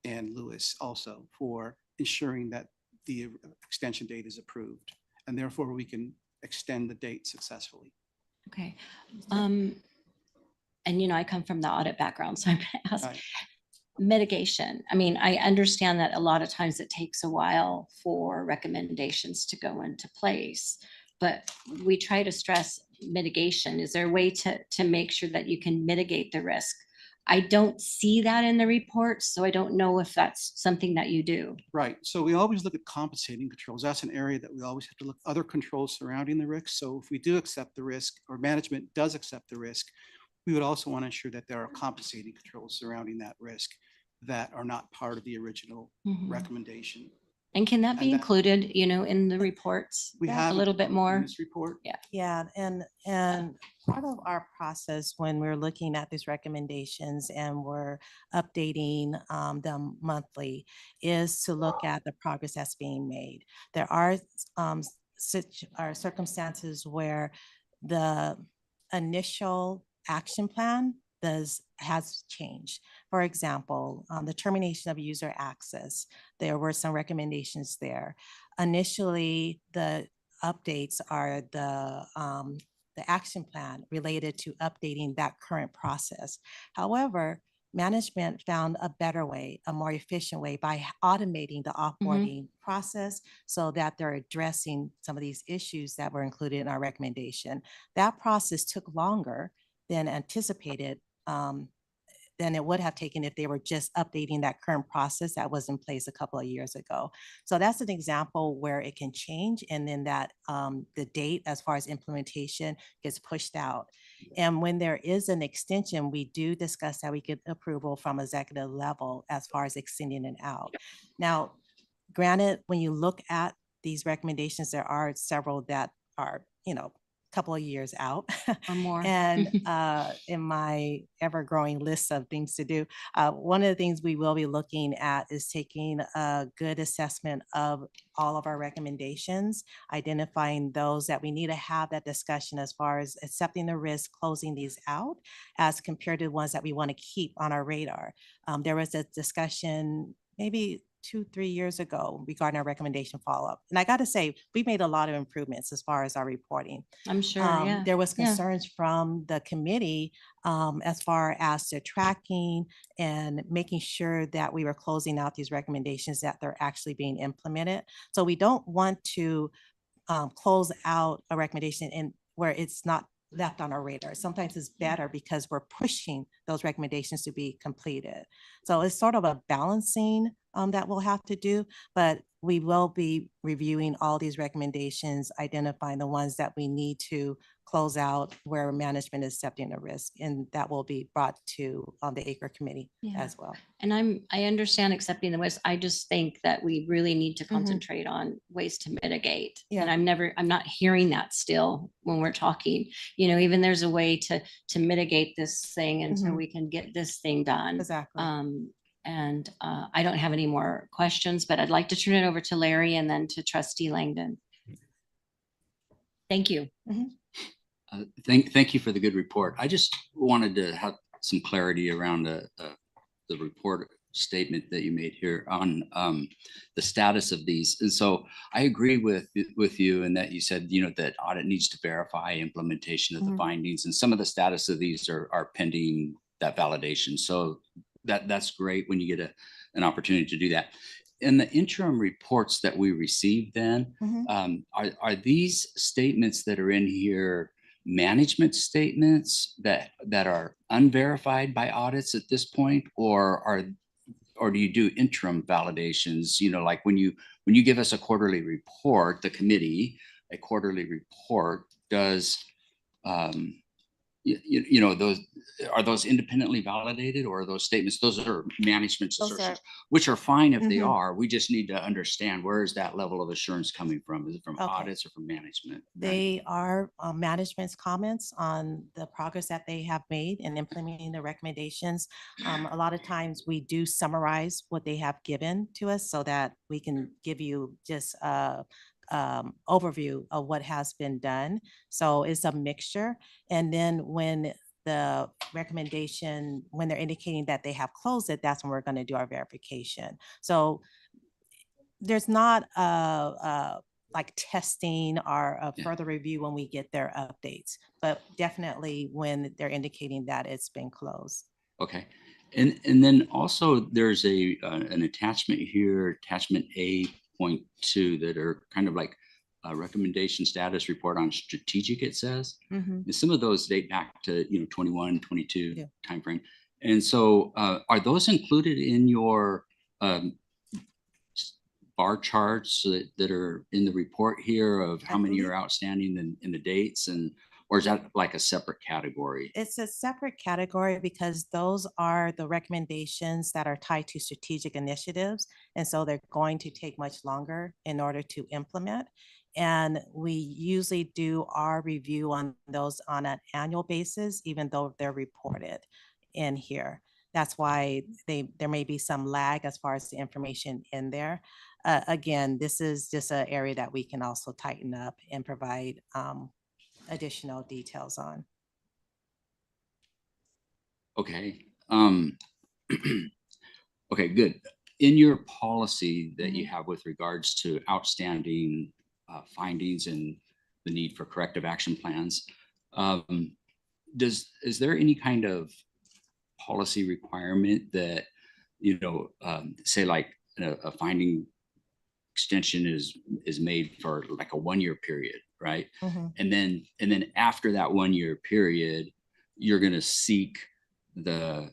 [SPEAKER 18] and Lewis also for ensuring that the extension date is approved, and therefore we can extend the date successfully.
[SPEAKER 7] Okay. And I come from the audit background, so I'm going to ask mitigation. I mean, I understand that a lot of times it takes a while for recommendations to go into place, but we try to stress mitigation. Is there a way to make sure that you can mitigate the risk? I don't see that in the report, so I don't know if that's something that you do.
[SPEAKER 18] Right. So we always look at compensating controls. That's an area that we always have to look at other controls surrounding the risk. So if we do accept the risk, or management does accept the risk, we would also want to ensure that there are compensating controls surrounding that risk that are not part of the original recommendation.
[SPEAKER 7] And can that be included, in the reports?
[SPEAKER 18] We have
[SPEAKER 7] a little bit more.
[SPEAKER 18] In this report.
[SPEAKER 7] Yeah.
[SPEAKER 5] Yeah, and part of our process when we're looking at these recommendations and we're updating them monthly is to look at the progress that's being made. There are circumstances where the initial action plan has changed. For example, the termination of user access, there were some recommendations there. Initially, the updates are the action plan related to updating that current process. However, management found a better way, a more efficient way by automating the offboarding process so that they're addressing some of these issues that were included in our recommendation. That process took longer than anticipated, than it would have taken if they were just updating that current process that was in place a couple of years ago. So that's an example where it can change, and then that the date as far as implementation gets pushed out. And when there is an extension, we do discuss that we get approval from executive level as far as extending it out. Now, granted, when you look at these recommendations, there are several that are, couple of years out.
[SPEAKER 7] Or more.
[SPEAKER 5] And in my ever-growing list of things to do, one of the things we will be looking at is taking a good assessment of all of our recommendations, identifying those that we need to have that discussion as far as accepting the risk, closing these out, as compared to the ones that we want to keep on our radar. There was a discussion maybe 2-3 years ago regarding our recommendation follow-up. And I got to say, we made a lot of improvements as far as our reporting.
[SPEAKER 7] I'm sure, yeah.
[SPEAKER 5] There was
[SPEAKER 7] Yeah.
[SPEAKER 5] concerns from the committee as far as the tracking and making sure that we were closing out these recommendations, that they're actually being implemented. So we don't want to close out a recommendation in where it's not left on our radar. Sometimes it's better because we're pushing those recommendations to be completed. So it's sort of a balancing that we'll have to do, but we will be reviewing all these recommendations, identifying the ones that we need to close out where management is accepting a risk, and that will be brought to the ACRE committee
[SPEAKER 7] Yeah.
[SPEAKER 5] as well.
[SPEAKER 7] And I understand accepting the risk. I just think that we really need to
[SPEAKER 5] Mhm.
[SPEAKER 7] concentrate on ways to mitigate.
[SPEAKER 5] Yeah.
[SPEAKER 7] And I'm not hearing that still when we're talking, you know, even there's a way to mitigate this thing until
[SPEAKER 5] Mhm.
[SPEAKER 7] we can get this thing done.
[SPEAKER 5] Exactly.
[SPEAKER 7] I don't have any more questions, but I'd like to turn it over to Larry and then to Trustee Langdon. Thank you.
[SPEAKER 9] Thank you for the good report. I just wanted to have some clarity around the report statement that you made here on the status of these. And so I agree with you in that you said, you know, that audit needs to verify implementation of the
[SPEAKER 5] Mhm.
[SPEAKER 9] findings, and some of the status of these are pending that validation. So that's great when you get an opportunity to do that. In the interim reports that we received then,
[SPEAKER 5] Mhm.
[SPEAKER 9] are these statements that are in here management statements that are unverified by audits at this point, or do you do interim validations? You know, like when you give us a quarterly report, the committee, a quarterly report, does you know, those independently validated, or are those statements, those are management's
[SPEAKER 5] Those are-
[SPEAKER 9] assertions, which are fine if they
[SPEAKER 5] Mhm.
[SPEAKER 9] are. We just need to understand, where is that level of assurance coming from? Is it from
[SPEAKER 5] Okay.
[SPEAKER 9] audits or from management?
[SPEAKER 5] They are management's comments on the progress that they have made in implementing the recommendations. A lot of times we do summarize what they have given to us so that we can give you just a overview of what has been done. So it's a mixture. And then when the recommendation, when they're indicating that they have closed it, that's when we're going to do our verification. So there's not like testing or a further review when we get their updates, but definitely when they're indicating that it's been closed.
[SPEAKER 9] Okay. And then also there's an attachment here, attachment A.2, that are kind of like a recommendation status report on strategic, it says.
[SPEAKER 5] Mhm.
[SPEAKER 9] And some of those date back to, you know, 21, 22 timeframe. And so are those included in your bar charts that are in the report here of how many are outstanding and the dates, or is that like a separate category?
[SPEAKER 5] It's a separate category because those are the recommendations that are tied to strategic initiatives. And so they're going to take much longer in order to implement. And we usually do our review on those on an annual basis, even though they're reported in here. That's why there may be some lag as far as the information in there. Again, this is just an area that we can also tighten up and provide additional details on.
[SPEAKER 9] Okay. Okay, good. In your policy that you have with regards to outstanding findings and the need for corrective action plans, is there any kind of policy requirement that, you know, say like a finding extension is made for like a 1-year period, right?
[SPEAKER 5] Mhm.
[SPEAKER 9] And then after that 1-year period, you're going to seek the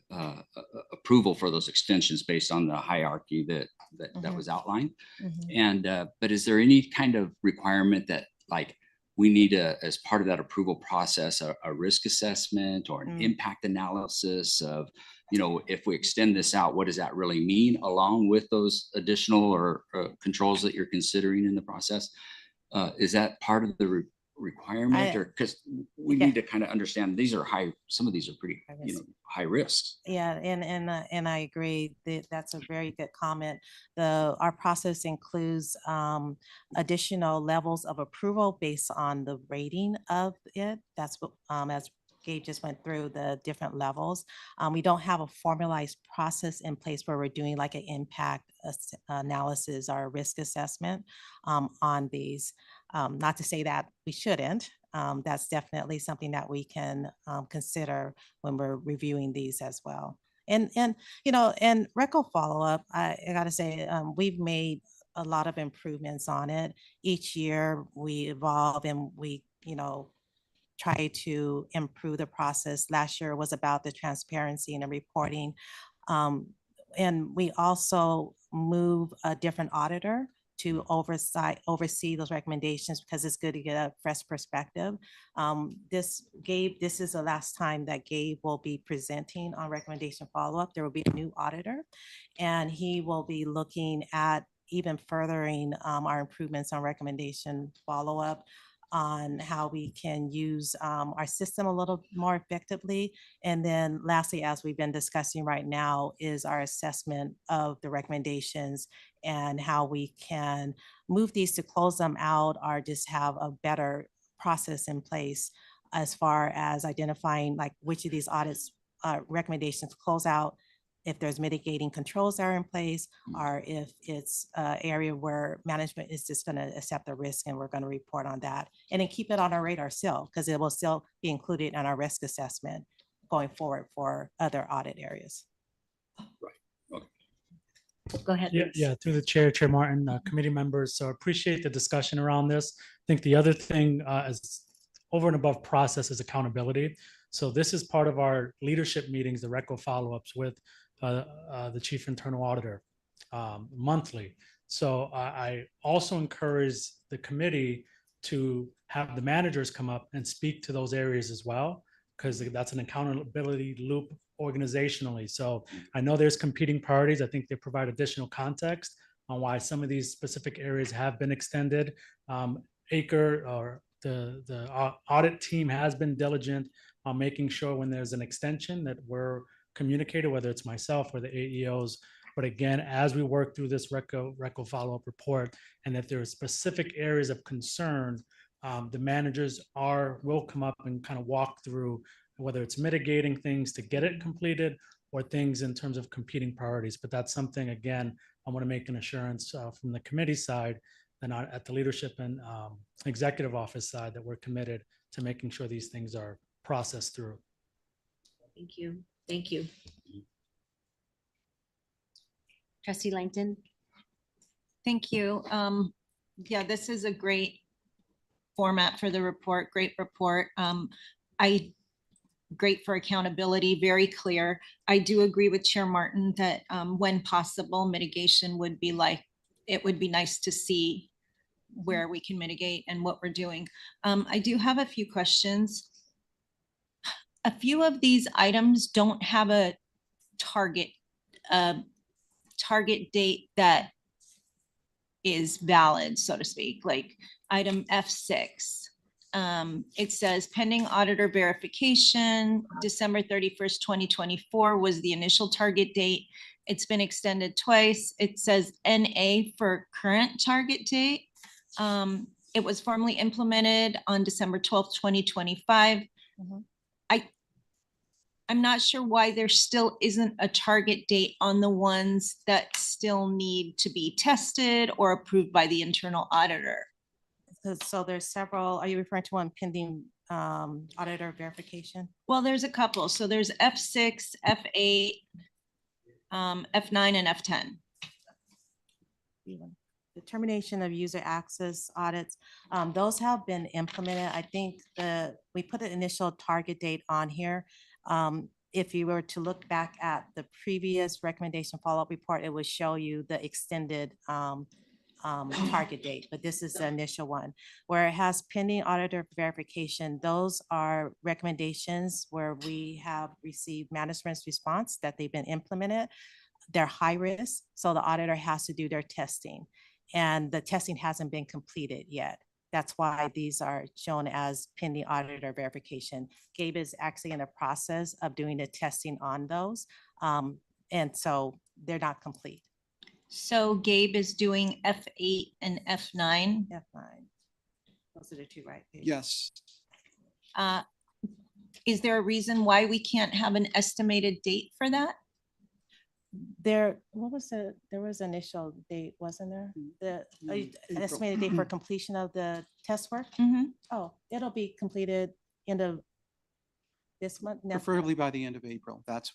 [SPEAKER 9] approval for those extensions based on the hierarchy that
[SPEAKER 5] Mhm.
[SPEAKER 9] was outlined.
[SPEAKER 5] Mhm.
[SPEAKER 9] And but is there any kind of requirement that, like, we need as part of that approval process, a risk assessment or an impact analysis of, you know, if we extend this out, what does that really mean, along with those additional or controls that you're considering in the process? Is that part of the requirement, or because we need to kind of understand these are high, some of these are pretty, high risks.
[SPEAKER 5] Yeah, and I agree that that's a very good comment. Our process includes additional levels of approval based on the rating of it. That's what, as Gabe just went through the different levels. We don't have a formalized process in place where we're doing like an impact analysis or risk assessment on these. Not to say that we shouldn't. That's definitely something that we can consider when we're reviewing these as well. And RECO follow-up, I gotta say, we've made a lot of improvements on it. Each year we evolve and we, try to improve the process. Last year was about the transparency and the reporting. And we also move a different auditor to oversee those recommendations because it's good to get a fresh perspective. This is the last time that Gabe will be presenting on recommendation follow-up. There will be a new auditor, and he will be looking at even furthering our improvements on recommendation follow-up, on how we can use our system a little more effectively. And then lastly, as we've been discussing right now, is our assessment of the recommendations and how we can move these to close them out or just have a better process in place as far as identifying like which of these audits recommendations close out, if there's mitigating controls that are in place, or if it's an area where management is just going to accept the risk and we're going to report on that. And then keep it on our radar still, because it will still be included in our risk assessment going forward for other audit areas.
[SPEAKER 7] Go ahead.
[SPEAKER 19] Yeah, through the chair, Chair Martin, committee members. So appreciate the discussion around this. I think the other thing is over and above process is accountability. So this is part of our leadership meetings, the RECO follow-ups with the chief internal auditor monthly. So I also encourage the committee to have the managers come up and speak to those areas as well, because that's an accountability loop organizationally. So I know there's competing priorities. I think they provide additional context on why some of these specific areas have been extended. ACRE or the audit team has been diligent on making sure when there's an extension that we're communicated, whether it's myself or the AEOs. But again, as we work through this RECO follow-up report, and if there are specific areas of concern, the managers will come up and kind of walk through whether it's mitigating things to get it completed or things in terms of competing priorities. But that's something, again, I want to make an assurance from the committee side and at the leadership and executive office side that we're committed to making sure these things are processed through.
[SPEAKER 7] Thank you. Thank you. Trustee Langton.
[SPEAKER 11] Thank you. Yeah, this is a great format for the report, great report. Great for accountability, very clear. I do agree with Chair Martin that when possible, mitigation would be it would be nice to see where we can mitigate and what we're doing. I do have a few questions. A few of these items don't have a target date that is valid, so to speak, like item F6. It says pending auditor verification, December 31st, 2024 was the initial target date. It's been extended twice. It says NA for current target date. It was formally implemented on December 12th, 2025. I'm not sure why there still isn't a target date on the ones that still need to be tested or approved by the internal auditor.
[SPEAKER 5] So there's several, are you referring to one pending auditor verification?
[SPEAKER 11] Well, there's a couple. So there's F6, F8, F9, and F10.
[SPEAKER 5] Determination of user access audits. Those have been implemented. I think we put an initial target date on here. If you were to look back at the previous recommendation follow-up report, it would show you the extended target date, but this is the initial one. Where it has pending auditor verification, those are recommendations where we have received management's response that they've been implemented. They're high risk, so the auditor has to do their testing, and the testing hasn't been completed yet. That's why these are shown as pending audit or verification. Gabe is actually in the process of doing the testing on those. And so they're not complete.
[SPEAKER 11] So Gabe is doing F8 and F9.
[SPEAKER 5] F9. Those are the two, right? Gabe?
[SPEAKER 18] Yes.
[SPEAKER 11] Is there a reason why we can't have an estimated date for that?
[SPEAKER 5] There was initial date, wasn't there? The estimated date for completion of the test work? Oh, it'll be completed end of this month. next month.
[SPEAKER 18] Preferably by the end of April. That's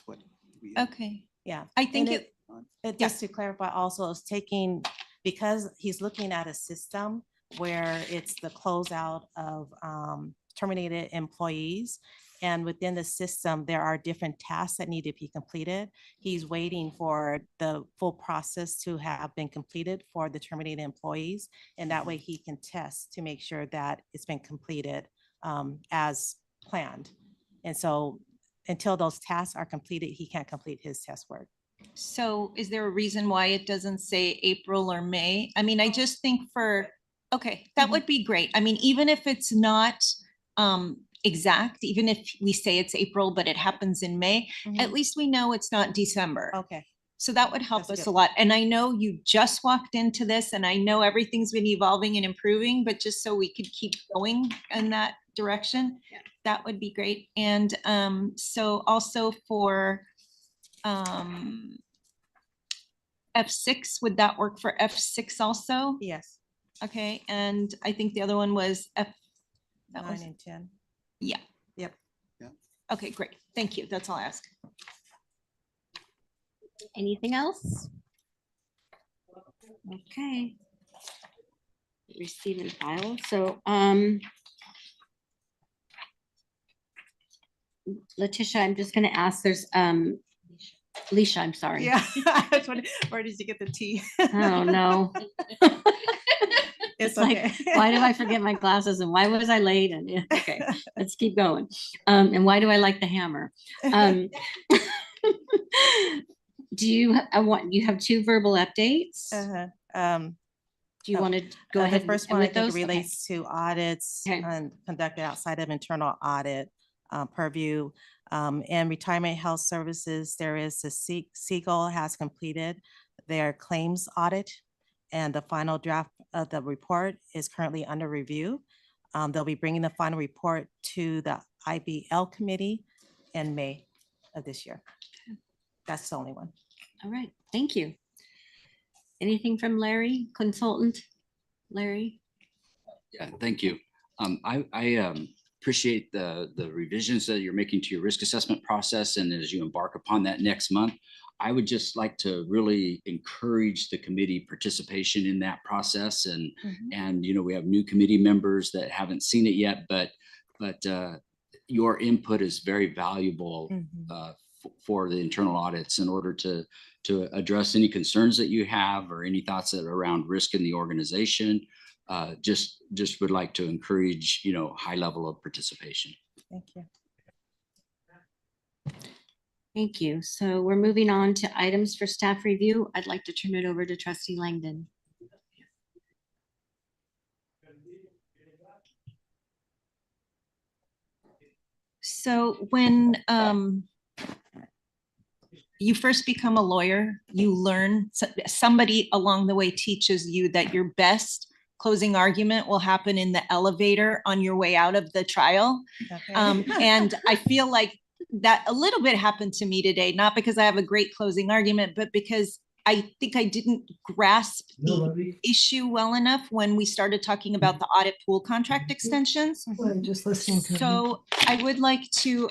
[SPEAKER 18] what we.
[SPEAKER 11] Okay.
[SPEAKER 5] Yeah.
[SPEAKER 11] I think
[SPEAKER 5] And just to clarify also, it's taking, because he's looking at a system where it's the closeout of terminated employees. And within the system, there are different tasks that need to be completed. He's waiting for the full process to have been completed for the terminated employees. And that way he can test to make sure that it's been completed as planned. And so until those tasks are completed, he can't complete his test work.
[SPEAKER 11] So is there a reason why it doesn't say April or May? I mean, I just think okay, that would be great. I mean, even if it's not exact, even if we say it's April, but it happens in May, at least we know it's not December.
[SPEAKER 5] Okay.
[SPEAKER 11] So that would help
[SPEAKER 5] That's
[SPEAKER 11] us
[SPEAKER 5] good.
[SPEAKER 11] a lot. And I know you just walked into this and I know everything's been evolving and improving, but just so we could keep going in that direction, that would be great. And so also for F6, would that work for F6 also?
[SPEAKER 5] Yes.
[SPEAKER 11] Okay, and I think the other one was F. That
[SPEAKER 5] 9
[SPEAKER 11] was,
[SPEAKER 5] and 10.
[SPEAKER 11] yeah.
[SPEAKER 5] Yep.
[SPEAKER 11] Okay, great. Thank you. That's all I ask.
[SPEAKER 2] Anything else? Okay. Receive and file. So, Letitia, I'm just going to ask, there's, Leisha, I'm sorry.
[SPEAKER 5] Yeah. Where did you get the T?
[SPEAKER 2] Oh, no.
[SPEAKER 5] It's
[SPEAKER 2] like,
[SPEAKER 5] okay.
[SPEAKER 2] why do I forget my glasses and why was I late? And yeah, okay, let's keep going. And why do I like the hammer? Do you, you have two verbal updates? Do you want to go ahead?
[SPEAKER 5] The first
[SPEAKER 2] and
[SPEAKER 5] one I
[SPEAKER 2] with
[SPEAKER 5] think
[SPEAKER 2] those?
[SPEAKER 5] relates to audits and conducted outside of internal audit purview. And retirement health services, there is a Siegel has completed their claims audit. And the final draft of the report is currently under review. They'll be bringing the final report to the IBL committee in May of this year. That's the only one.
[SPEAKER 2] All right, thank you. Anything from Larry, consultant? Larry?
[SPEAKER 9] Yeah, thank you. I appreciate the revisions that you're making to your risk assessment process. And as you embark upon that next month, I would just like to really encourage the committee participation in that process. And you know, we have new committee members that haven't seen it yet, but your input is very valuable for the internal audits in order to address any concerns that you have or any thoughts that are around risk in the organization. Just would like to encourage, you know, high level of participation.
[SPEAKER 5] Thank you.
[SPEAKER 2] Thank you. So we're moving on to items for staff review. I'd like to turn it over to Trustee Langdon.
[SPEAKER 11] So when you first become a lawyer, you learn, somebody along the way teaches you that your best closing argument will happen in the elevator on your way out of the trial.
[SPEAKER 5] Okay.
[SPEAKER 11] And I feel like that a little bit happened to me today, not because I have a great closing argument, but because I think I didn't grasp the issue well enough when we started talking about the audit pool contract extensions.
[SPEAKER 17] Just listening to him.
[SPEAKER 11] So I would like to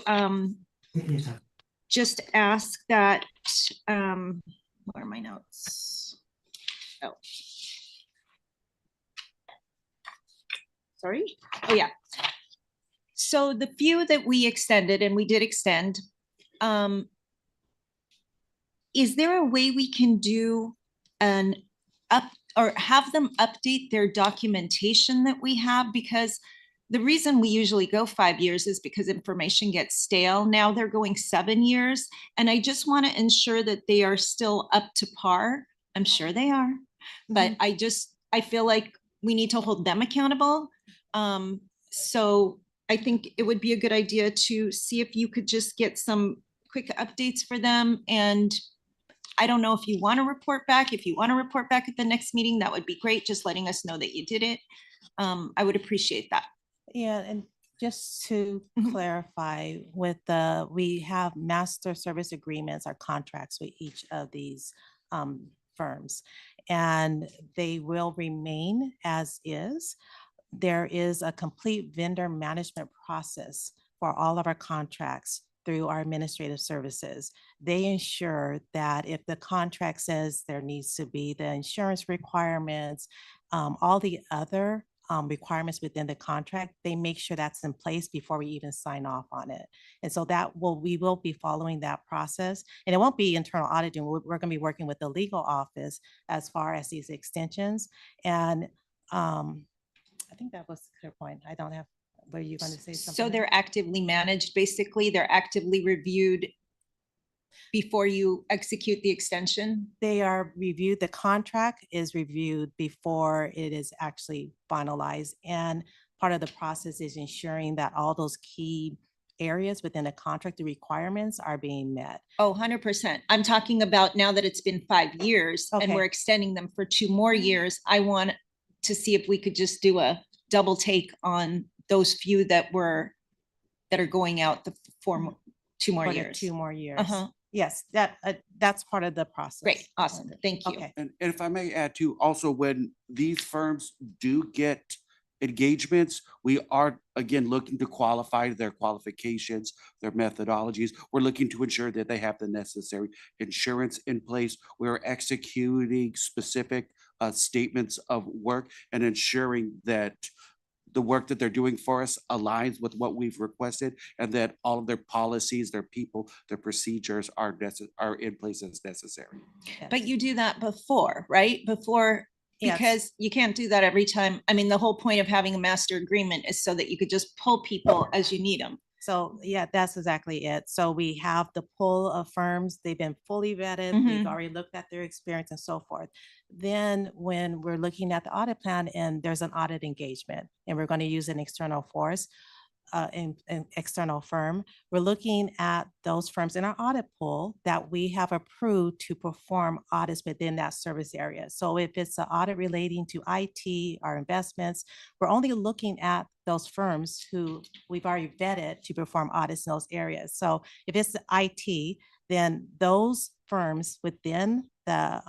[SPEAKER 11] just ask that, where are my notes? Oh. Sorry. Oh, yeah. So the few that we extended, and we did extend, is there a way we can do an or have them update their documentation that we have? Because the reason we usually go 5 years is because information gets stale. Now they're going 7 years. And I just want to ensure that they are still up to par. I'm sure they are, but I feel like we need to hold them accountable. So I think it would be a good idea to see if you could just get some quick updates for them. And I don't know if you want to report back. If you want to report back at the next meeting, that would be great. Just letting us know that you did it. I would appreciate that.
[SPEAKER 5] Yeah, and just to clarify, with we have master service agreements or contracts with each of these firms, and they will remain as is. There is a complete vendor management process for all of our contracts through our administrative services. They ensure that if the contract says there needs to be the insurance requirements, all the other requirements within the contract, they make sure that's in place before we even sign off on it. And so we will be following that process. And it won't be internal auditing. We're going to be working with the legal office as far as these extensions. And I think that was the clear point. I don't have, were you going to say something?
[SPEAKER 11] So they're actively managed, basically. They're actively reviewed before you execute the extension?
[SPEAKER 5] They are reviewed, the contract is reviewed before it is actually finalized. And part of the process is ensuring that all those key areas within the contract, the requirements are being met.
[SPEAKER 11] Oh, 100%. I'm talking about now that it's been 5 years and
[SPEAKER 5] Okay.
[SPEAKER 11] we're extending them for 2 more years. I want to see if we could just do a double take on those few that are going out for 2 more
[SPEAKER 5] For the
[SPEAKER 11] years.
[SPEAKER 5] 2 more years.
[SPEAKER 11] Uh-huh.
[SPEAKER 5] Yes, that's part of the process.
[SPEAKER 11] Great, awesome. Thank you.
[SPEAKER 5] Okay.
[SPEAKER 10] And if I may add too, also when these firms do get engagements, we are again looking to qualify their qualifications, their methodologies. We're looking to ensure that they have the necessary insurance in place. We're executing specific statements of work and ensuring that the work that they're doing for us aligns with what we've requested, and that all of their policies, their people, their procedures are in place as necessary.
[SPEAKER 11] But you do that before, right? Before,
[SPEAKER 5] Yes.
[SPEAKER 11] because you can't do that every time. I mean, the whole point of having a master agreement is so that you could just pull people as you need them.
[SPEAKER 5] So yeah, that's exactly it. So we have the pool of firms, they've been fully vetted, we've
[SPEAKER 11] Mhm.
[SPEAKER 5] already looked at their experience and so forth. Then when we're looking at the audit plan and there's an audit engagement and we're going to use an external force, an external firm, we're looking at those firms in our audit pool that we have approved to perform audits within that service area. So if it's an audit relating to IT or investments, we're only looking at those firms who we've already vetted to perform audits in those areas. So if it's the IT, then those firms within the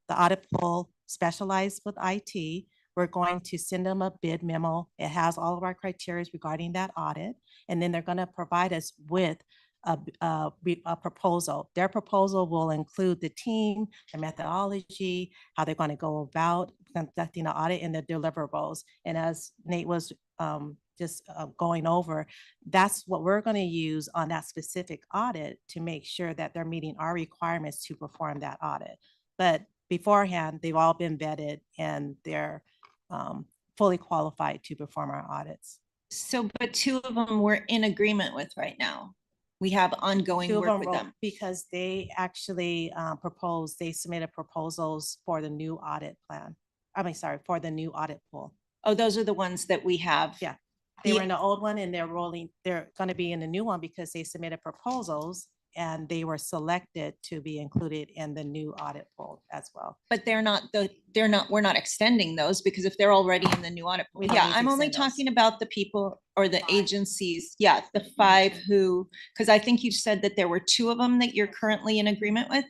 [SPEAKER 5] audit pool specialized with IT, we're going to send them a bid memo. It has all of our criteria regarding that audit. And then they're going to provide us with a proposal. Their proposal will include the team, the methodology, how they're going to go about conducting the audit, and the deliverables. And as Nate was just going over, that's what we're going to use on that specific audit to make sure that they're meeting our requirements to perform that audit. But beforehand, they've all been vetted and they're fully qualified to perform our audits.
[SPEAKER 11] So, but 2 of them we're in agreement with right now. We have ongoing
[SPEAKER 5] 2 of
[SPEAKER 11] work
[SPEAKER 5] them
[SPEAKER 11] with
[SPEAKER 5] wrote-
[SPEAKER 11] them.
[SPEAKER 5] because they actually they submitted proposals for the new audit plan. For the new audit pool.
[SPEAKER 11] Oh, those are the ones that we have.
[SPEAKER 5] Yeah. They were in the old one and they're going to be in the new one because they submitted proposals and they were selected to be included in the new audit pool as well.
[SPEAKER 11] But we're not extending those, because if they're already in the new audit.
[SPEAKER 5] We don't
[SPEAKER 11] Yeah,
[SPEAKER 5] need to
[SPEAKER 11] I'm only
[SPEAKER 5] extend those.
[SPEAKER 11] talking about the people or the agencies. Yeah, the 5 who, because I think you said that there were 2 of them that you're currently in agreement with.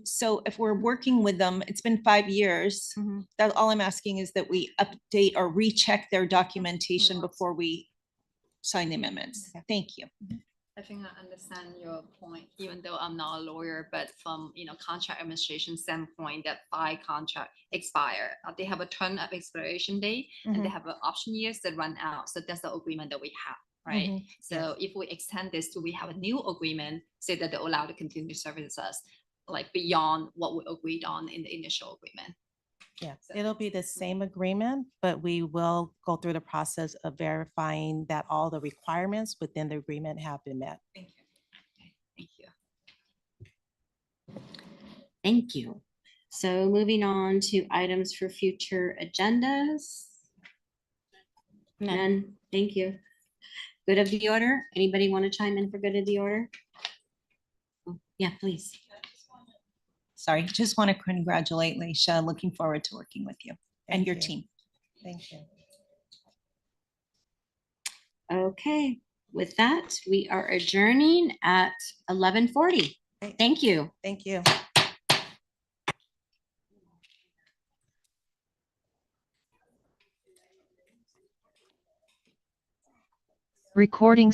[SPEAKER 11] So if we're working with them, it's been 5 years. That all I'm asking is that we update or recheck their documentation before we sign the amendments. Thank you.
[SPEAKER 6] I think I understand your point, even though I'm not a lawyer, but from, contract administration standpoint, that 5 contract expire. They have a term of expiration date and they have an option years that run out. So that's the agreement that we have, right? So if we extend this, do we have a new agreement, say that they're allowed to continue to service us, like beyond what we agreed on in the initial agreement?
[SPEAKER 5] Yeah, it'll be the same agreement, but we will go through the process of verifying that all the requirements within the agreement have been met.
[SPEAKER 6] Thank you. Okay, thank you.
[SPEAKER 7] Thank you.
[SPEAKER 2] So moving on to items for future agendas. None. Thank you. Good of the order. Anybody want to chime in for good of the order? Oh, yeah, please.
[SPEAKER 11] Sorry, just want to congratulate Leisha. Looking forward to working with you and
[SPEAKER 5] Thank
[SPEAKER 11] your
[SPEAKER 5] you.
[SPEAKER 11] team.
[SPEAKER 5] Thank you.
[SPEAKER 2] Okay, with that, we are adjourning at 11:40. Thank you.
[SPEAKER 5] Thank you.
[SPEAKER 1] Recording